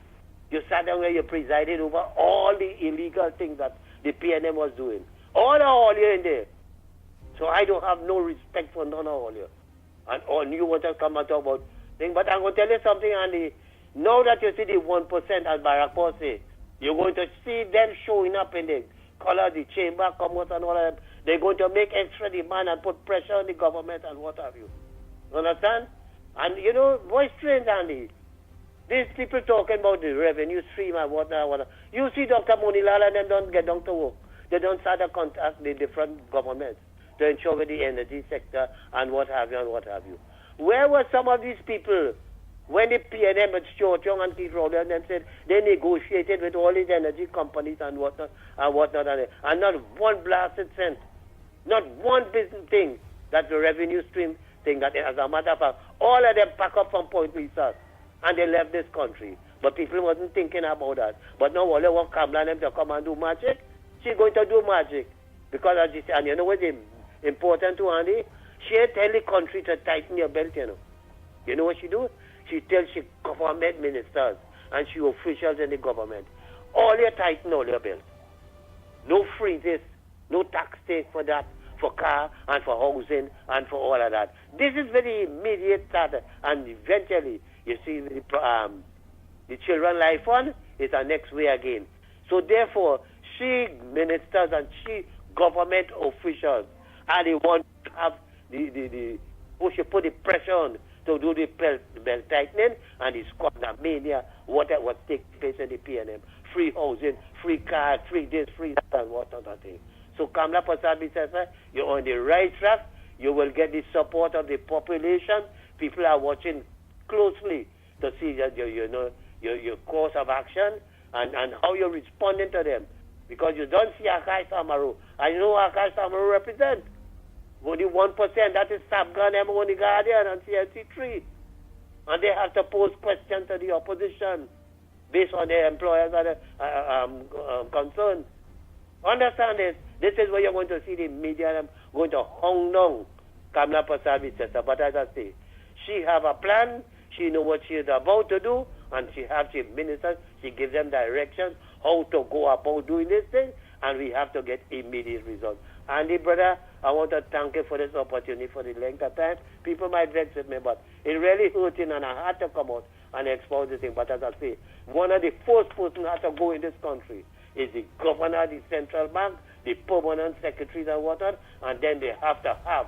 You sat down there, you presided over all the illegal things that the PNM was doing. All you in there. So I don't have no respect for none of all you. And all you want to come and talk about things. But I'm going to tell you something, Andy. Now that you see the 1%, as Barack Paul say, you're going to see them showing up in the color, the chamber, commerce and all of them. They're going to make extra demand and put pressure on the government and what have you. Understand? And you know, voice strange, Andy. These people talking about the revenue stream and whatnot. You see Dr. Monilal and them don't get down to work. They don't start to contact the different governments to ensure with the energy sector and what have you. Where were some of these people when the PNM at Stuart Young and Keith Rowley and them said they negotiated with all these energy companies and whatnot, and not one blasted cent, not one business thing that the revenue stream thing that as a matter of fact, all of them pack up from Point Lisa and they left this country. But people wasn't thinking about that. But now all they want Kamala and them to come and do magic. She's going to do magic. Because as she said, and you know what's important to Andy? She tell the country to tighten your belt, you know. You know what she do? She tells she government ministers and she officials in the government, all you tighten all your belt. No freezes, no tax take for that, for car and for housing and for all of that. This is very immediate start, and eventually you see the Children Life Fund is our next way again. So therefore, she ministers and she government officials are the ones to have who should put the pressure on to do the belt tightening and the squander mania, what takes place in the PNM. Free housing, free cars, free this, free that, and what other thing. So Kamala Prasad says, you're on the right track. You will get the support of the population. People are watching closely to see that your course of action and how you're responding to them. Because you don't see Akash Samaru. And you know what Akash Samaru represents? Only 1%, that is Sabgan, M1, Guardian, and CLC3. And they have to pose questions to the opposition based on their employers' concerns. Understand this? This is where you're going to see the media going to hound down Kamala Prasad Visesa. But as I say, she have a plan, she know what she is about to do, and she ministers, she gives them directions how to go about doing this thing, and we have to get immediate results. Andy, brother, I want to thank you for this opportunity for the length of time. People might vex with me, but it really hurting, and I had to come out and expose this thing. But as I say, one of the first persons who has to go in this country is the governor, the central bank, the permanent secretaries and whatnot, and then they have to have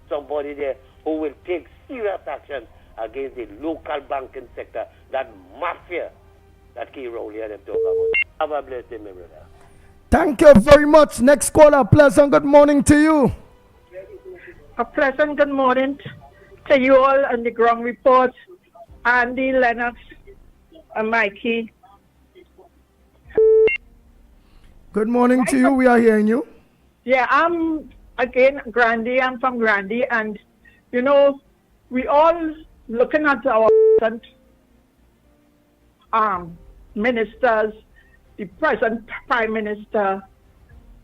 somebody there who will take serious action against the local banking sector, that mafia that Key Rowley and them talk about. Have a blessed day, my brother. Thank you very much. Next caller, pleasant good morning to you. A pleasant good morning to you all on the ground report. Andy, Lennox, and Mickie. Good morning to you. We are hearing you. Yeah, I'm again Grandy. I'm from Grandy, and you know, we all looking at our ministers, the present Prime Minister,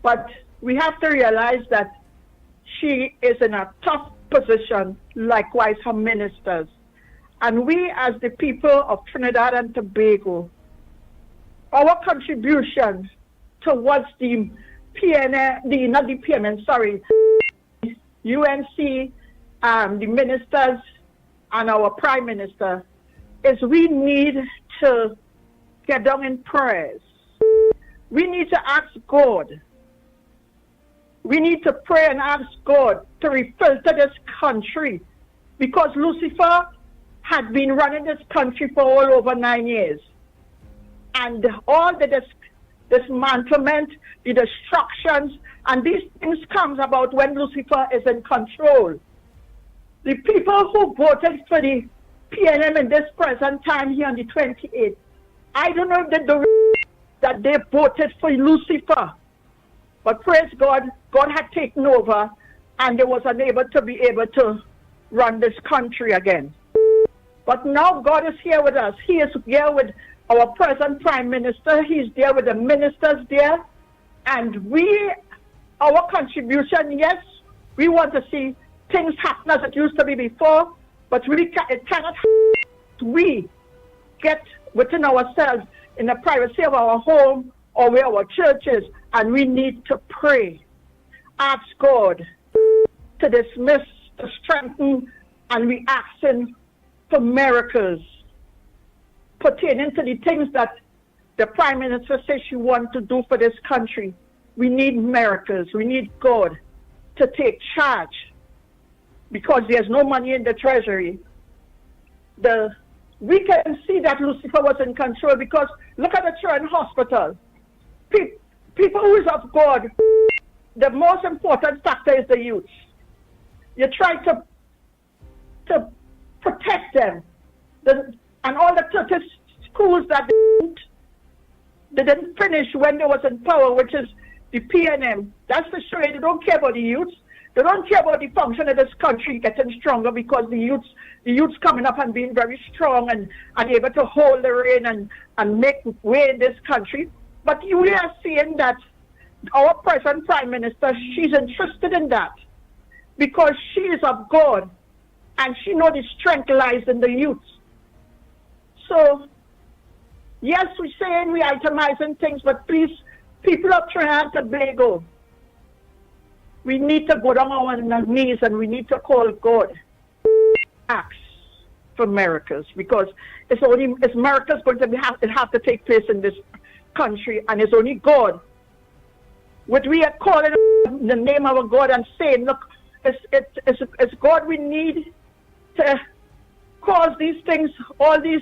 but we have to realize that she is in a tough position, likewise her ministers. And we as the people of Trinidad and Tobago, our contribution towards the PNM, not the PNM, sorry, UNC, the ministers, and our Prime Minister, is we need to get down in prayers. We need to ask God. We need to pray and ask God to refilter this country, because Lucifer had been running this country for all over 9 years. And all the dismantlement, the destructions, and these things comes about when Lucifer is in control. The people who voted for the PNM in this present time here on the 28th, I don't know that they voted for Lucifer. But praise God, God had taken over and they was unable to be able to run this country again. But now God is here with us. He is here with our present Prime Minister. He's there with the ministers there. And our contribution, yes, we want to see things happen as it used to be before, but it cannot happen. We get within ourselves in the privacy of our home or where our church is, and we need to pray. Ask God to dismiss, to strengthen, and we asking for miracles pertaining to the things that the Prime Minister says she wants to do for this country. We need miracles. We need God to take charge, because there's no money in the treasury. We can see that Lucifer was in control, because look at the children's hospital. People who is of God, the most important factor is the youth. You try to protect them. And all the 30 schools that they didn't finish when they was in power, which is the PNM. That's the show. They don't care about the youth. They don't care about the function of this country getting stronger, because the youths coming up and being very strong and able to hold the rein and make way in this country. But we are seeing that our present Prime Minister, she's interested in that, because she is of God and she knows the strength lies in the youth. So, yes, we're saying we're itemizing things, but please, people of Trinidad and Tobago, we need to go down on our knees and we need to call God. Ask for miracles, because it's miracles going to have to take place in this country, and it's only God. What we are calling the name of our God and saying, look, it's God we need to cause these things, all these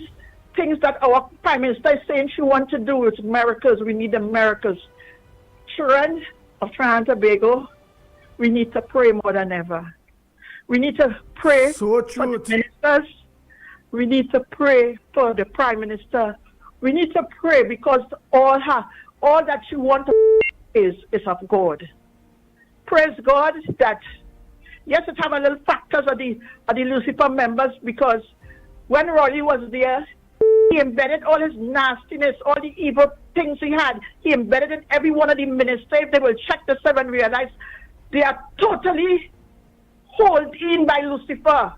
things that our Prime Minister is saying she wants to do. It's miracles. We need the miracles. Children of Trinidad and Tobago, we need to pray more than ever. We need to pray for the ministers. We need to pray for the Prime Minister. We need to pray, because all that she wants is of God. Praise God that, yes, it have a little factors of the Lucifer members, because when Rolly was there, he embedded all his nastiness, all the evil things he had. He embedded in every one of the ministers. If they will check the seven, realize they are totally held in by Lucifer.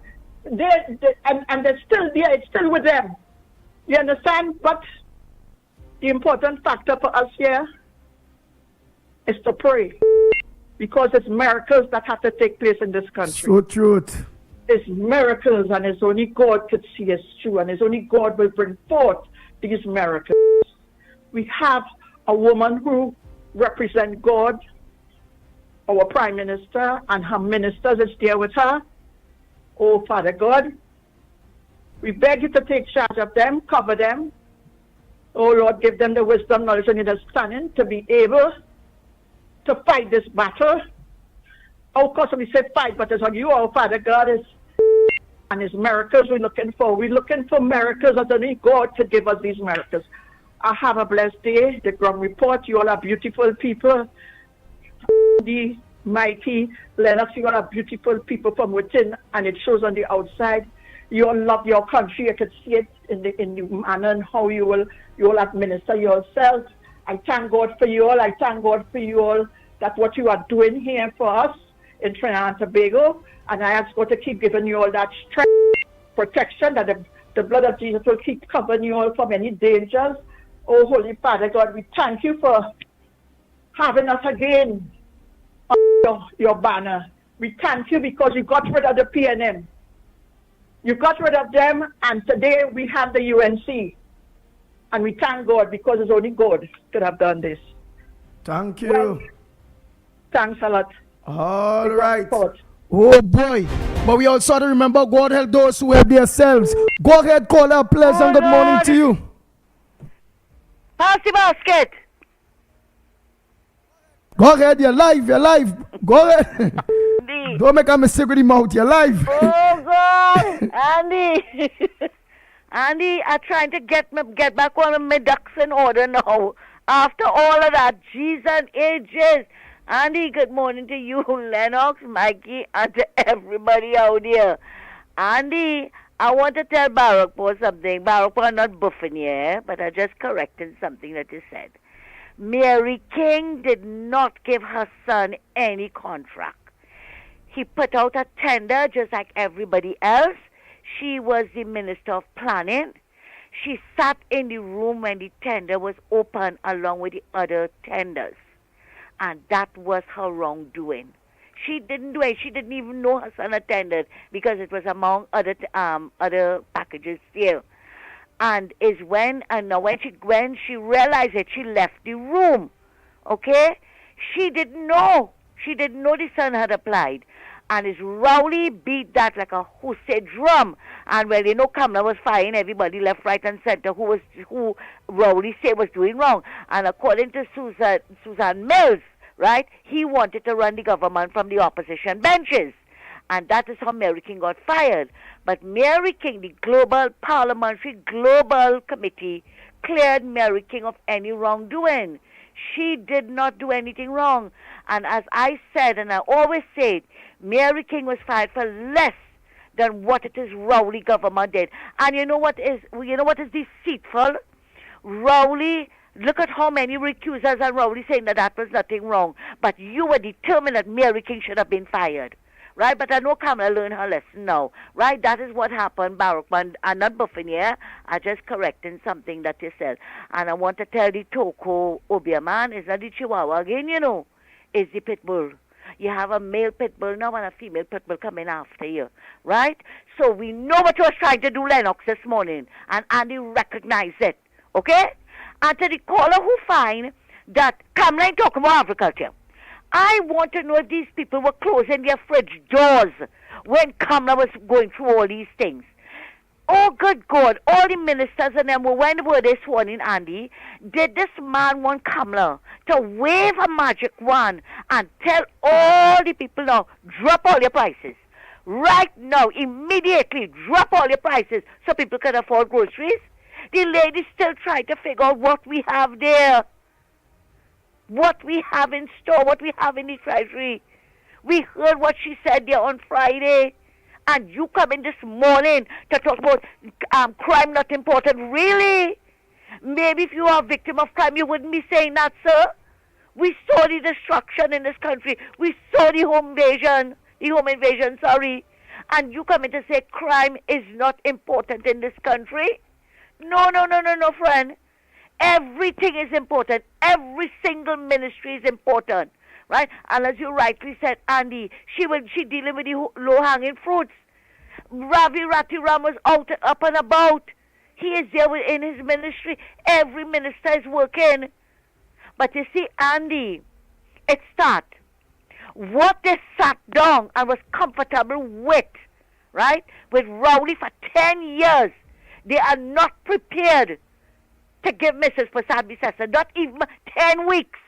And they're still there. It's still with them. You understand? But the important factor for us here is to pray, because it's miracles that have to take place in this country. So truth. It's miracles, and it's only God could see us through, and it's only God will bring forth these miracles. We have a woman who represents God, our Prime Minister, and her ministers is there with her. Oh, Father God, we beg you to take charge of them, cover them. Oh, Lord, give them the wisdom, knowledge, and understanding to be able to fight this battle. Of course, we say fight, but it's on you, our Father God, and His miracles we're looking for. We're looking for miracles, and only God to give us these miracles. I have a blessed day. The ground report, you all are beautiful people. The Mickie, Lennox, you all are beautiful people from within, and it shows on the outside. You all love your country. I can see it in the manner and how you all administer yourself. I thank God for you all. I thank God for you all, that what you are doing here for us in Trinidad and Tobago. And I ask God to keep giving you all that strength, protection, that the blood of Jesus will keep covering you all from any dangers. Oh, Holy Father God, we thank you for having us again on your banner. We thank you because you got rid of the PNM. You got rid of them, and today we have the UNC. And we thank God because it's only God could have done this. Thank you. Well, thanks a lot. All right. Oh boy. But we also have to remember God help those who help themselves. Go ahead, caller. Pleasant good morning to you. Pass the basket. Go ahead, you're live. Go ahead. Don't make a mistake with the mouth, you're live. Oh God, Andy. Andy, I'm trying to get back one of my ducks in order now. After all of that, G's and ages. Andy, good morning to you, Lennox, Mickie, and to everybody out there. Andy, I want to tell Barakpo something. Barakpo, I'm not buffing you, but I'm just correcting something that you said. Mary King did not give her son any contract. He put out a tender just like everybody else. She was the Minister of Planning. She sat in the room when the tender was open along with the other tenders. And that was her wrongdoing. She didn't do it. She didn't even know her son attended because it was among other packages still. And is when she realized it, she left the room. Okay? She didn't know. She didn't know the son had applied. And his Rowley beat that like a Hussey drum. And when Kamala was firing everybody left, right, and center who Rowley said was doing wrong. And according to Susan Mills, right, he wanted to run the government from the opposition benches. And that is how Mary King got fired. But Mary King, the Global Committee, cleared Mary King of any wrongdoing. She did not do anything wrong. And as I said, and I always say, Mary King was fired for less than what it is Rowley government did. And you know what is deceitful? Rowley, look at how many recusers and Rowley saying that was nothing wrong. But you were determined that Mary King should have been fired. Right? But I know Kamala learned her lesson now. Right? That is what happened, Barakman. I'm not buffing here. I'm just correcting something that you said. And I want to tell the Toko Obia man, it's not the Chihuahua again, it's the pit bull. You have a male pit bull now and a female pit bull coming after you. Right? So we know what you was trying to do, Lennox, this morning. And Andy recognized it. Okay? And to the caller who find that Kamala ain't talking about agriculture. I want to know if these people were closing their fridge doors when Kamala was going through all these things. Oh, good God, all the ministers and them, when were they sworn in, Andy? Did this man want Kamala to wave a magic wand and tell all the people now, drop all your prices? Right now, immediately, drop all your prices so people can afford groceries? The lady still trying to figure out what we have there. What we have in store, what we have in the treasury. We heard what she said there on Friday. And you come in this morning to talk about crime not important. Really? Maybe if you are a victim of crime, you wouldn't be saying that, sir. We saw the destruction in this country. We saw the home invasion, sorry. And you come in to say crime is not important in this country? No, friend. Everything is important. Every single ministry is important, right? And as you rightly said, Andy, she dealing with the low-hanging fruits. Ravi Ratiram was up and about. He is there in his ministry. Every minister is working. But you see, Andy, it's that. What they sat down and was comfortable with, right, with Rowley for 10 years, they are not prepared to give Mrs. Prasad Bissessa, not even 10 weeks.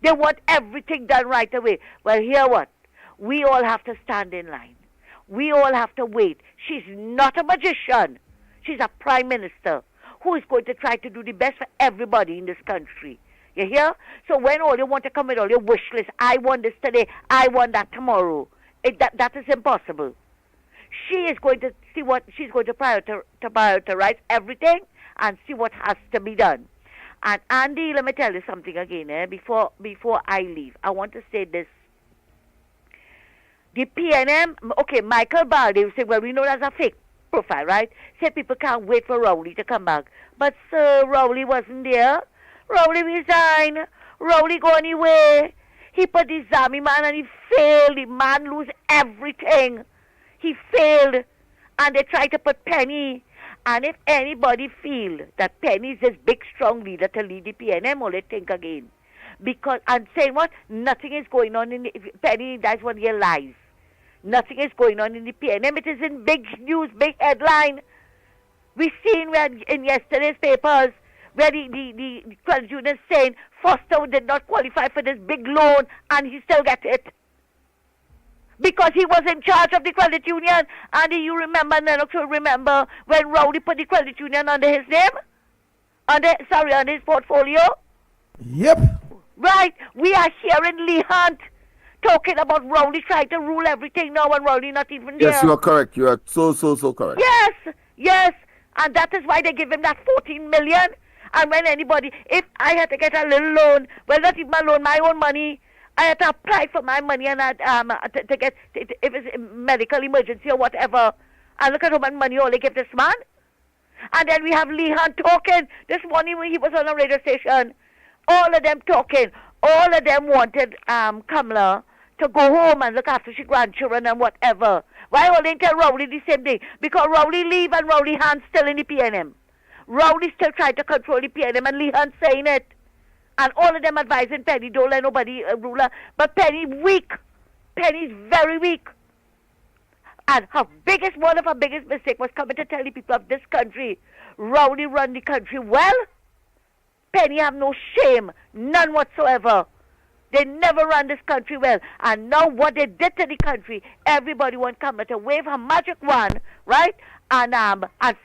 They want everything done right away. Well, hear what? We all have to stand in line. We all have to wait. She's not a magician. She's a prime minister who is going to try to do the best for everybody in this country. You hear? So when all you want to come with all your wish list, I want this today, I want that tomorrow, that is impossible. She is going to see what she's going to prioritize everything and see what has to be done. And Andy, let me tell you something again, before I leave. I want to say this. The PNM, okay, Michael Balde said, well, we know that's a fake profile, right? Said people can't wait for Rowley to come back. But sir, Rowley wasn't there. Rowley resigned. Rowley go anywhere. He put the Zami man and he failed. The man lose everything. He failed. And they tried to put Penny. And if anybody feel that Penny is this big, strong leader to lead the PNM, or they think again. Because, and saying what? Nothing is going on in the, Penny, that's what he lies. Nothing is going on in the PNM. It is in big news, big headline. We seen where in yesterday's papers where the credit union saying Foster did not qualify for this big loan and he still get it. Because he was in charge of the credit union. And you remember, Lennox will remember when Rowley put the credit union under his name? Under his portfolio? Yep. Right. We are hearing Lee Hunt talking about Rowley trying to rule everything now and Rowley not even there. Yes, you are correct. You are so correct. Yes. And that is why they give him that 14 million. And when anybody, if I had to get a little loan, well, not even a loan, my own money, I had to apply for my money and to get, if it's a medical emergency or whatever. And look at how much money all they give this man. And then we have Lee Hunt talking. This morning when he was on a radio station, all of them talking. All of them wanted Kamala to go home and look after her grandchildren and whatever. Why all they tell Rowley the same thing? Because Rowley leave and Rowley Hunt still in the PNM. Rowley still trying to control the PNM and Lee Hunt saying it. And all of them advising Penny, don't let nobody rule her. But Penny weak. Penny's very weak. And one of her biggest mistakes was coming to tell the people of this country, Rowley run the country well. Penny have no shame, none whatsoever. They never run this country well. And now what they did to the country, everybody want Kamala to wave her magic wand, right? And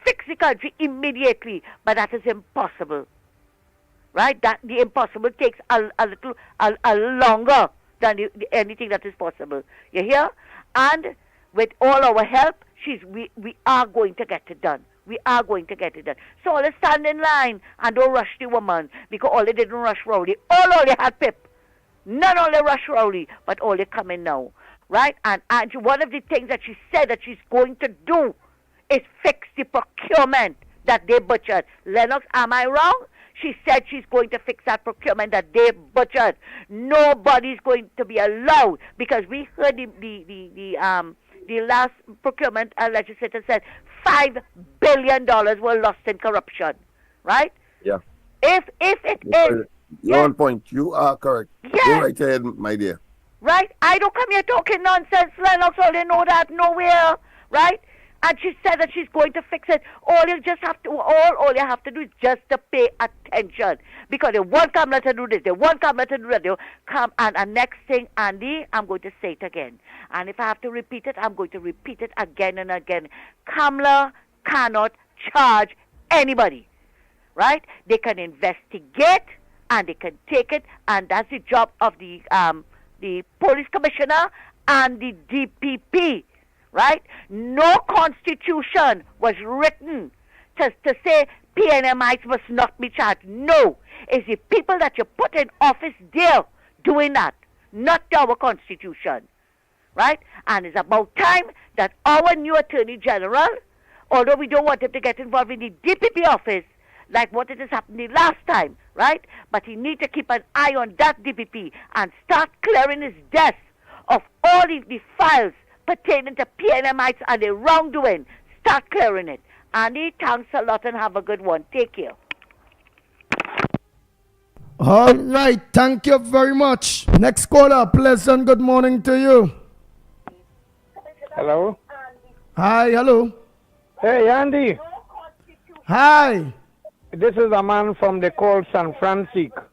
fix the country immediately. But that is impossible. Right? That the impossible takes a longer than anything that is possible. You hear? And with all our help, we are going to get it done. We are going to get it done. So let's stand in line and don't rush the woman, because all they didn't rush Rowley. All they had Pip. None only rush Rowley, but all they coming now. Right? And one of the things that she said that she's going to do is fix the procurement that they butchered. Lennox, am I wrong? She said she's going to fix that procurement that they butchered. Nobody's going to be allowed, because we heard the last procurement legislator said $5 billion were lost in corruption, right? Yeah. If it is, you're on point. You are correct. Yes. Go right ahead, my dear. Right? I don't come here talking nonsense, Lennox. All they know that nowhere, right? And she said that she's going to fix it. All you have to do is just to pay attention. Because they want Kamala to do this, they want Kamala to do that. They'll come and next thing, Andy, I'm going to say it again. And if I have to repeat it, I'm going to repeat it again and again. Kamala cannot charge anybody. Right? They can investigate and they can take it, and that's the job of the police commissioner and the DPP. Right? No constitution was written to say PNMites must not be charged. No. It's the people that you put in office there doing that, not our constitution. Right? And it's about time that our new Attorney General, although we don't want him to get involved in the DPP office, like what it has happened the last time, right? But he needs to keep an eye on that DPP and start clearing his desk of all the files pertaining to PNMites and the wrongdoing. Start clearing it. Andy, thanks a lot and have a good one. Take care. All right. Thank you very much. Next caller, pleasant good morning to you. Hello. Hi, hello. Hey, Andy. Hi. This is a man from the called San Francisco.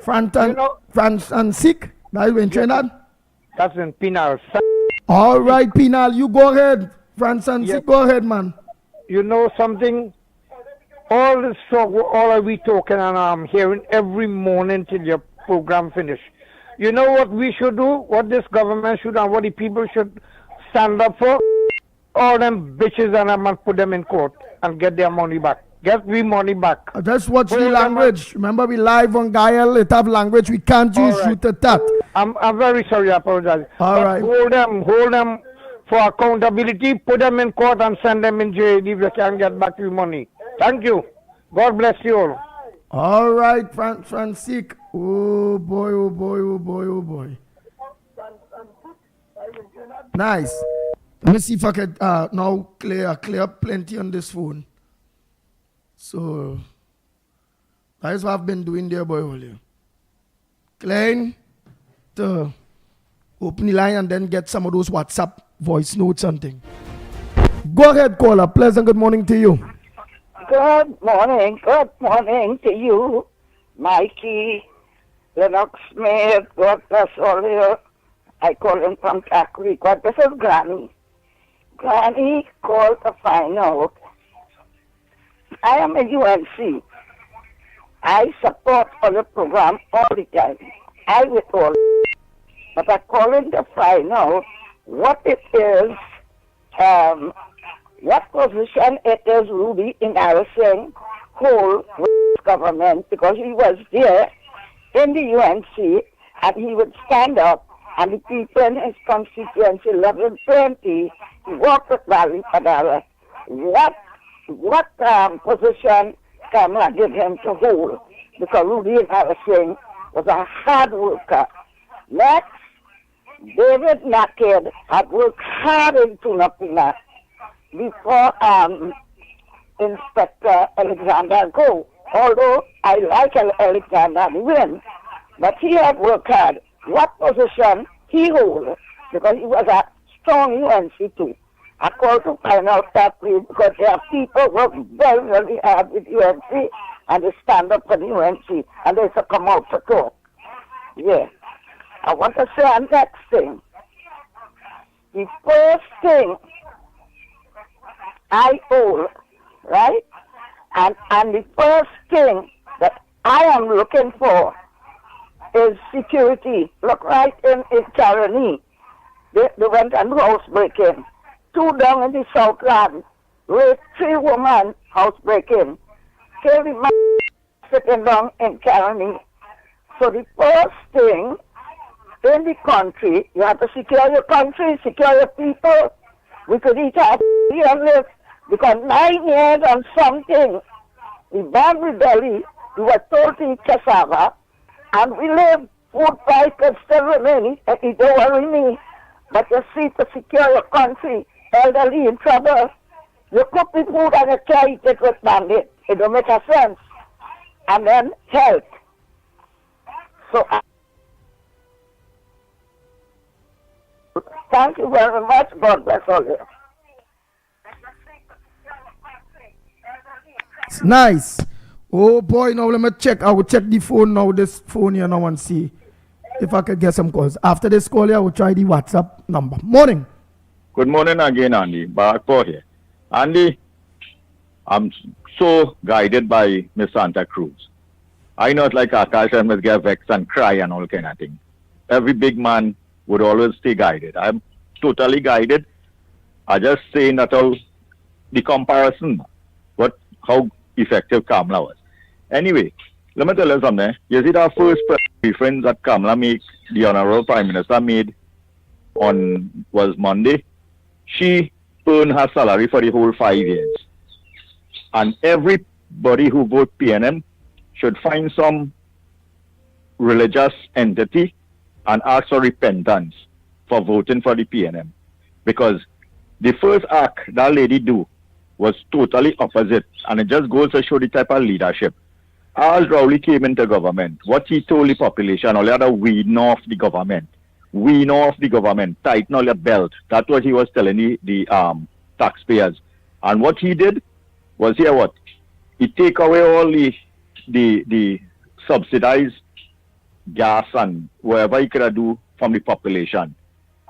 Francisco? That is in Trinidad? That's in Pinal. All right, Pinal, you go ahead. Francisco, go ahead, man. You know something? All this talk, all are we talking, and I'm hearing every morning till your program finish. You know what we should do? What this government should and what the people should stand up for? All them bitches, and I must put them in court and get their money back. Get we money back. Just watch the language. Remember, we live on Gael. It have language. We can't use shoot at that. I'm very sorry. I apologize. All right. Hold them for accountability. Put them in court and send them in jail if they can't get back your money. Thank you. God bless you all. All right, Francisque. Oh boy, oh boy, oh boy, oh boy. Nice. Let me see if I can now clear plenty on this phone. So that is what I've been doing there, boy. Earlier. Clearing to open the line and then get some of those WhatsApp voice notes and things. Go ahead, caller. Pleasant good morning to you. Good morning to you, Mickie, Lennox Smith, God bless all you. I call him from Thackeray. This is Granny. Granny called to find out. I am a UNC. I support all the program all the time. I with all. But I call in to find out what it is, what position it is Ruby embarrassing hold with government, because he was there in the UNC and he would stand up and the people in his constituency, 1120, he walked with Valley Padala. What position Kamala give him to hold? Because Ruby embarrassing was a hard worker. Next, David Naked had worked hard in Tunapuna before Inspector Alexander go. Although I like Alexander to win, but he had worked hard. What position he hold? Because he was a strong UNC too. I call to find out that please, because there are people who work very, very hard with UNC and they stand up for the UNC and they should come out to talk. Yeah. I want to say the next thing. The first thing I hold, right? And the first thing that I am looking for is security. Look right in Charony. They went and house breaking. 2 down in the Southland. Raped 3 women house breaking. Killed the man sitting down in Charony. So the first thing in the country, you have to secure your country, secure your people. We could eat our and live. Because 9 years and something, we born with belly, we were told to eat cassava, and we live. Food price can still remain, and it don't worry me. But you see, to secure your country, elderly in trouble, you cook the food and you can't eat it with bandit. It don't make a sense. And then health. So, thank you very much. God bless all you. It's nice. Oh boy, now let me check. I will check the phone now, this phone here now and see if I can get some calls. After this call here, I will try the WhatsApp number. Morning. Good morning again, Andy. Back for here. Andy, I'm so guided by Miss Santa Cruz. I not like Akash and must get vexed and cry and all kind of thing. Every big man would always stay guided. I'm totally guided. I just saying that all the comparison, how effective Kamala was. Anyway, let me tell you something. You see that first press conference that Kamala made, the Honorable Prime Minister made was Monday. She earned her salary for the whole 5 years. And everybody who vote PNM should find some religious entity and ask for repentance for voting for the PNM. Because the first act that lady do was totally opposite, and it just goes to show the type of leadership. As Rowley came into government, what he told the population, all the other wean off the government, tighten all your belt. That's what he was telling the taxpayers. And what he did was he take away all the subsidized gas and whatever he could do from the population.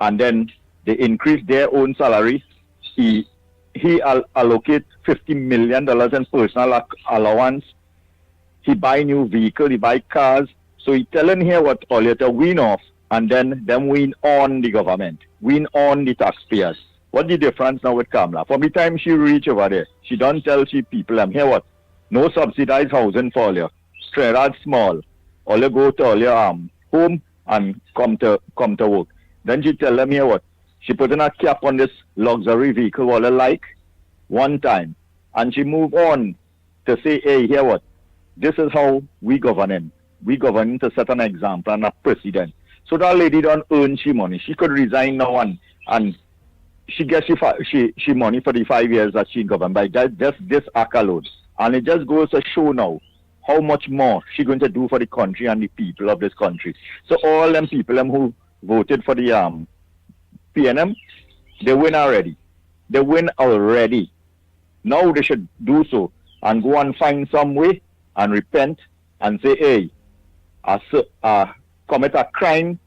And then they increase their own salary. He allocate $50 million in personal allowance. He buy new vehicle, he buy cars. So he telling here what all you to wean off and then them wean on the government, wean on the taxpayers. What the difference now with Kamala? From the time she reach over there, she don't tell she people, I'm here what? No subsidized housing for all you. Trinidad small. All you go to all your home and come to work. Then she tell them here what? She put in a cap on this luxury vehicle, all like, one time. And she move on to say, hey, here what? this is how we governing. We governing to set an example and a precedent. So that lady don't earn she money. She could resign now and she gets she money for the 5 years that she in government by just this act alone. And it just goes to show now how much more she going to do for the country and the people of this country. So all them people who voted for the PNM, they win already. They win already. Now they should do so and go and find some way and repent and say, hey, I commit a crime,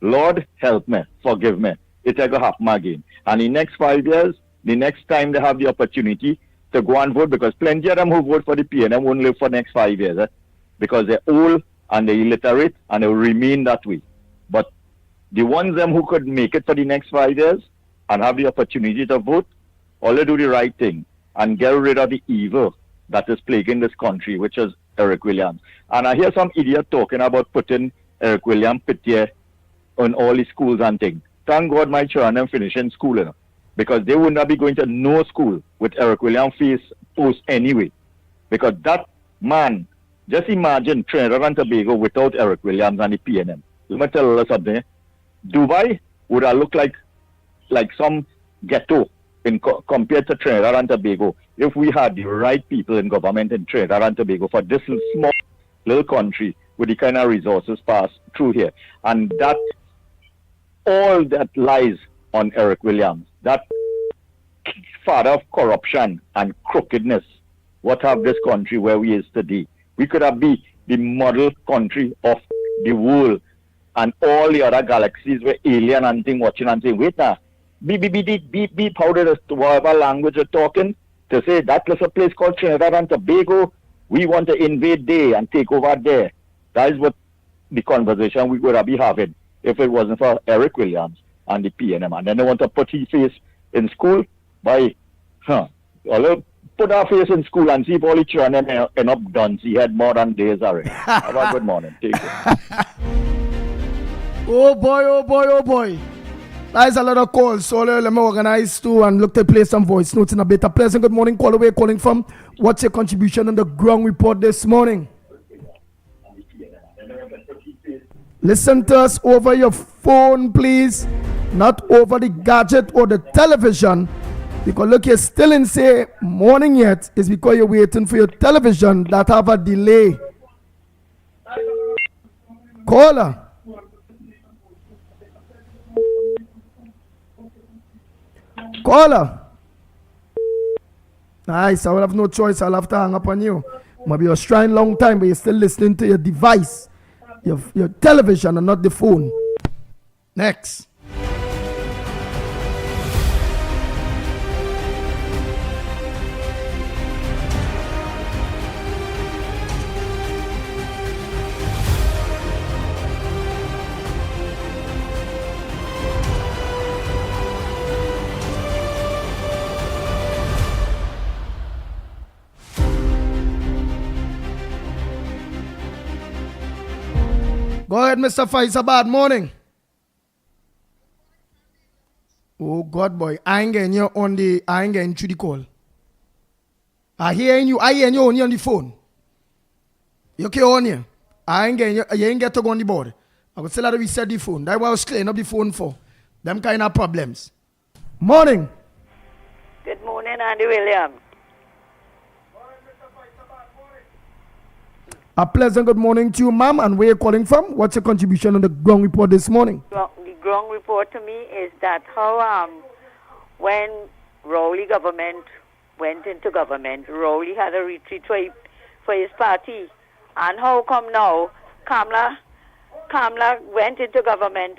Lord help me, forgive me. It ain't gonna happen again. And in the next 5 years, the next time they have the opportunity to go and vote, because plenty of them who vote for the PNM won't live for the next 5 years, because they're old and they're illiterate and they will remain that way. But the ones them who could make it for the next 5 years and have the opportunity to vote, all they do the right thing and get rid of the evil that is plaguing this country, which is Eric Williams. And I hear some idiot talking about putting Eric Williams pitié on all the schools and things. Thank God my children finishing school, because they would not be going to no school with Eric Williams face post anyway. Because that man, just imagine Trinidad and Tobago without Eric Williams and the PNM. Let me tell you something. Dubai would have looked like some ghetto compared to Trinidad and Tobago if we had the right people in government in Trinidad and Tobago for this small little country with the kind of resources passed through here. And that all that lies on Eric Williams, that father of corruption and crookedness, what have this country where we is today. We could have been the model country of the world, and all the other galaxies were alien and thing watching and saying, wait now, beep, how did whatever language you're talking, to say that there's a place called Trinidad and Tobago, we want to invade there and take over there. That is what the conversation we would have been having if it wasn't for Eric Williams and the PNM. And then they want to put his face in school by, put our face in school and see if all the children end up done. He had more than days already. Have a good morning. Take care. Oh boy. That is a lot of calls. So let me organize too and look to play some voice notes in a bit. A pleasant good morning. Call away, calling from. What's your contribution on the ground report this morning? Listen to us over your phone, please. Not over the gadget or the television. Because look, you're still in say morning yet. It's because you're waiting for your television that have a delay. Caller. Caller. Nice. I will have no choice. I'll have to hang up on you. Maybe you're trying long time, but you're still listening to your device, your television, and not the phone. Next. Go ahead, Mr. Faisal. Bad morning. Oh God, boy, I ain't getting through the call. I hearing you only on the phone. You okay on here? You ain't get to go on the board. I would still have to reset the phone. That's what I was clearing up the phone for. Them kind of problems. Morning. Good morning, Andy Williams. A pleasant good morning to you, ma'am, and where you calling from? What's your contribution on the ground report this morning? The ground report to me is that how when Rowley government went into government, Rowley had a retreat for his party. And how come now Kamala went into government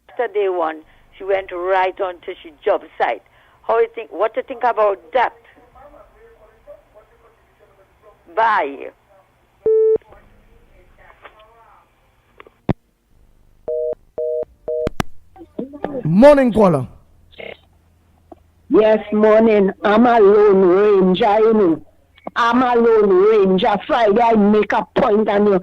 after day one, she went right on to she job site. What to think about that? Bye. Morning, caller. Yes, morning. I'm a lone ranger, you know. I'm a lone ranger. Friday I make a point and you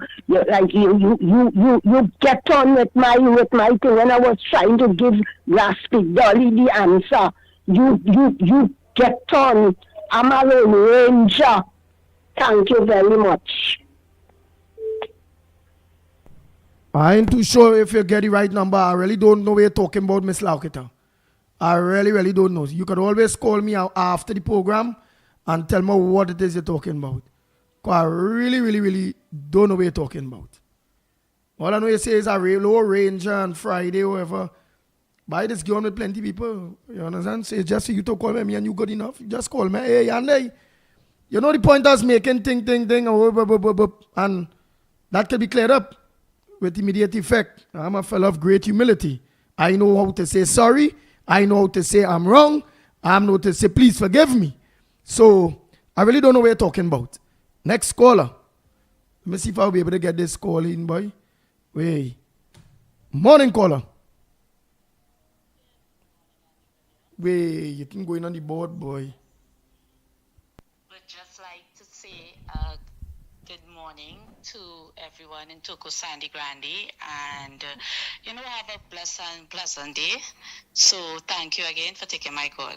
get on with my thing when I was trying to give Raspy Dolly the answer. You get on. I'm a lone ranger. Thank you very much. I ain't too sure if you get the right number. I really don't know what you're talking about, Miss Laukita. I really don't know. You could always call me out after the program and tell me what it is you're talking about. Because I really don't know what you're talking about. All I know you say is a low ranger on Friday or whatever. By this game with plenty people. You understand? So it's just for you to call me and you good enough. You just call me. Hey, Yanday. You know the point I was making, ting, and that can be cleared up with immediate effect. I'm a fellow of great humility. I know how to say sorry. I know how to say I'm wrong. I know how to say please forgive me. So I really don't know what you're talking about. Next caller. Let me see if I'll be able to get this call in, boy. Wait. Morning caller. Wait, you can go in on the board, boy. Would just like to say good morning to everyone in Toko Sandy Grande, and have a pleasant day. So thank you again for taking my call.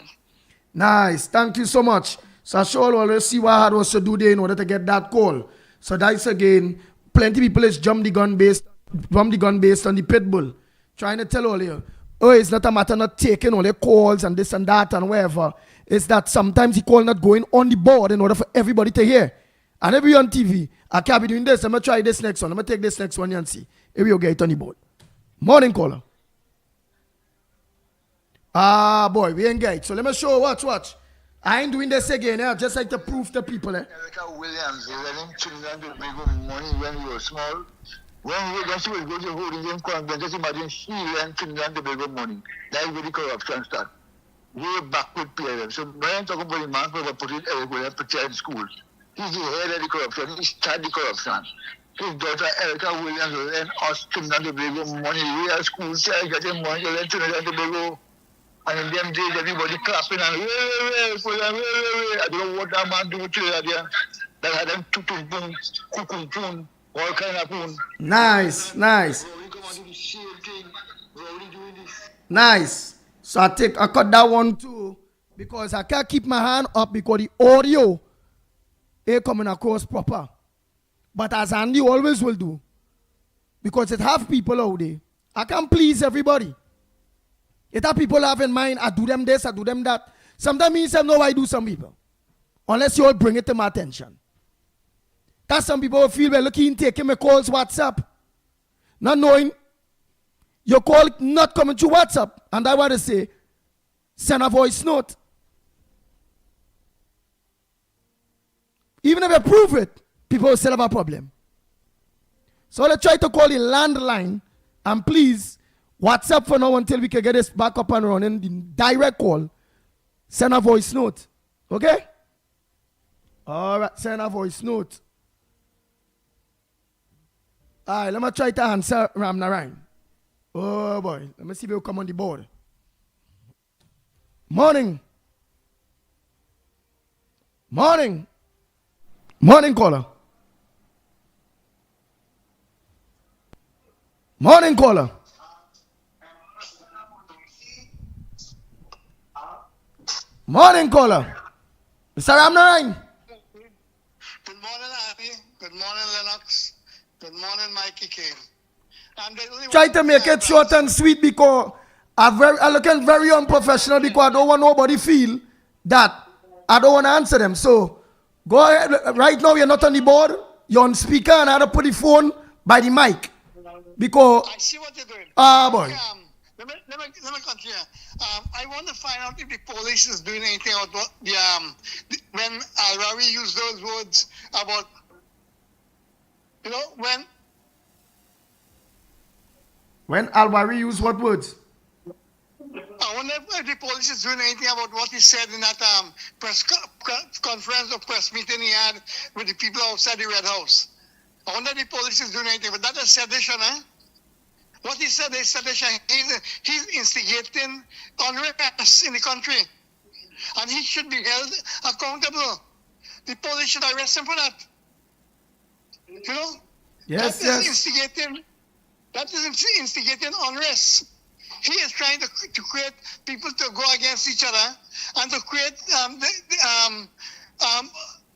Nice, thank you so much. So I sure always see what I had was to do there in order to get that call. So that's again, plenty people is jump the gun based on the pit bull, trying to tell all you. Oh, it's not a matter not taking all the calls and this and that and whatever. It's that sometimes the call not going on the board in order for everybody to hear. And if you're on TV, I can't be doing this. I'm going to try this next one. I'm going to take this next one and see if you'll get it on the board. Morning caller. Boy, we ain't get it. So let me show you. Watch. I ain't doing this again. I just like to prove to people. Erica Williams, letting children to bring money when we were small. When we just go to hold in convent, just imagine she and children to bring money. That's where the corruption starts. Way back with parents. So when I'm talking about the man who put it everywhere and prepare in schools, he's the head of the corruption. He started the corruption. His daughter Erica Williams will lend us children to bring money. We are school child getting money to lend children to bring. And in them days, everybody clapping and I don't know what that man do to you there. That had them tutum boom, kukum boom, all kind of boom. Nice. Nice. So I cut that one too because I can't keep my hand up because the audio ain't coming across proper. But as Andy always will do, because it have people out there, I can't please everybody. It have people have in mind, I do them this, I do them that. Sometimes me say, no, I do some people. Unless you all bring it to my attention. That's some people who feel well looking, taking my calls WhatsApp. Not knowing your call not coming through WhatsApp. And I want to say, send a voice note. Even if you prove it, people will still have a problem. So let's try to call the landline and please WhatsApp for now until we can get this back up and running. The direct call. Send a voice note. Okay? All right, send a voice note. All right, let me try to answer Ram Narayan. Oh boy, let me see if he'll come on the board. Morning. Morning caller. Morning caller. Morning caller. Mr. Ram Narayan. Good morning, Abby. Good morning, Lennox. Good morning, Mickie Kane. Try to make it short and sweet because I'm looking very unprofessional because I don't want nobody feel that I don't want to answer them. So go ahead. Right now you're not on the board. You're on speaker and I have to put the phone by the mic. Because I see what you're doing. Boy. Let me continue. I want to find out if the police is doing anything about what when Al-Rawi used those words about, when Al-Rawi used what words? I wonder if the police is doing anything about what he said in that press conference or press meeting he had with the people outside the Red House. I wonder if the police is doing anything, but that is sedition, eh? What he said is sedition. He's instigating unrest in the country. And he should be held accountable. The police should arrest him for that. Yes, that is instigating unrest. He is trying to create people to go against each other and to create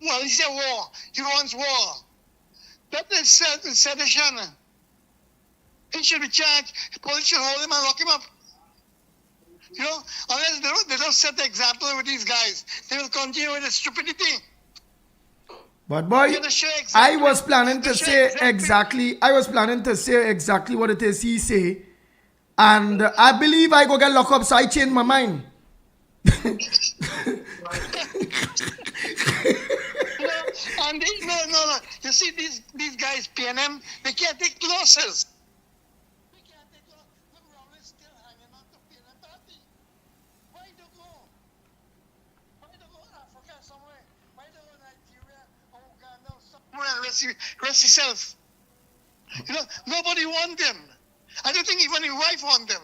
Well, he said war. He wants war. That is sedition. He should be charged. The police should hold him and lock him up. You know, unless they don't set the example with these guys, they will continue with the stupidity. But boy, I was planning to say exactly what it is he say, and I believe I go get locked up, so I changed my mind. And no. You see, these guys, PNM, they can't take losses. Rest himself. You know, nobody want them. I don't think even his wife want them.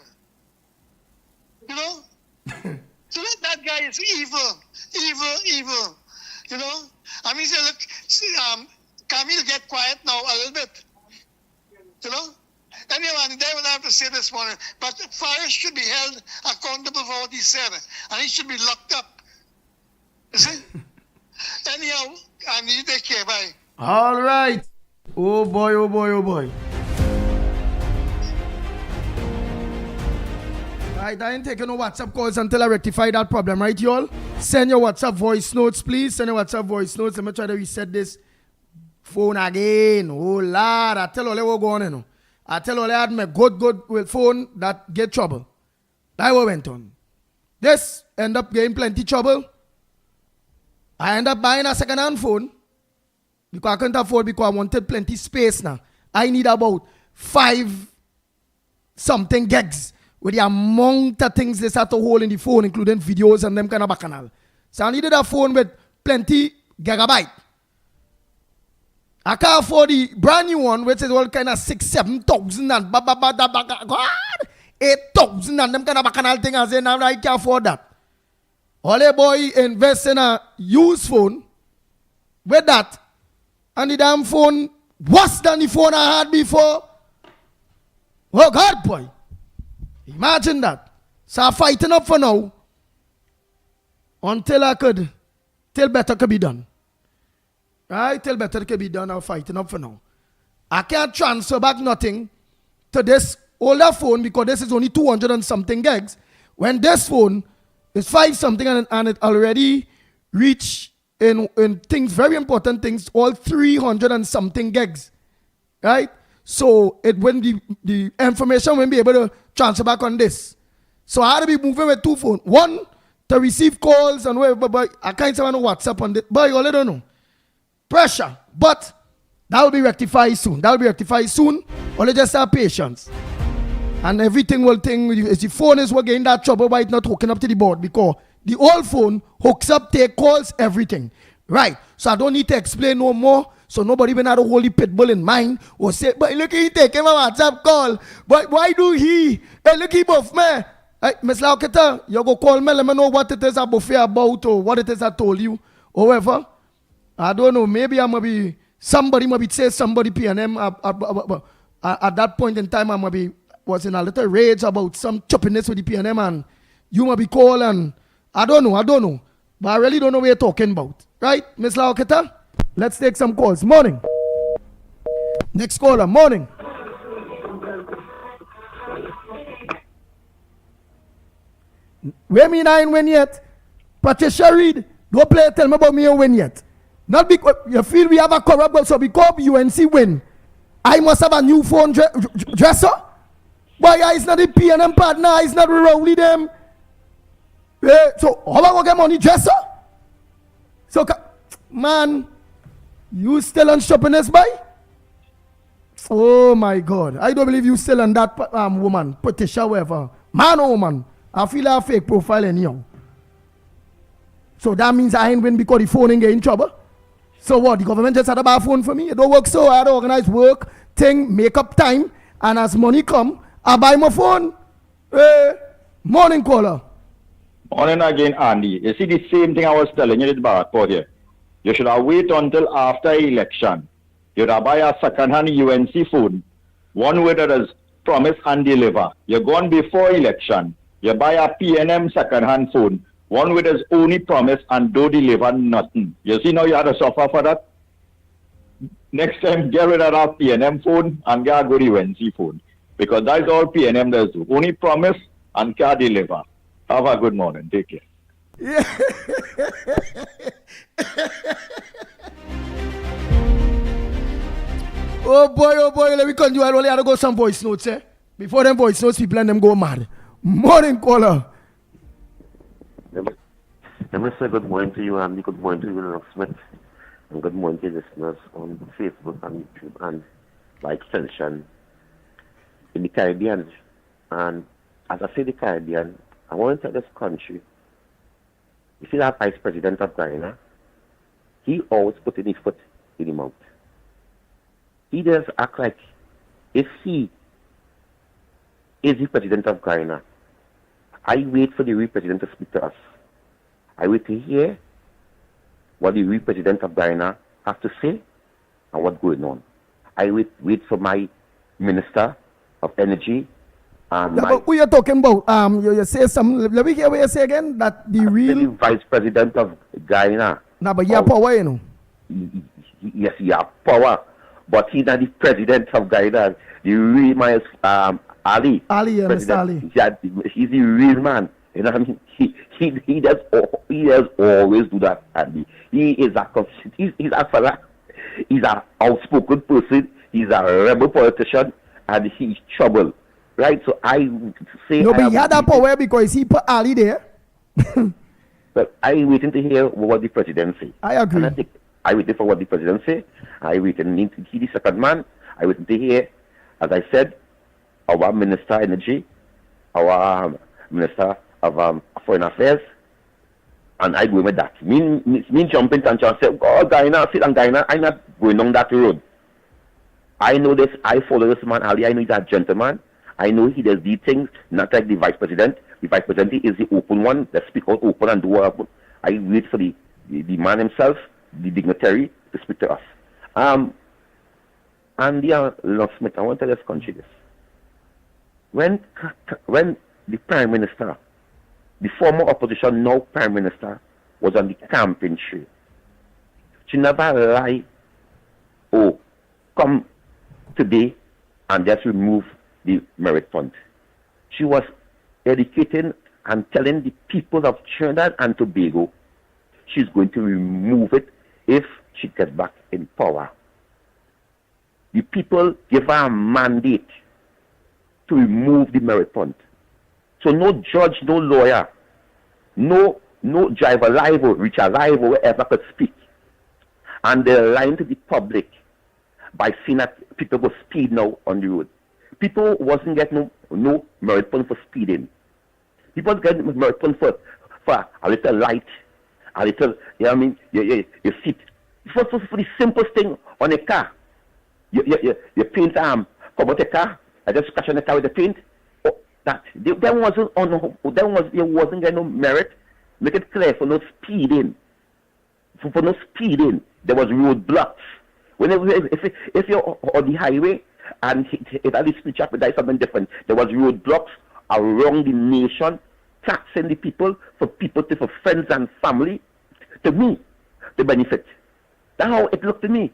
You know? So that guy is evil. You know? I mean, say, look, Camille, get quiet now a little bit. You know? Anyway, they will have to say this morning. But Farish should be held accountable for what he said. And he should be locked up. You see? Anyhow, and you take care. Bye. All right. Oh boy. Right, I ain't taking no WhatsApp calls until I rectify that problem, right, y'all? Send your WhatsApp voice notes, please. Send your WhatsApp voice notes. Let me try to reset this phone again. Oh, Lord. I tell all what go on, you know. I tell all I had my good with phone that get trouble. That what went on. This end up getting plenty trouble. I end up buying a second-hand phone. Because I couldn't afford, because I wanted plenty space now. I need about 5 something gigs with the amount of things they have to hold in the phone, including videos and them kind of bacchanal. So I needed a phone with plenty gigabyte. I can't afford the brand new one, which is all kind of 6,000-7,000 and God, 8,000 and them kind of bacchanal thing. I say now I can't afford that. All a boy invest in a used phone with that. And the damn phone worse than the phone I had before. Oh God, boy. Imagine that. So I'm fighting up for now. Till better could be done. Right? Till better could be done, I'm fighting up for now. I can't transfer back nothing to this older phone because this is only 200 and something gigs. When this phone is 5 something and it already reached in things, very important things, all 300 and something gigs, right? So it when the information won't be able to transfer back on this. So I had to be moving with 2 phones. One to receive calls and whatever, but I can't say no WhatsApp on this. But you all don't know. Pressure. But that will be rectified soon. Only just have patience. And everything will think, if the phone is working in that trouble, why it's not hooking up to the board, because the old phone hooks up, take calls, everything. Right. So I don't need to explain no more. So nobody even had a holy pit bull in mind or say, but look, he taking my WhatsApp call. But why do he? Hey, look, he buff me. Hey, Miss Lauketa, you go call me, let me know what it is a buffet about or what it is I told you. However, I don't know. Maybe I'm going to be, somebody might be say somebody PNM at that point in time, I might be, was in a little rage about some choppiness with the PNM and you might be calling. I don't know. But I really don't know what you're talking about. Right, Miss Lauketa? Let's take some calls. Morning. Next caller. Morning. Where me I ain't win yet? Patricia Reed, don't play tell me about me and win yet. Not because you feel we have a corrupt, so because UNC win, I must have a new phone dresser. Boy, it's not the PNM partner, it's not Rowley them. So how am I going to get money dresser? So, man, you still on shoppiness, boy? Oh my God. I don't believe you still on that woman, Patricia, whatever. Man or woman, I feel like a fake profile anyhow. So that means I ain't win because the phone ain't get in trouble. So what, the government just had a bad phone for me? It don't work so hard to organize work, thing, make up time, and as money come, I buy my phone. Morning caller. Morning again, Andy. You see the same thing I was telling you about here. You should have wait until after election. You'd have buy a second-hand UNC phone. One way that is promise and deliver. You're gone before election. You buy a PNM second-hand phone. One with his only promise and don't deliver nothing. You see now you had to suffer for that? Next time, get rid of that PNM phone and get a good UNC phone. Because that's all PNM does do. Only promise and can't deliver. Have a good morning. Take care. Yeah. Oh boy, let me continue. I only have to go some voice notes, eh? Before them voice notes, people and them go mad. Morning, caller. Let me say good morning to you, Andy. Good morning to you, Lennox Smith. And good morning to listeners on Facebook and YouTube and by extension in the Caribbean. And as I say the Caribbean, I want to tell this country, you see that Vice President of Guyana, he always put his foot in his mouth. He does act like if he is the President of Guyana, I wait for the real President to speak to us. I wait to hear what the real President of Guyana has to say and what's going on. I wait for my Minister of Energy and But who you talking about? You say something. Let me hear what you say again. That the real Vice President of Guyana. Nah, but you have power, you know. Yes, he has power, but he's not the President of Guyana. The real man is Ali. Ali, Mr. Ali. He's the real man. You know what I mean? He does always do that. Ali. He's an outspoken person. He's a rebel politician, and he's trouble. Right? So I say. No, but he had that power because he put Ali there. But I'm waiting to hear what the president say. I agree. And I waiting for what the president say. I waiting to hear the second man. I waiting to hear, as I said, our Minister of Energy, our Minister of Foreign Affairs, and I go with that. Me jumping and say, oh, Guyana, sit on Guyana. I'm not going on that road. I know this. I follow this man, Ali. I know he's a gentleman. I know he does these things, not like the Vice President. The Vice President is the open one that speak out open and do what I wait for the man himself, the dignitary, to speak to us. And Lennox Smith, I want to tell this country this. When the Prime Minister, the former opposition, now Prime Minister, was on the campaign trail, she never lied, oh, come today and just remove the merit fund. She was educating and telling the people of Trinidad and Tobago she's going to remove it if she gets back in power. The people give her a mandate to remove the merit fund. So no judge, no lawyer, no driver live or Richard live or wherever could speak. And they're lying to the public by saying that people go speed now on the road. People wasn't getting no merit fund for speeding. People getting merit fund for a little light, a little, you know what I mean, your seat. For the simplest thing on a car. You paint come out a car, I just scratch on the car with the paint. Oh, there wasn't getting no merit. Make it clear for no speeding. For no speeding, there was roadblocks. If you're on the highway and it had this speech up, that is something different. There was roadblocks around the nation, taxing the people for friends and family, to me, to benefit. That's how it looked to me.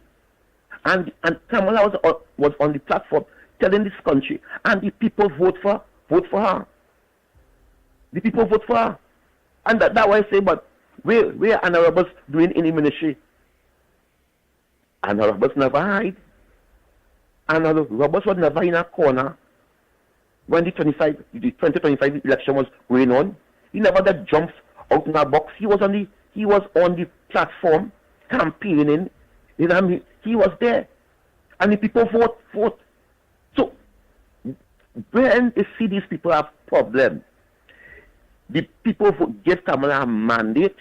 And Kamala was on the platform telling this country, and the people vote for her. The people vote for her. And that's why I say, but where Anna Roberts doing any ministry? Anna Roberts never hide. Anna Roberts was never in a corner when the 2025 election was going on. He never got jumped out in a box. He was on the platform campaigning. You know what I mean? He was there. And the people vote. So when they see these people have problems, the people give Kamala a mandate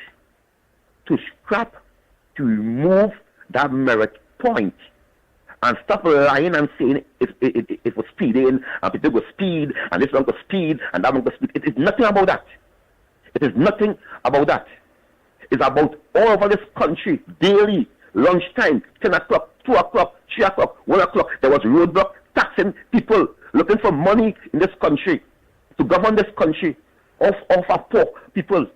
to scrap, to remove that merit point and stop lying and saying it was speeding and people go speed and this one go speed and that one go speed. It is nothing about that. It is nothing about that. It's about all over this country, daily, lunchtime, 10 o'clock, 2 o'clock, 3 o'clock, 1 o'clock. There was roadblock taxing people looking for money in this country to govern this country off of poor people.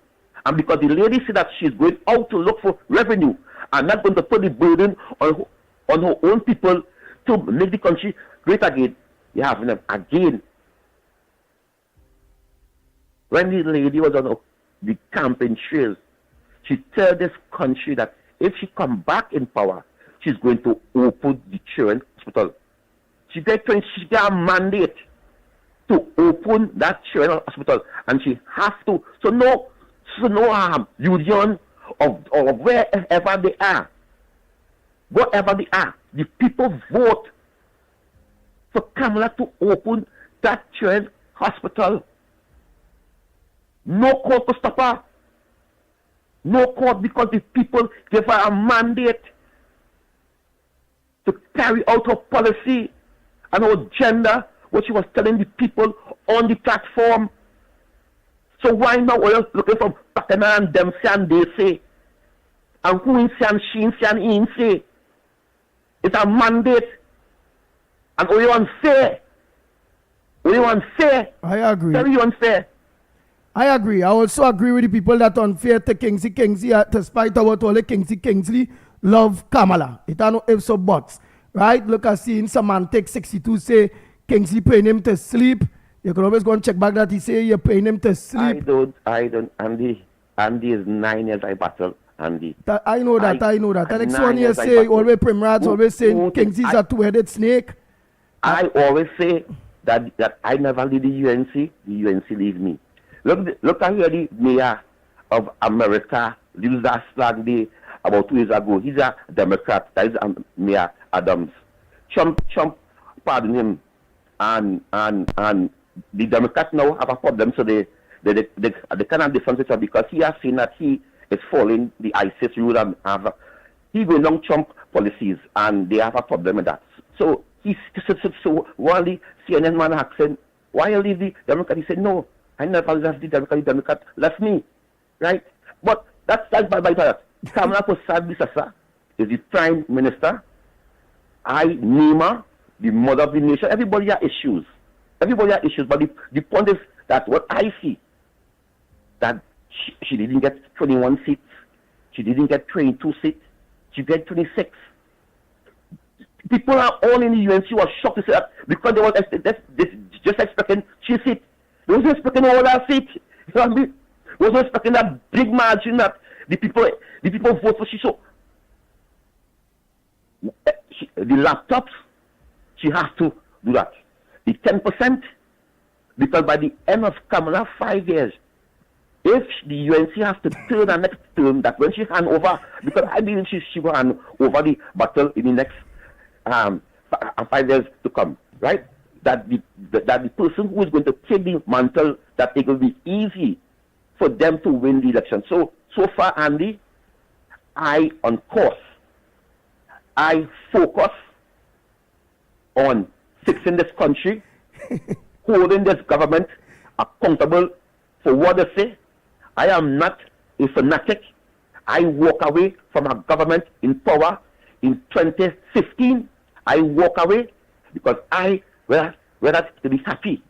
And because the lady said that she's going out to look for revenue and not going to put the burden on her own people to make the country great again, you have them again. When the lady was on the campaign trail, she told this country that if she come back in power, she's going to open the children's hospital. She got a mandate to open that children's hospital, and she has to. So no union of wherever they are, the people vote for Kamala to open that children's hospital. No court to stop her. No court, because the people gave her a mandate to carry out her policy and her agenda, what she was telling the people on the platform. So why now are you looking for Patana and them say and they say? And who in say and she in say and he in say? It's a mandate. And are you unfair? Are you unfair? I agree. Tell you unfair. I agree. I also agree with the people that unfair to Kingsley, despite what all the Kingsley love Kamala. It are no ifs or buts. Right? Look, I see in Semantic 62 say Kingsley paying him to sleep. You can always go and check back that he say you're paying him to sleep. I don't. Andy is 9 years I battle, Andy. I know that. The next one you say, always Primrats, always saying Kingsley's a two-headed snake. I always say that I never leave the UNC leave me. Look at the mayor of America, last day, about 2 years ago. He's a Democrat. That is Mayor Adams. Trump pardon him. And the Democrats now have a problem, so they cannot defend it because he has seen that he is following the ISIS rule and he going on Trump policies, and they have a problem with that. So so while the CNN man asked him, why you leave the Democrat? He said, no, I never left the Democrat left me, right? But that's by that. Kamala Prasad is the Prime Minister. I name her the mother of the nation. Everybody has issues. But the point is that what I see, that she didn't get 21 seats. She didn't get 22 seats. She got 26. People are all in the UNC were shocked to say that because they were just expecting 3 seats. They wasn't expecting all that seats. You know what I mean? They wasn't expecting that big margin that the people vote for. So the laptops, she has to do that. The 10%, because by the end of Kamala 5 years, if the UNC has to turn the next term, that when she hand over, because I believe she will hand over the battle in the next 5 years to come, right? That the person who is going to take the mantle, that it will be easy for them to win the election. So far, Andy, I on course. I focus on fixing this country, holding this government accountable for what they say. I am not a fanatic. I walk away from a government in power in 2015. I walk away because I rather to be happy.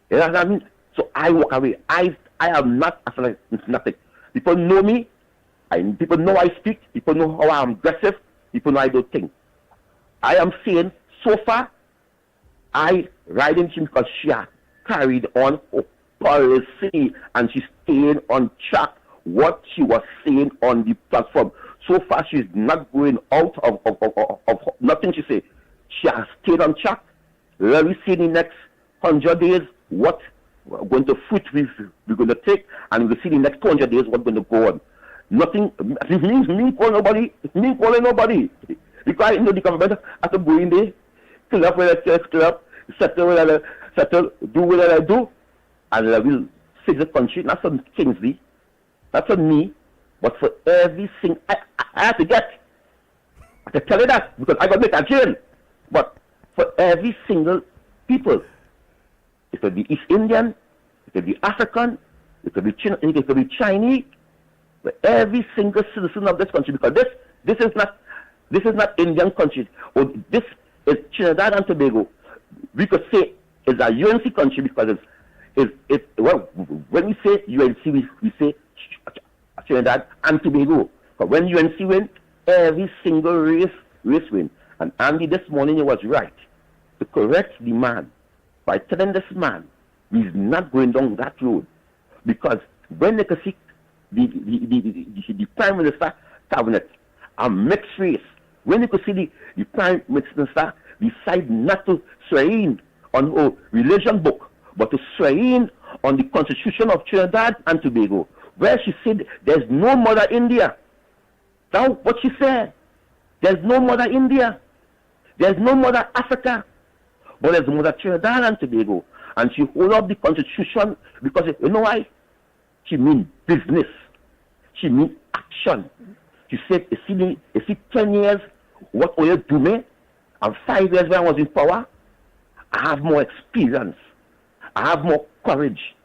You know what I mean? So I walk away. I am not a fanatic. People know me. People know I speak. People know how I am aggressive. People know I don't think. I am saying so far, I ride in because she has carried on her policy and she's staying on track what she was saying on the platform. So far, she's not going out of nothing she said. She has stayed on track. Let me see in the next 100 days what going to fruit we're going to take, and we'll see in the next 200 days what's going to go on. Nothing, me calling nobody. Because I know the government has to go in there, clean up where they clean up, settle, do what I do, and I will fix the country, not on Kingsley, not on me, but for everything I have to get. I can tell you that, because I got to make a jail. But for every single people, it could be East Indian, it could be African, it could be Chinese, for every single citizen of this country, because this is not Indian country, or this is Trinidad and Tobago. We could say it's a UNC country because it's well, when we say UNC, we say Trinidad and Tobago. But when UNC win, every single race win. And Andy, this morning he was right to correct the man by telling this man he's not going down that road. Because when they can see the Prime Minister cabinet a mixed race, when they could see the Prime Minister decide not to swear in on a religion book, but to swear in on the Constitution of Trinidad and Tobago, where she said there's no Mother India. Now, what she said, there's no Mother India, there's no Mother Africa, but there's Mother Trinidad and Tobago. And she hold up the Constitution because, you know why? She mean business. She mean action. She said, you see 10 years, what will you do me? And 5 years when I was in power, I have more experience. I have more courage.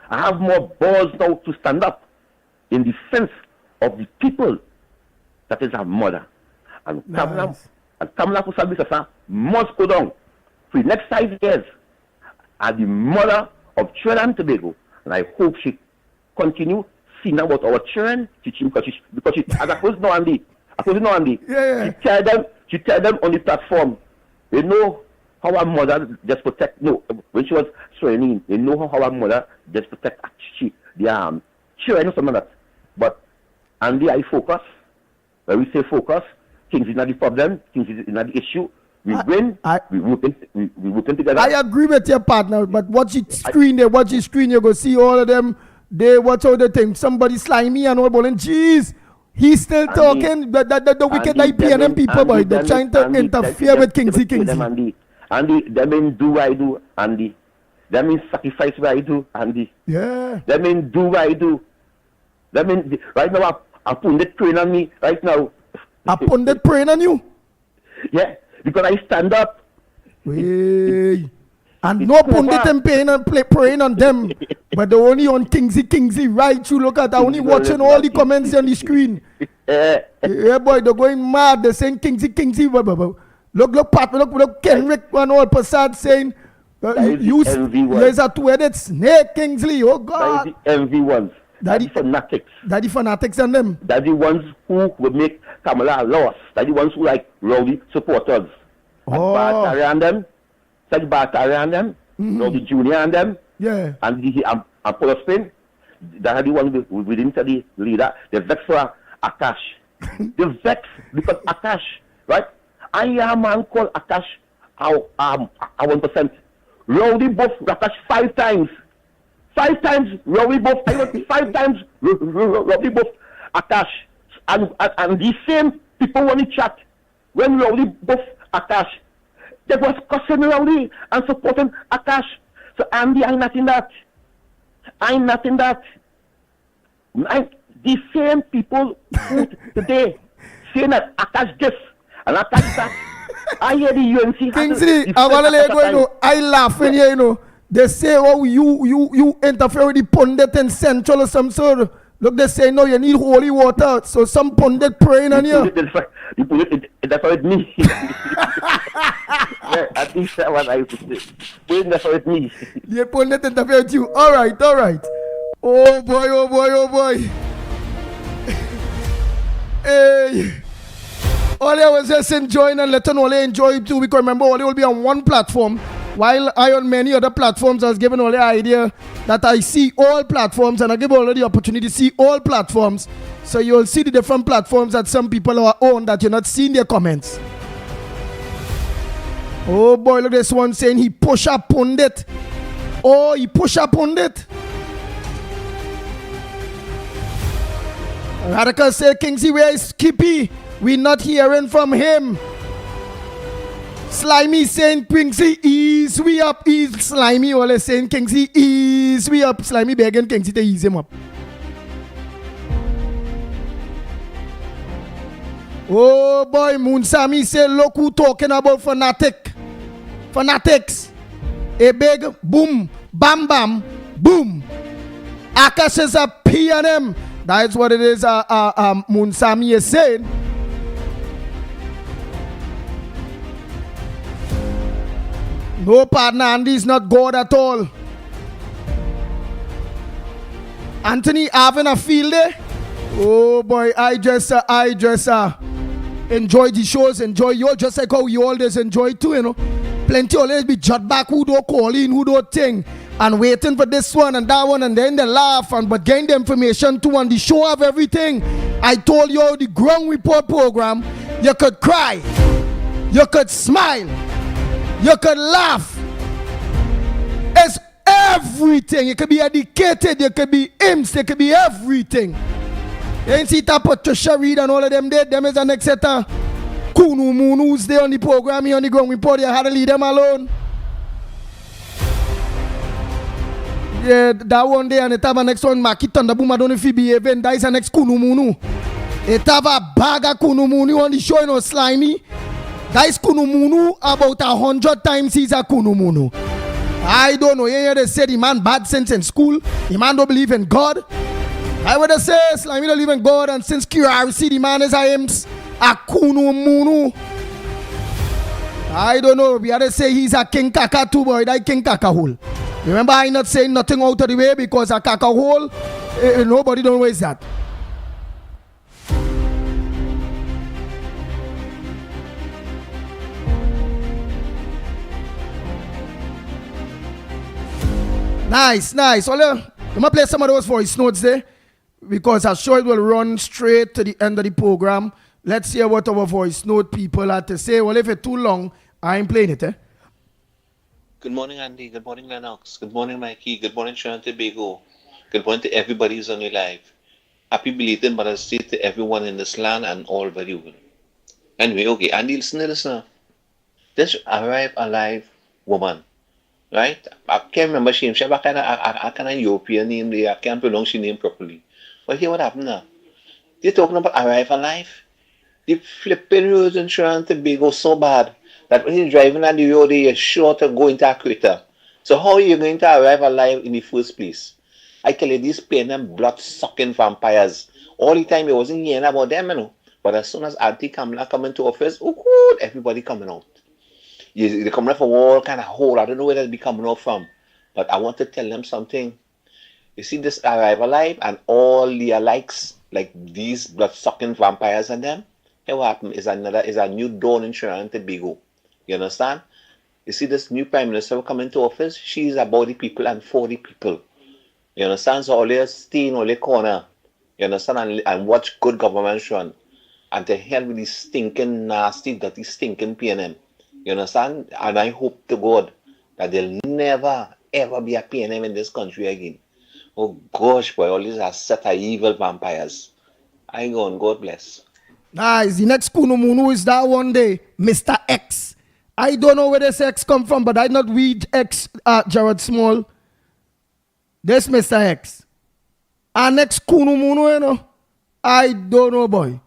I have more balls now to stand up in defense of the people that is our mother. And Kamala Kusabisa must go down for the next 5 years as the mother of Trinidad and Tobago. And I hope she continue seeing about our children, because she as I suppose no Andy. Yeah. She tell them on the platform, you know how our mother just protect, no, when she was swearing in, you know how our mother just protect the children or something like that. But Andy, I focus. When we say focus, things is not the problem, things is not the issue. We win, we working together. I agree with your partner, but watch it screen there, you go see all of them. They watch all the thing. Somebody slimy and all bowling. Jeez, he's still talking. The wicked IPNM people, boy, they're trying to interfere with Kingsley. Andy, that mean do what I do, Andy. That means sacrifice what I do, Andy. Yeah. That mean do what I do. That mean right now I pundit praying on me right now. A pundit praying on you? Yeah, because I stand up. Hey. And no pundit and praying on them, but they're only on Kingsley, right? You look at, I only watching all the comments on the screen. Yeah, boy, they're going mad. They're saying Kingsley. Look, Pat, look, Kenrick and all Passad saying, there's a two-headed snake, Kingsley. Oh, God. That is the MV ones. That is fanatics. That is fanatics and them. That is the ones who would make Kamala lost. That is the ones who like rowdy supporters. Oh. Batari and them. Such Batari and them. Rowdy Junior and them. Yeah. And Paul Spain. That is the one within the leader. The vex for Akash. The vex because Akash, right? I am a man called Akash. 1%. Rowdy both Akash 5 times. 5 times Rowdy both. 5 times Rowdy both Akash. And the same people want to chat when Rowdy both Akash. They was cussing Rowdy and supporting Akash. So Andy, I'm not in that. The same people who today saying that Akash this and Akash that. I hear the UNC. Kingsley, I want to let you know. I laugh when you know. They say, oh, you interfere with the pundit in Central or some sort. Look, they say, no, you need holy water. So some pundit praying on you. That's what it means. At least that's what I used to say. That's what it means. The pundit interfere with you. All right. Oh, boy. Hey. All I was just enjoying and letting Ole enjoy it too, because remember, Ole will be on one platform, while I on many other platforms has given Ole the idea that I see all platforms, and I give Ole the opportunity to see all platforms, so you'll see the different platforms that some people are on that you're not seeing their comments. Oh boy, look at this one saying he push up pundit. Oh, he push up pundit. Radical say, Kingsley, where is Skippy? We're not hearing from him. Slimy saying, Kingsley, ease we up. Ease Slimy. All saying, Kingsley, ease we up. Slimy begging Kingsley to ease him up. Oh boy, Moonsami say, look who talking about fanatics. A big boom, bam, bam, boom. Akash is a P&M. That's what it is. Moonsami is saying. No, partner, Andy is not God at all. Anthony having a field day? Oh boy, I just enjoy the shows, enjoy you just like how you always enjoy too, you know. Plenty always be jot back who don't call in, who don't think, and waiting for this one and that one, and then they laugh, and but getting the information too, and the show of everything. I told you the ground report program, you could cry, you could smile, you could laugh. It's everything. You could be educated, you could be imps, you could be everything. You ain't see that Patricia Reed and all of them there. Them is the next set of Kunu Munus there on the program here on the ground report. You had to leave them alone. Yeah, that one day and it have a next one, Mickie Thunderboom. I don't know if he behaving. That is the next Kunu Munu. It have a bag of Kunu Munu on the show, you know, slimy. That is Kunu Munu about 100 times he's a Kunu Munu. I don't know. Yeah, they say the man bad sense in school. The man don't believe in God. I would have said, Slimy don't believe in God, and since QRC, the man is a Kunu Munu. I don't know. We had to say he's a King Kaka too, boy. That King Kaka hole. Remember, I not saying nothing out of the way because a Kaka hole, nobody don't waste that. Nice. Well, I'm going to play some of those voice notes there because I'm sure it will run straight to the end of the program. Let's hear what our voice note people had to say. Well, if it's too long, I ain't playing it, eh? Good morning, Andy. Good morning, Lennox. Good morning, Mickie. Good morning, Trinidad and Tobago. Good morning to everybody who's on your live. Happy belated Mother's Day to everyone in this land and all very well. Anyway, okay, Andy, listen. This arrived alive woman, right? I can't remember she have a kind of European name there. I can't pronounce her name properly. But here what happened now? They're talking about arrive alive. The flipping roads in Trinidad and Tobago so bad that when you're driving on the road, you're sure to go into a crater. So how are you going to arrive alive in the first place? I tell you, these pain and blood-sucking vampires. All the time, I wasn't hearing about them, you know. But as soon as Auntie Kamala come into office, oh, everybody coming out. They're coming out from all kind of hole. I don't know where they'll be coming out from. But I want to tell them something. You see this arrive alive and all the alikes, like these blood-sucking vampires and them, hey, what happened is a new dawn in Trinidad and Tobago. You understand? You see this new Prime Minister coming to office, she's about the people and for the people. You understand? So always stay in all the corner. You understand? And watch good government run. And to hell with these stinking, nasty, dirty, stinking PNM. You understand? And I hope to God that there'll never, ever be a PNM in this country again. Oh gosh, boy, all these are set of evil vampires. I go on, God bless. Nice. The next Kunu Munu is that one day, Mr. X. I don't know where this X come from, but I not read X Jared Small. This Mr. X. Our next Kunu Munu, you know, I don't know, boy.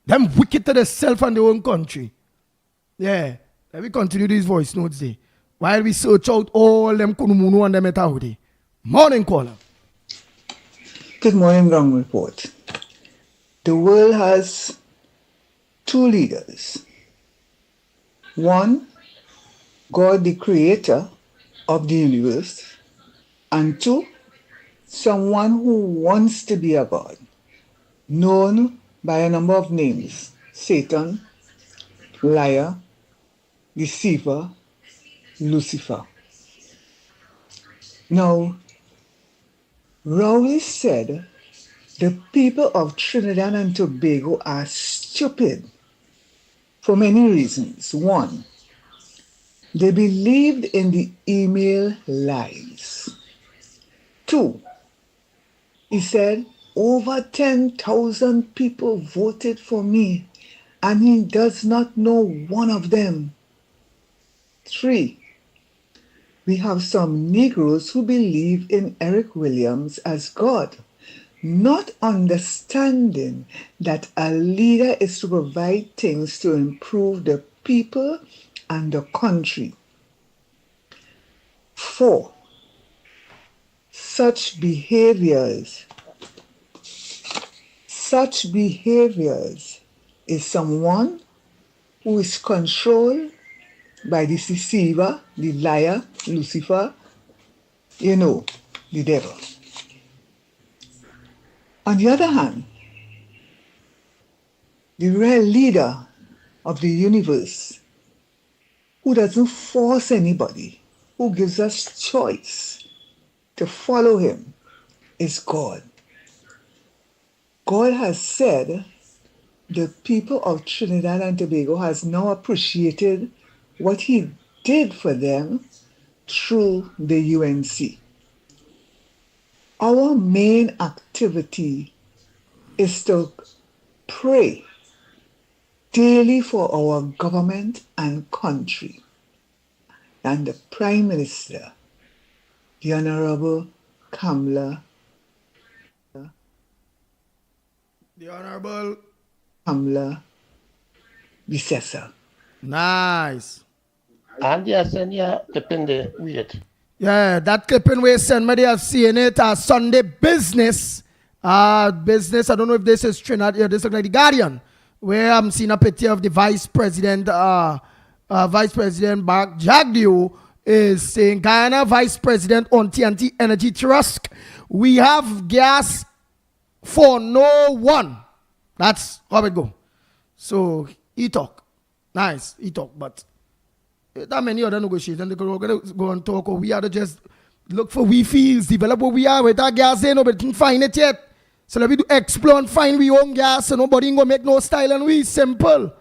Them wicked to themselves and their own country. Yeah. Let me continue these voice notes there. While we search out all them Kunu Munu and them etahudi. Morning caller. Good morning, Ground Report. The world has two leaders. One, God the creator of the universe. And two, someone who wants to be a God, known by a number of names: Satan, liar, deceiver, Lucifer. Now, Rowley said the people of Trinidad and Tobago are stupid for many reasons. One, they believed in the email lies. Two, he said, over 10,000 people voted for me, and he does not know one of them. Three, we have some Negroes who believe in Eric Williams as God, not understanding that a leader is to provide things to improve the people and the country. Four, such behaviors is someone who is controlled by the deceiver, the liar, Lucifer, the devil. On the other hand, the real leader of the universe, who doesn't force anybody, who gives us choice to follow him, is God. God has said the people of Trinidad and Tobago has now appreciated what he did for them through the UNC. Our main activity is to pray daily for our government and country. And the Prime Minister, the Honorable Kamala Bisesa. Nice. And yes, and yeah, clipping the wait. Yeah, that clipping we send me, they have seen it as Sunday business. Business, I don't know if this is Trinidad, yeah, this looks like the Guardian, where I'm seeing a picture of the Vice President Mark Jagdeo is saying, Guyana Vice President on TNT Energy Trust, we have gas for no one. That's how it go. So, he talk. Nice, he talk, but that many other negotiations, they going to go and talk, or we are to just look for we fields, develop what we are with our gas there, nobody can find it yet. So let me do explore and find we own gas, so nobody ain't going to make no style and we simple.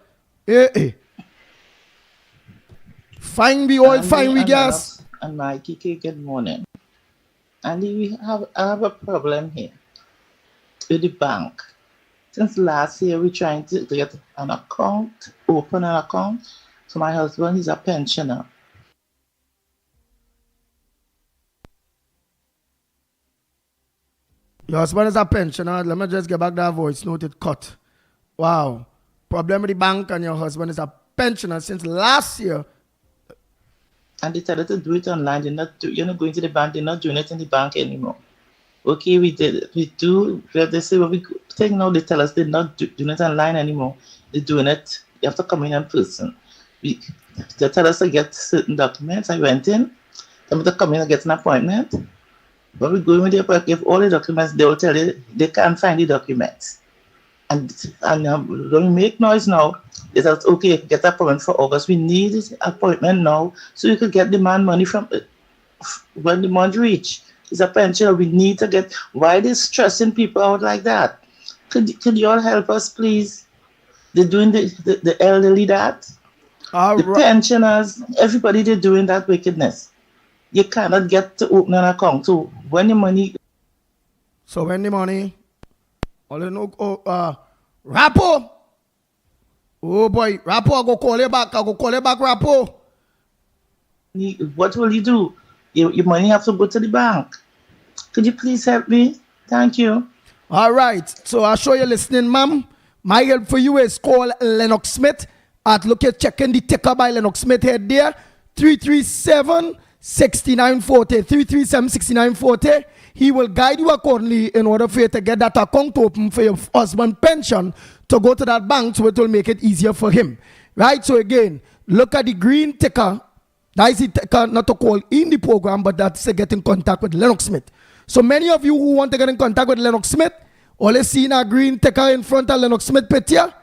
Find we oil, find we gas. And Mickie, good morning. And I have a problem here with the bank. Since last year, we're trying to get an account, open an account. So my husband is a pensioner. Your husband is a pensioner. Let me just get back that voice note, it cut. Wow. Problem with the bank and your husband is a pensioner since last year. And they tell us to do it online. You're not going to the bank. They're not doing it in the bank anymore. Okay, we did. We do. They say what we think now. They tell us they're not doing it online anymore. They're doing it. You have to come in person. They tell us to get certain documents. I went in. Tell me to come in and get an appointment. When we go in with the appointment, give all the documents, they will tell you they can't find the documents. And when we make noise now, they tell us, okay, get an appointment for August. We need this appointment now so you could get the man money from when the month reach. It's a pension. We need to get. Why they stressing people out like that? Could you all help us, please? They're doing the elderly that. The pensioners, everybody, they're doing that wickedness. You cannot get to open an account. So when the money. All you know, Rapo. Oh boy, Rapo, I go call you back. Rapo. What will you do? Your money have to go to the bank. Could you please help me? Thank you. All right. So I'll show you listening, ma'am. My help for you is call Lennox Smith. Look at checking the ticker by Lennox Smith head there. 337-6940. 337-6940. He will guide you accordingly in order for you to get that account open for your husband pension to go to that bank, so it will make it easier for him. Right? So again, look at the green ticker. That is the ticker not to call in the program, but that's to get in contact with Lennox Smith. So many of you who want to get in contact with Lennox Smith, always see a green ticker in front of Lennox Smith picture.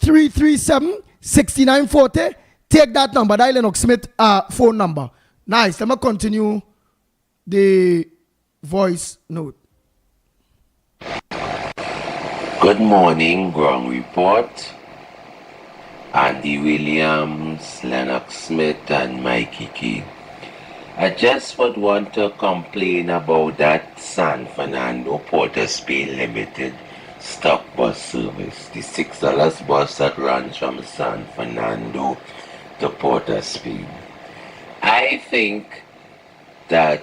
337-6940. Take that number, that Lennox Smith phone number. Nice. Let me continue the voice note. Good morning, Ground Report. Andy Williams, Lennox Smith, and Mickie. I just would want to complain about that San Fernando Port of Spain Limited stock bus service. The $6 bus that runs from San Fernando to Port of Spain. I think that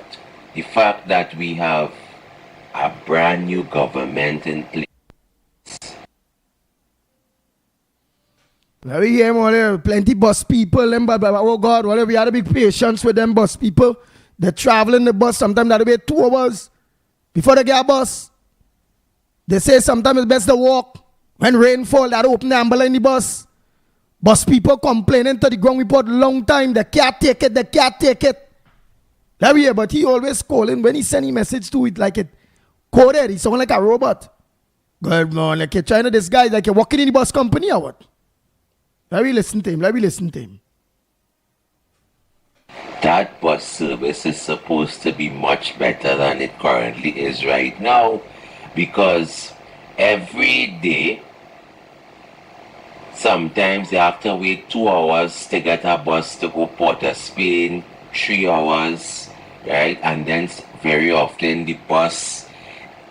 the fact that we have a brand new government in place. Well, we hear more there, plenty bus people, but oh God, whatever, we had to be patient with them bus people. They're traveling the bus, sometimes that'll be 2 hours before they get a bus. They say sometimes it's best to walk. When rain fall, they open the umbrella in the bus. Bus people complaining to the ground report long time, they can't take it. That we hear, but he always calling. When he send a message to it like it coded, he sound like a robot. Good morning. Like you're trying to disguise, like you're working in the bus company or what? Let me listen to him. That bus service is supposed to be much better than it currently is right now, because every day, sometimes you have to wait 2 hours to get a bus to go Port of Spain, 3 hours, right? And then very often the bus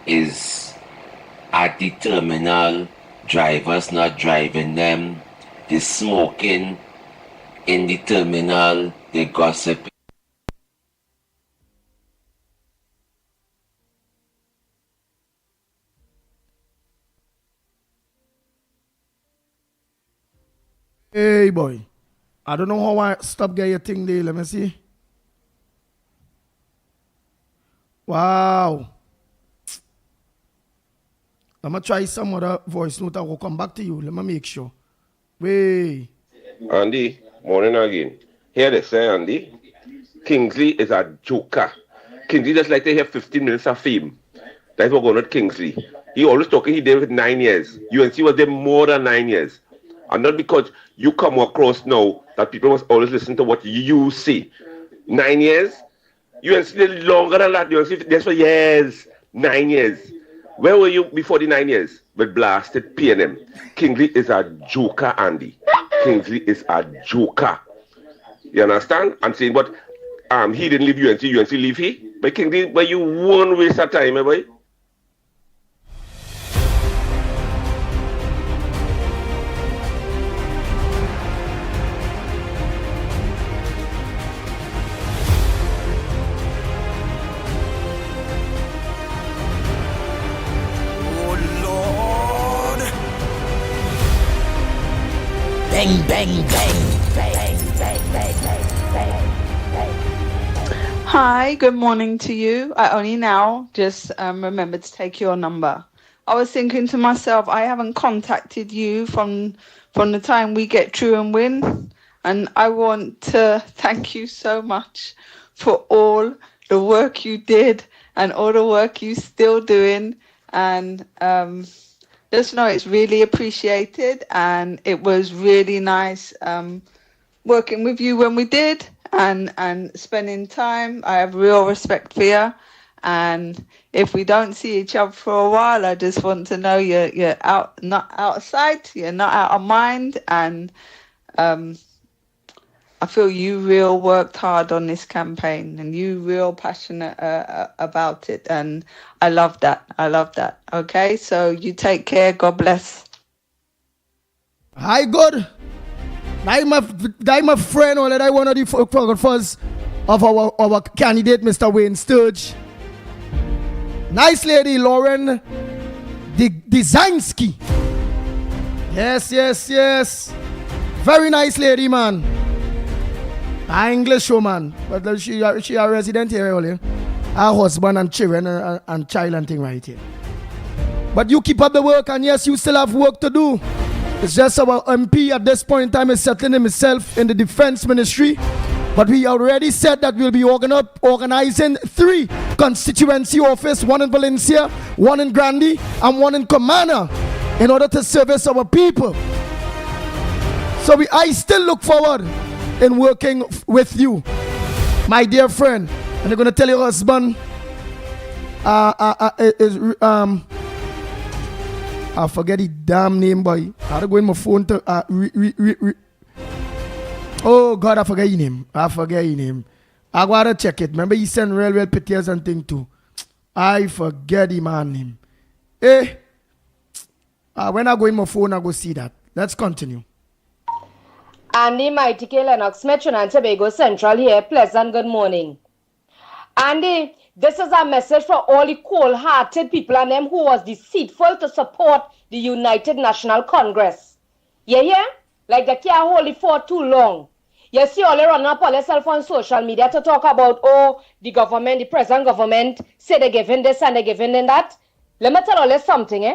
is at the terminal, drivers not driving them, the smoking in the terminal, the gossip. Hey boy, I don't know how I stop get your thing there. Let me see. Wow. I'm gonna try some other voice note. I will come back to you. Let me make sure. Wait. Andy, morning again. Hear this, Andy. Kingsley is a joker. Kingsley just like to have 15 minutes of fame. That's what going on with Kingsley. He always talking he did with 9 years. UNC was there more than 9 years. And not because you come across now that people must always listen to what you say. 9 years? UNC did longer than that. UNC there for years. 9 years. Where were you before the 9 years? With blasted PNM. Kingsley is a joker, Andy. Kingsley is a joker. You understand? I'm saying, but he didn't leave UNC. UNC leave he. But Kingsley, but you won't waste that time, boy. Bang, bang, bang, bang, bang, bang, bang, bang. Hi, good morning to you. I only now just remembered to take your number. I was thinking to myself, I haven't contacted you from the time we get through and win, and I want to thank you so much for all the work you did and all the work you still doing, and just know it's really appreciated, and it was really nice working with you when we did, and spending time. I have real respect for you, and if we don't see each other for a while, I just want to know you're out, not out of sight, you're not out of mind, and I feel you real worked hard on this campaign, and you real passionate about it, and I love that. Okay, so you take care. God bless. Hi, good. I'm my friend, or that I one of the photographers of our candidate, Mr. Wayne Sturge. Nice lady, Lauren Designsky. Yes. Very nice lady, man. An English woman, but she a resident here only. Her husband and children and child and thing right here. But you keep up the work, and yes, you still have work to do. It's just our MP at this point in time is settling himself in the defense ministry. But we already said that we'll be organizing 3 constituency offices, 1 in Valencia, 1 in Grande, and 1 in Comana, in order to service our people. So I still look forward in working with you, my dear friend. And you're gonna tell your husband, I forget the damn name, boy. I had to go in my phone to oh God, I forget your name. I gotta check it. Remember, he sent real pictures and thing too. I forget the man name. When I go in my phone, I go see that. Let's continue. Andy, Mickie, Lennox, Metro and Tobago Central here. Pleasant good morning. Andy, this is a message for all the cold-hearted people and them who was deceitful to support the United National Congress. You hear? Like they can't hold it for too long. You see all they run up on themselves on social media to talk about, the government, the present government, say they're giving this and they're giving that. Let me tell you something,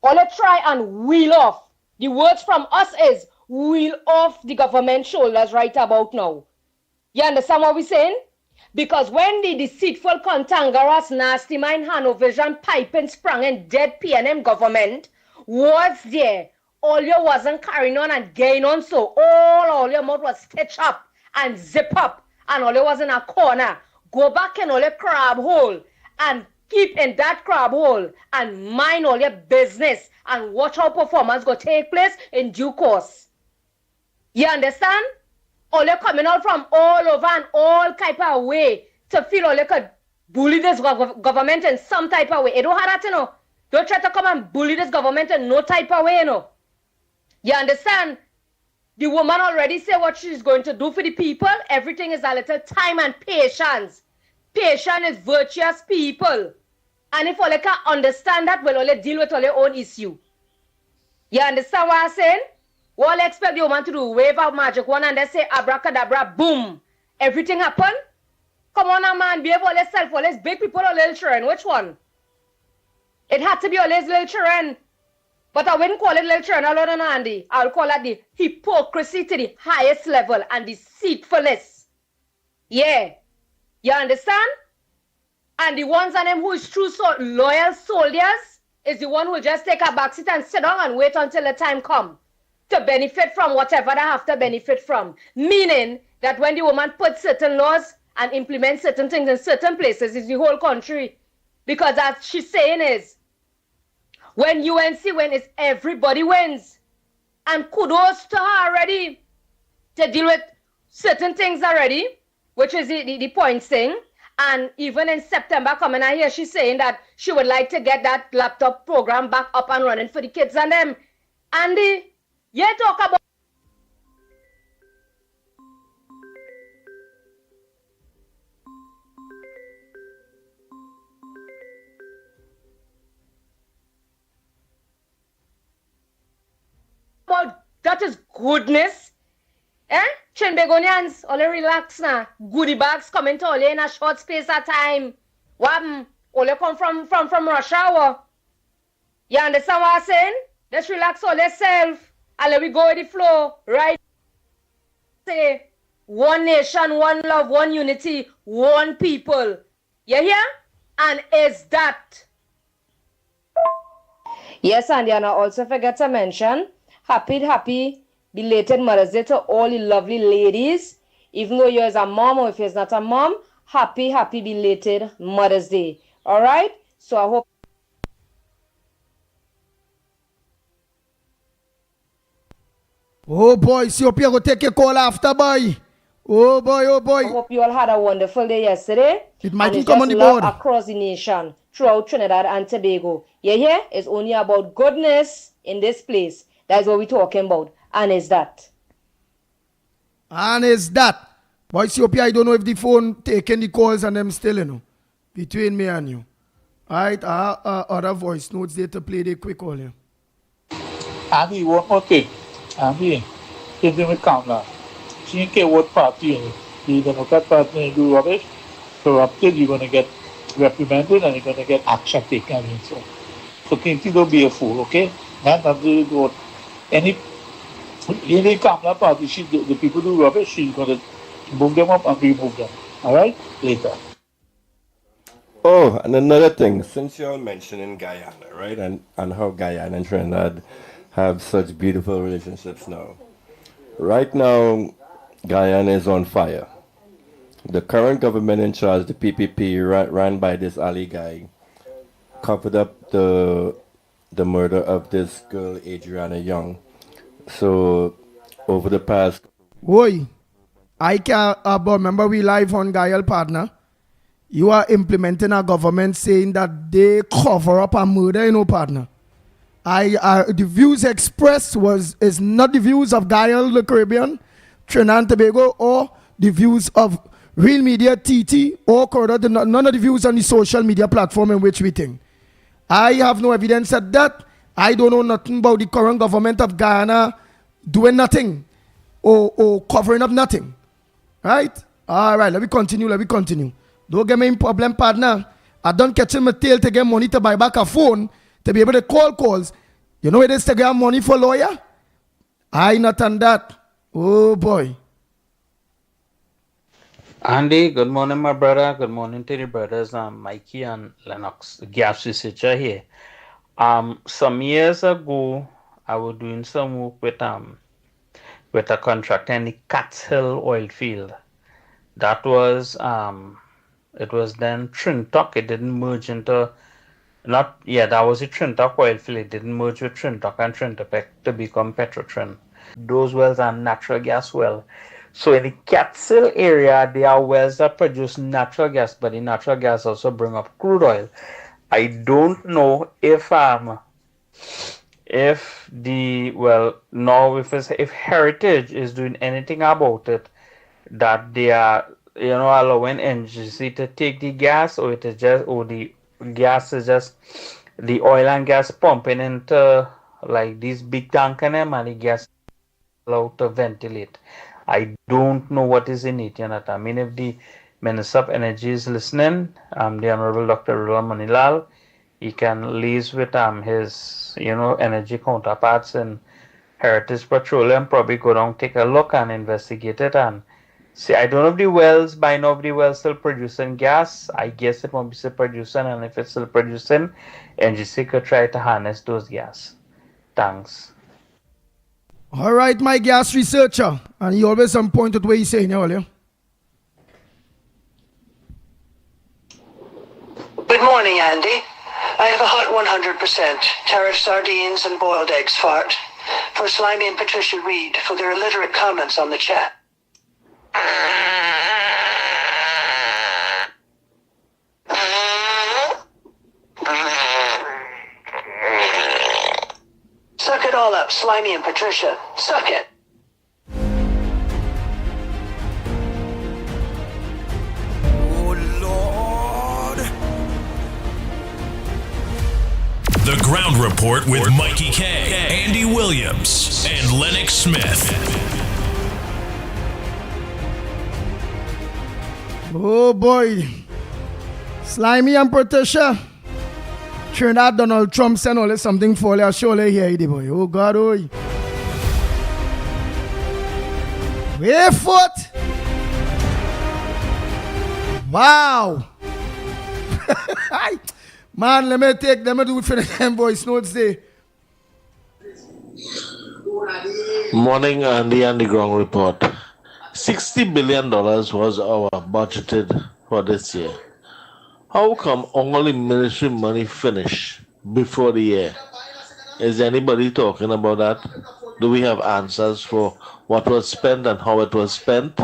All they try and wheel off. The words from us is, wheel off the government shoulders right about now. You understand what we're saying? Because when the deceitful, cantankerous, nasty mind, Hanovision, piping, sprung and dead PNM government was there, all you wasn't carrying on and gain on, so all your mouth was stitch up and zip up, and all you was in a corner. Go back in all your crab hole and keep in that crab hole and mind all your business and watch how performance go take place in due course. You understand? All you coming out from all over and all type of way to feel all you could bully this government in some type of way. You don't have that, you know. Don't try to come and bully this government in no type of way, you know. You understand? The woman already said what she's going to do for the people. Everything is a little time and patience. Patience is virtuous people. And if all you can understand that, well, all you deal with all your own issue. You understand what I'm saying? All expect the woman to do wave a magic wand and they say abracadabra, boom. Everything happen? Come on, a man, behave all yourself, all these big people or little children. Which one? It had to be all these little children. But I wouldn't call it little children alone, Andy. I'll call it the hypocrisy to the highest level and deceitfulness. Yeah. You understand? And the ones on them who is true loyal soldiers is the one who just take a backseat and sit down and wait until the time come to benefit from whatever they have to benefit from. Meaning that when the woman puts certain laws and implements certain things in certain places, it's the whole country. Because as she's saying is, when UNC wins, everybody wins. And kudos to her already to deal with certain things already, which is the point thing. And even in September coming out here, she's saying that she would like to get that laptop program back up and running for the kids and them. And you talk about that is goodness. Chinbegonians, all relax now. Goodie bags coming to all in a short space of time. What? All you come from Russia or? You understand what I'm saying? Let's relax all yourself. And let we go with the flow, right? Say, one nation, one love, one unity, one people. You hear? And is that? Yes, and I also forget to mention, happy belated Mother's Day to all the lovely ladies. Even though you're a mom or if you're not a mom, happy belated Mother's Day. All right? So I hope. Oh boy, see up here go take a call after, boy. Oh boy. I hope you all had a wonderful day yesterday. It might and come on the love board. Across the nation, throughout Trinidad and Tobago. You hear? It's only about goodness in this place. That's what we're talking about. And is that? Boy, see up here, I don't know if the phone taking the calls and them still, you know. Between me and you. Alright, other voice notes there to play the quick call here. Andy, one more thing. Andy, give them a count now. She can't what party the Democrat Party do rubbish, corrupted, you're going to get reprimanded and you're going to get action taken. So Kinty, don't be a fool, okay? Man, not do what any Kamala party, the people do rubbish, she's going to move them up and remove them. All right? Later. Oh, and another thing, since you're mentioning Guyana, right, and how Guyana and Trinidad have such beautiful relationships now. Right now, Guyana is on fire. The current government in charge, the PPP, ran by this Ali guy, covered up the murder of this girl, Adriana Young. So, over the past... Oi, I can remember we live on Gael Partner. You are implementing a government saying that they cover up a murder, partner. The views expressed is not the views of Gael, the Caribbean, Trinidad and Tobago, or the views of Real Media, TT, or Corridor, none of the views on the social media platform in which we think. I have no evidence of that. I don't know nothing about the current government of Guyana doing nothing or covering up nothing. Right? All right, let me continue. Don't get me in problem, partner. I don't catch my tail to get money to buy back a phone to be able to call calls. You know it is to get money for lawyer? I not on that. Oh boy. Andy, good morning, my brother. Good morning to the brothers, Mikey and Lennox, the gas researcher here. Some years ago, I was doing some work with a contractor in the Cat's Hill oil field. That was it was then Trintoc. It didn't merge into not yeah, that was the Trintoc oil field. It didn't merge with Trintoc and Trintopec to become Petrotrin. Those wells are natural gas well. So in the Catskill area, there are wells that produce natural gas, but the natural gas also bring up crude oil. I don't know if the well now if Heritage is doing anything about it, that they are allowing NGC to take the gas, or it is just or the gas is just the oil and gas pumping into like these big tank and them, and the gas allowed to ventilate. I don't know what is in it, I mean, if the Minister of Energy is listening, the Honorable Dr. Rula Manilal, he can liaise with his, energy counterparts in Heritage Petroleum, probably go down, take a look and investigate it and see. I don't know if the wells, by now, if the wells still producing gas. I guess it won't be still producing, and if it's still producing, NGC could try to harness those gas. Thanks. All right, my gas researcher. And you always on point at what you're saying earlier. Good morning, Andy. I have a hot 100% tariff sardines and boiled eggs fart for Slimy and Patricia Reed for their illiterate comments on the chat. Suck it all up, Slimy and Patricia. Suck it. The Ground Report with Mikey K, Andy Williams, and Lennox Smith. Oh boy. Slimy and Patricia. Trinidad Donald Trump sent all something for you. Surely here, the boy. Oh God, oh. Wait foot. Wow. Man, let me do it for them voice notes there. Morning, Andy and the Ground Report. $60 billion was our budgeted for this year. How come only military money finish before the year? Is anybody talking about that? Do we have answers for what was spent and how it was spent?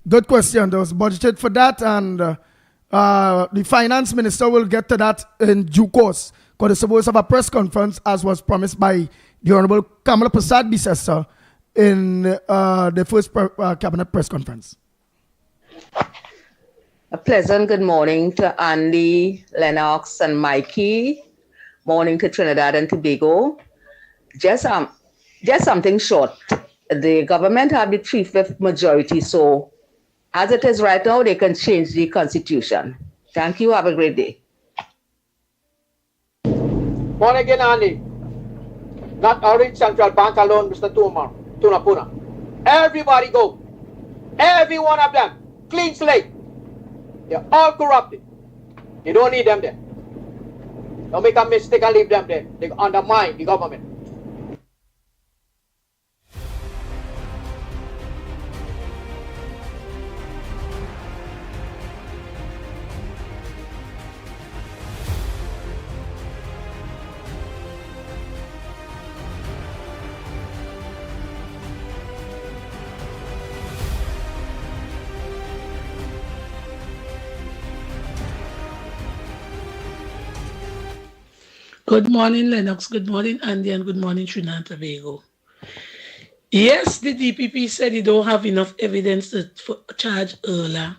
Good question. There was budgeted for that, and the finance minister will get to that in due course, because they're supposed to have a press conference, as was promised by the Honorable Kamala Prasad Bisesa in the first cabinet press conference. A pleasant good morning to Andy, Lennox, and Mikey. Morning to Trinidad and Tobago. Just something short. The government have the 3/5 majority, so as it is right now, they can change the constitution. Thank you. Have a great day. Morning again, Andy. Not Orange Central Bank alone, Mr. Tunapuna. Everybody go. Every one of them. Clean slate. They're all corrupted. You don't need them there. Don't make a mistake and leave them there. They undermine the government. Good morning, Lennox. Good morning, Andy, and good morning, Trinidad and Tobago. Yes, the DPP said they don't have enough evidence to charge Erla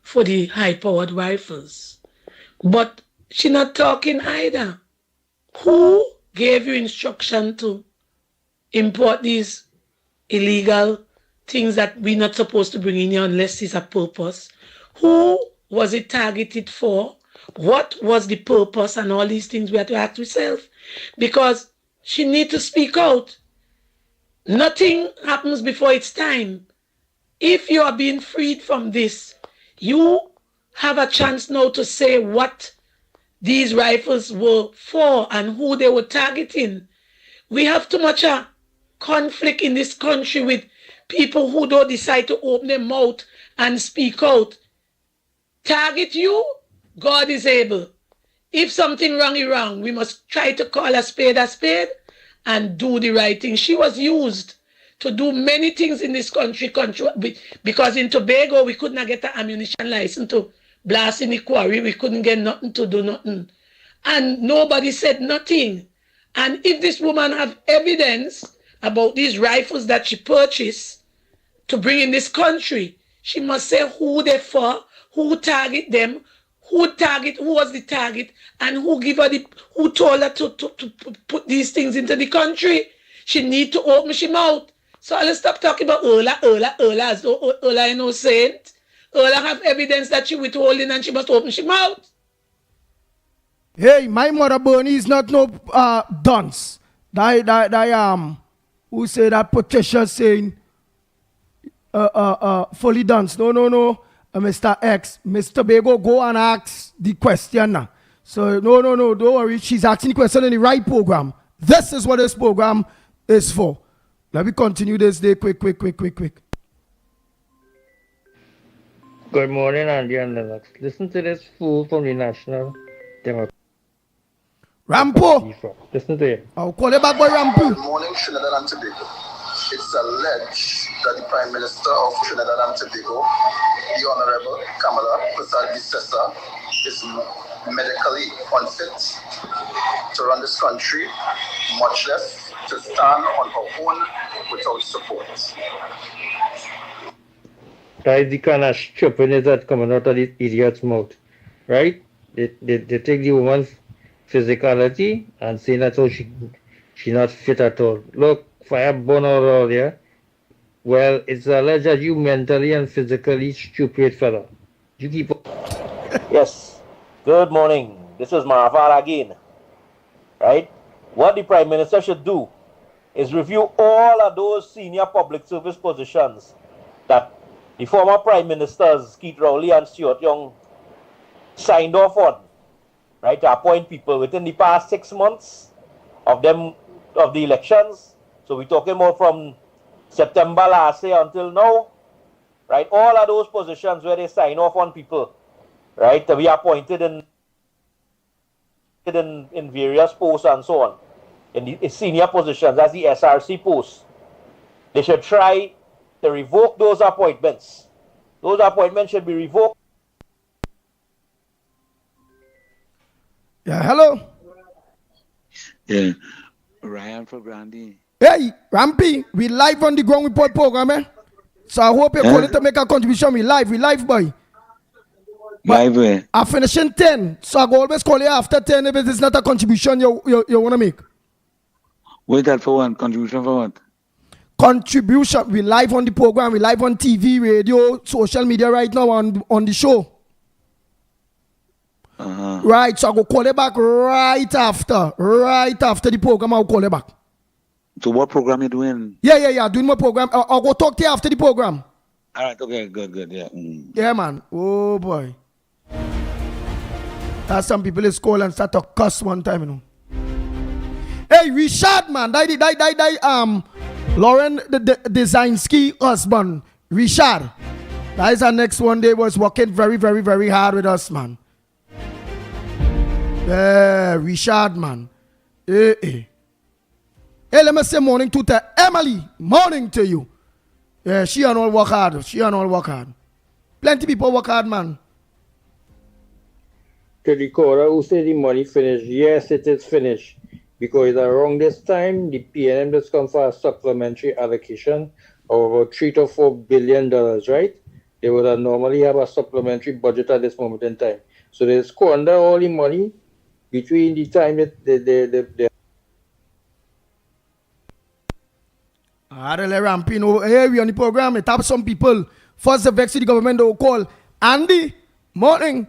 for the high-powered rifles. But she's not talking either. Who gave you instruction to import these illegal things that we're not supposed to bring in here unless it's a purpose? Who was it targeted for? What was the purpose and all these things we have to ask ourselves? Because she needs to speak out. Nothing happens before its time. If you are being freed from this, you have a chance now to say what these rifles were for and who they were targeting. We have too much conflict in this country with people who don't decide to open their mouth and speak out. Target you, God is able. If something wrong is wrong, we must try to call a spade and do the right thing. She was used to do many things in this country because in Tobago we could not get an ammunition license to blast in the quarry. We couldn't get nothing to do nothing. And nobody said nothing. And if this woman have evidence about these rifles that she purchased to bring in this country, she must say who they for, who target them, who was the target, and who told her to put these things into the country. She need to open she mouth. So let's stop talking about Ola, as though Ola innocent. Ola have evidence that she withholding and she must open she mouth. Hey, my mother Bernie is not no dunce. Who say that Patricia saying fully dunce. No. Mr. X, Mr. Bego, go and ask the question now. So no, don't worry. She's asking the question in the right program. This is what this program is for. Let me continue this day quick. Good morning, Andy and Lennox. Listen to this fool from the National Democratic. Rampo! Listen to him. I'll call it back by Rampo. Good morning, Trinidad and Tobago. It's alleged that the Prime Minister of Trinidad and Tobago, the Honorable Kamala Persad-Bissessar, is medically unfit to run this country, much less to stand on her own without support. That is the kind of stupidness that's coming out of this idiot's mouth, right? They take the woman's physicality and say that she not fit at all. Look, fire burn all there. Well, it's alleged that you mentally and physically stupid fella. You keep. Yes. Good morning. This is Marafal again. Right? What the Prime Minister should do is review all of those senior public service positions that the former Prime Ministers, Keith Rowley and Stuart Young, signed off on, right, to appoint people within the past 6 months of the elections. So we're talking about from September last year until now, right? All of those positions where they sign off on people, right, to be appointed in various posts and so on, in the senior positions, as the SRC posts. They should try to revoke those appointments. Those appointments should be revoked. Yeah, hello. Yeah, Ryan for Grandy. Hey, Rampy, we live on the Ground Report program, eh? So I hope you're calling to make a contribution. We live, boy. Live, eh? I'm finishing 10, so I go always call you after 10 if it's not a contribution you want to make. Wait that for one contribution for what? Contribution. We live on the program. We live on TV, radio, social media right now on the show. Right, so I go call you back right after the program. I'll call you back. So what program you doing? Yeah. Doing my program. I'll go talk to you after the program. All right. Okay. Good. Yeah. Yeah, man. Oh boy. That's some people is call and start to cuss one time, you know. Hey, Richard, man. Die. Lauren, the Designsky husband, Richard. That is our next one. Day was working very, very, very hard with us, man. Yeah, Richard, man. Hey, let me say morning to Emily. Morning to you. Yeah, she and all work hard. Plenty people work hard, man. To the caller who said the money finished, yes, it is finished. Because around this time, the PNM just come for a supplementary allocation of about $3 to $4 billion, right? They would normally have a supplementary budget at this moment in time. So they squander all the money between the time that they Rampino, hey, we on the program. It have some people. First, the vex the government will call Andy. Morning,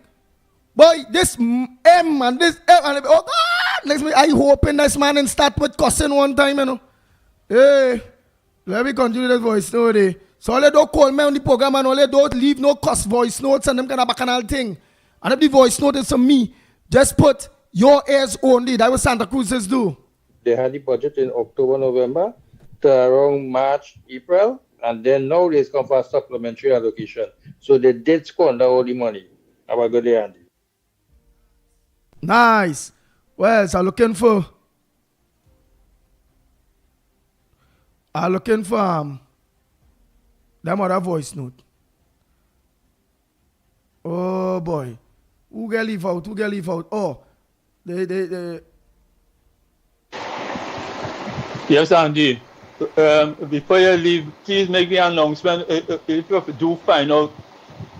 boy. This M and this M and oh God, next week I hoping this man and start with cussing one time, you know. Hey, Let me continue this voice note there. So all they don't call me on the program and all they don't leave no cuss voice notes and them kind of bacchanal thing. And if the voice note is from me, just put your ears only. That was Santa Cruz's do. They had the budget in October, November to around March, April, and then now they come for a supplementary allocation. So they did squander all the money. Have a good day, Andy. Nice. Well, so I'm looking for them other voice note. Oh boy. Who get leave out? Oh, they. Yes, Andy. Before you leave, please make the announcement. If you do find out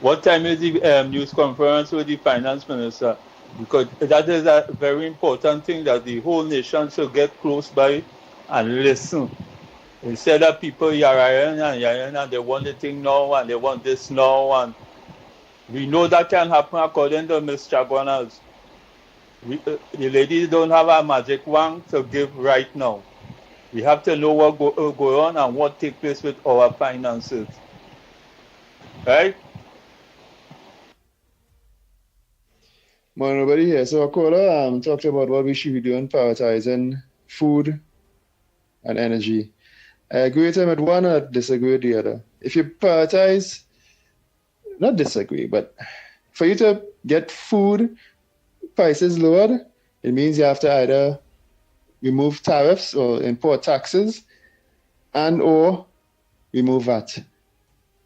what time is the news conference with the finance minister, because that is a very important thing that the whole nation should get close by and listen. Instead of people yaring and they want the thing now and they want this now, and we know that can happen according to Ms. Chaguanas. The ladies don't have a magic wand to give right now. We have to know what go on and what take place with our finances. Right? Morning, everybody here. So, Akola talked about what we should be doing, prioritizing food and energy. I agree with him at one and I disagree with the other. If you prioritize, not disagree, but for you to get food prices lowered, it means you have to either remove tariffs or import taxes and or remove VAT.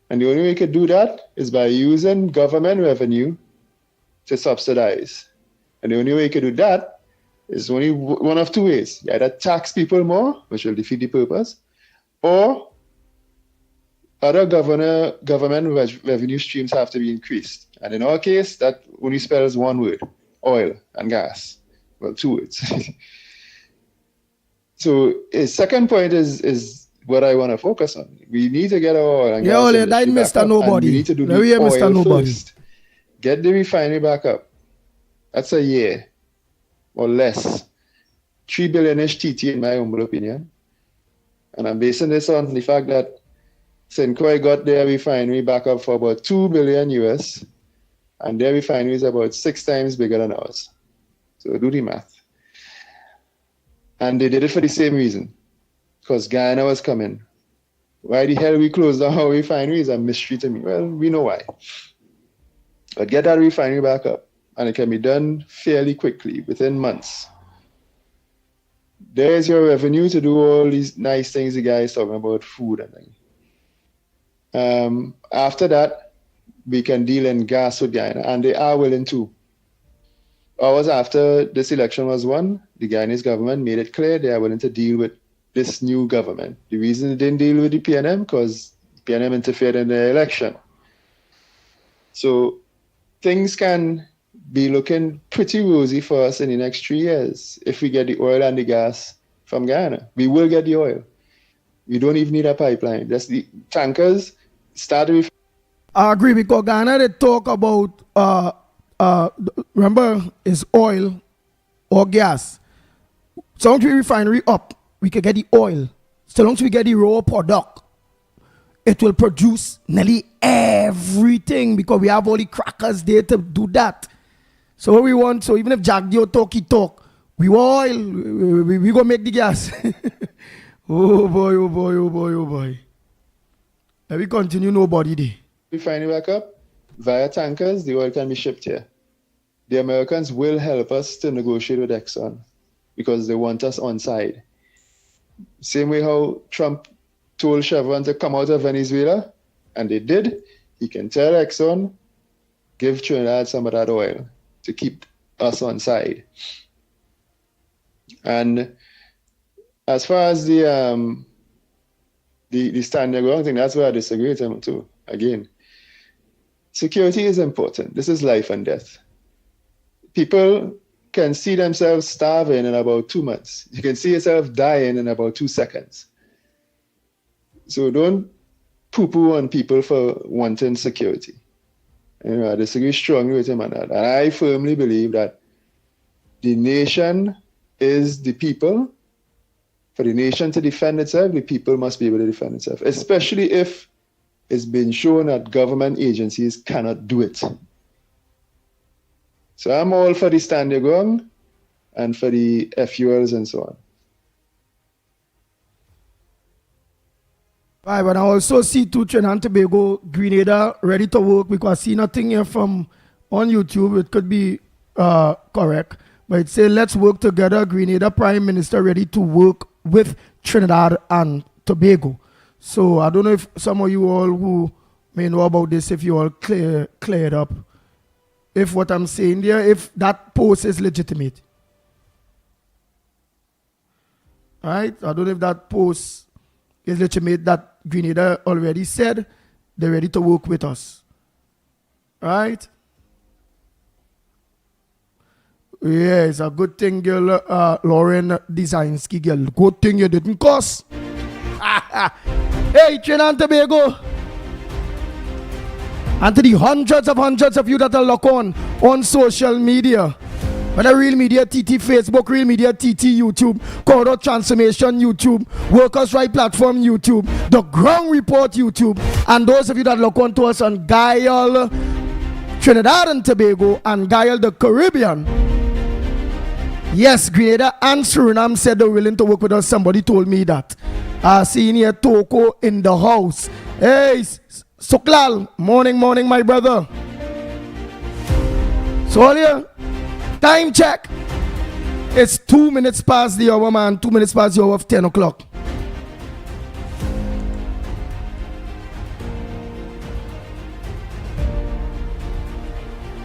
And the only way you could do that is by using government revenue to subsidize. And the only way you can do that is only one of two ways. You either tax people more, which will defeat the purpose, or other government revenue streams have to be increased. And in our case, that only spells one word: oil and gas. Well, two words. So his second point is what I want to focus on. We need to get our oil and gas industry back up, and we need to do the oil first. Get the refinery back up. That's a year or less. 3 billion-ish TT in my humble opinion. And I'm basing this on the fact that Sincroy got their refinery back up for about 2 billion US, and their refinery is about 6 times bigger than ours. So do the math. And they did it for the same reason, because Guyana was coming. Why the hell we closed down our refinery is a mystery to me. Well, we know why. But get that refinery back up, and it can be done fairly quickly, within months. There's your revenue to do all these nice things the guy is talking about, food and things. After that, we can deal in gas with Guyana, and they are willing to. Hours after this election was won, the Guyanese government made it clear they are willing to deal with this new government. The reason they didn't deal with the PNM, because PNM interfered in the election. So things can be looking pretty rosy for us in the next 3 years if we get the oil and the gas from Guyana. We will get the oil. We don't even need a pipeline. Just the tankers start with. I agree, because Ghana, they talk about, remember, it's oil or gas. So long as we refinery up, we can get the oil. So long as we get the raw product, it will produce nearly everything, because we have all the crackers there to do that. So what we want, so even if Jack Dio talk, we want oil, we go make the gas. Oh boy. Let me continue, nobody there. Refinery back up, via tankers, the oil can be shipped here. The Americans will help us to negotiate with Exxon, because they want us on side. Same way how Trump told Chevron to come out of Venezuela, and they did. He can tell Exxon, give Trinidad some of that oil to keep us on side. And as far as the standing ground thing, that's where I disagree with him too. Again, security is important. This is life and death. People can see themselves starving in about 2 months. You can see yourself dying in about 2 seconds. So don't poo-poo on people for wanting security. I disagree strongly with him on that. And I firmly believe that the nation is the people. for the nation to defend itself, the people must be able to defend itself, especially if it's been shown that government agencies cannot do it. So I'm all for the stand your ground and for the FULs and so on. Right, but I also see two Trinidad and Tobago Grenada ready to work because I see nothing here from on YouTube. It could be correct, but it says let's work together. Grenada Prime Minister ready to work with Trinidad and Tobago. So I don't know if some of you all who may know about this, if you all clear it up. If what I'm saying there, if that post is legitimate. Right? I don't know if that post is legitimate that Grenada already said they're ready to work with us. Right? Yeah, it's a good thing, girl, Lauren Designsky, girl. Good thing you didn't cuss. Hey, Trinidad and Tobago. And to the hundreds of you that are locked on social media. Whether Real Media TT Facebook, Real Media TT YouTube, Corridor Transformation YouTube, Workers' Right Platform YouTube, The Ground Report YouTube, and those of you that look on to us on Guile, Trinidad and Tobago, and Guile, the Caribbean. Yes, Grenada and Suriname said they're willing to work with us. Somebody told me that. Seeing here Toko in the house. Hey, Suklal, morning, my brother. So here, time check. It's 2 minutes past the hour, man. 2 minutes past the hour of 10 o'clock.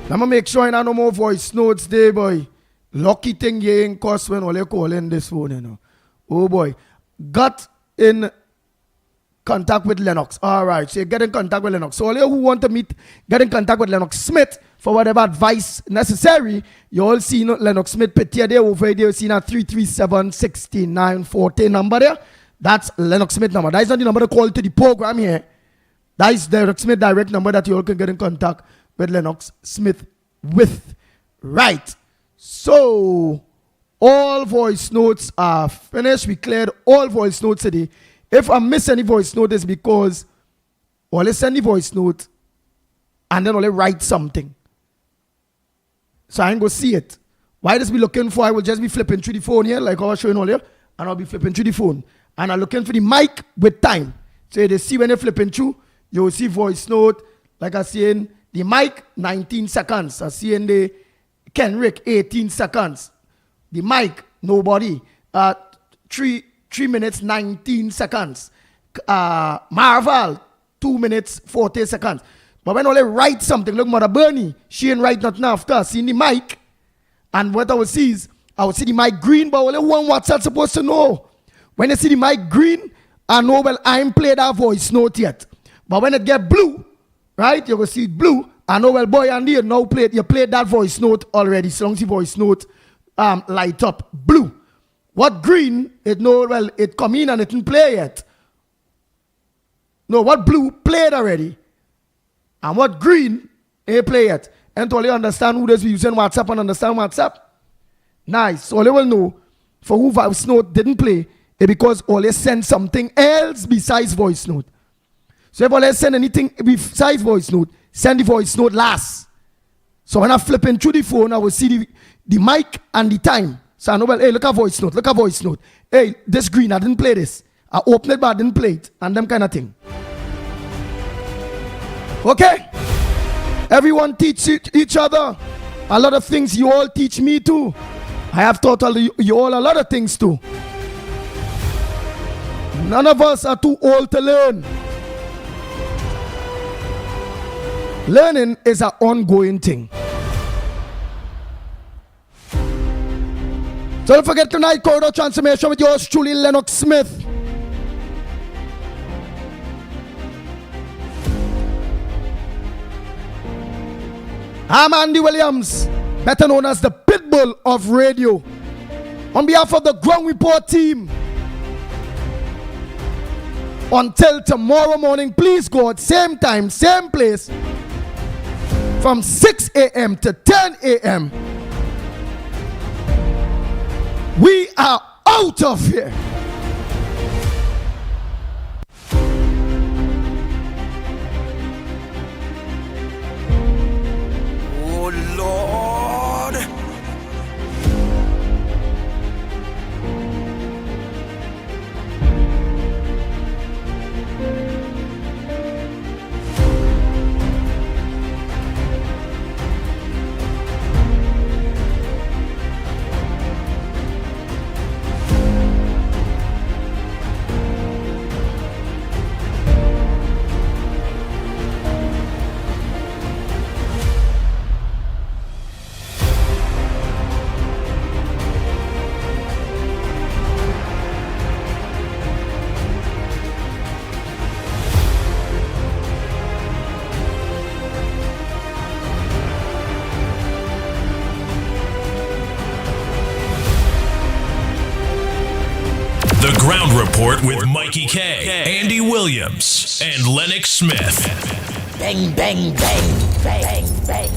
I'ma make sure I know no more voice notes there, boy. Lucky thing you ain't cost when all you calling this phone, you know. Oh boy. Got in contact with Lennox. Alright, so you get in contact with Lennox. So all you who want to meet, get in contact with Lennox Smith for whatever advice necessary. You all see Lennox Smith Petier there over there. You see that 337-6940 number there. That's Lennox Smith number. That is not the number to call to the program here. That is the Lennox Smith direct number that you all can get in contact with Lennox Smith with. Right. So all voice notes are finished. We cleared all voice notes today. If I miss any voice note, it's because only send the voice note and then only write something. So I ain't go see it. Why does be looking for? I will just be flipping through the phone here, like I was showing earlier, and I'll be flipping through the phone. And I'm looking for the mic with time. So they see when you're flipping through, you will see voice note, like I saying the mic 19 seconds. I see in the Kenrick 18 seconds. The mic, nobody. 3 minutes 19 seconds. Marvel 2 minutes 40 seconds. But when I write something, look, Mother Bernie, she ain't write nothing after. Seeing the mic, and what I will see is, I will see the mic green, but only one what's that supposed to know. When you see the mic green, I know, well, I ain't played that voice note yet. But when it get blue, right, you will see it blue, I know, well, boy, and you played that voice note already. So long as the voice note light up blue. What green, it know, well, it come in and it didn't play yet. No, what blue played already. And what green, ain't play yet. And to only understand who does be using WhatsApp and understand WhatsApp. Nice. So they will know for who voice note didn't play, it's because only send something else besides voice note. So if only send anything besides voice note, send the voice note last. So when I'm flipping through the phone, I will see the mic and the time. So I know, well, hey, look at voice note, look at voice note. Hey, this green, I didn't play this. I opened it, but I didn't play it. And them kind of thing. Okay? Everyone teach each other. A lot of things you all teach me too. I have taught you all a lot of things too. None of us are too old to learn. Learning is an ongoing thing. So don't forget tonight, Corridor Transformation with yours truly, Lennox Smith. I'm Andy Williams, better known as the Pitbull of Radio. On behalf of the Ground Report team, until tomorrow morning, please God, same time, same place, from 6 a.m. to 10 a.m. We are out of here. Report with Mikey K, Andy Williams, and Lennox Smith. Bang, bang, bang, bang, bang.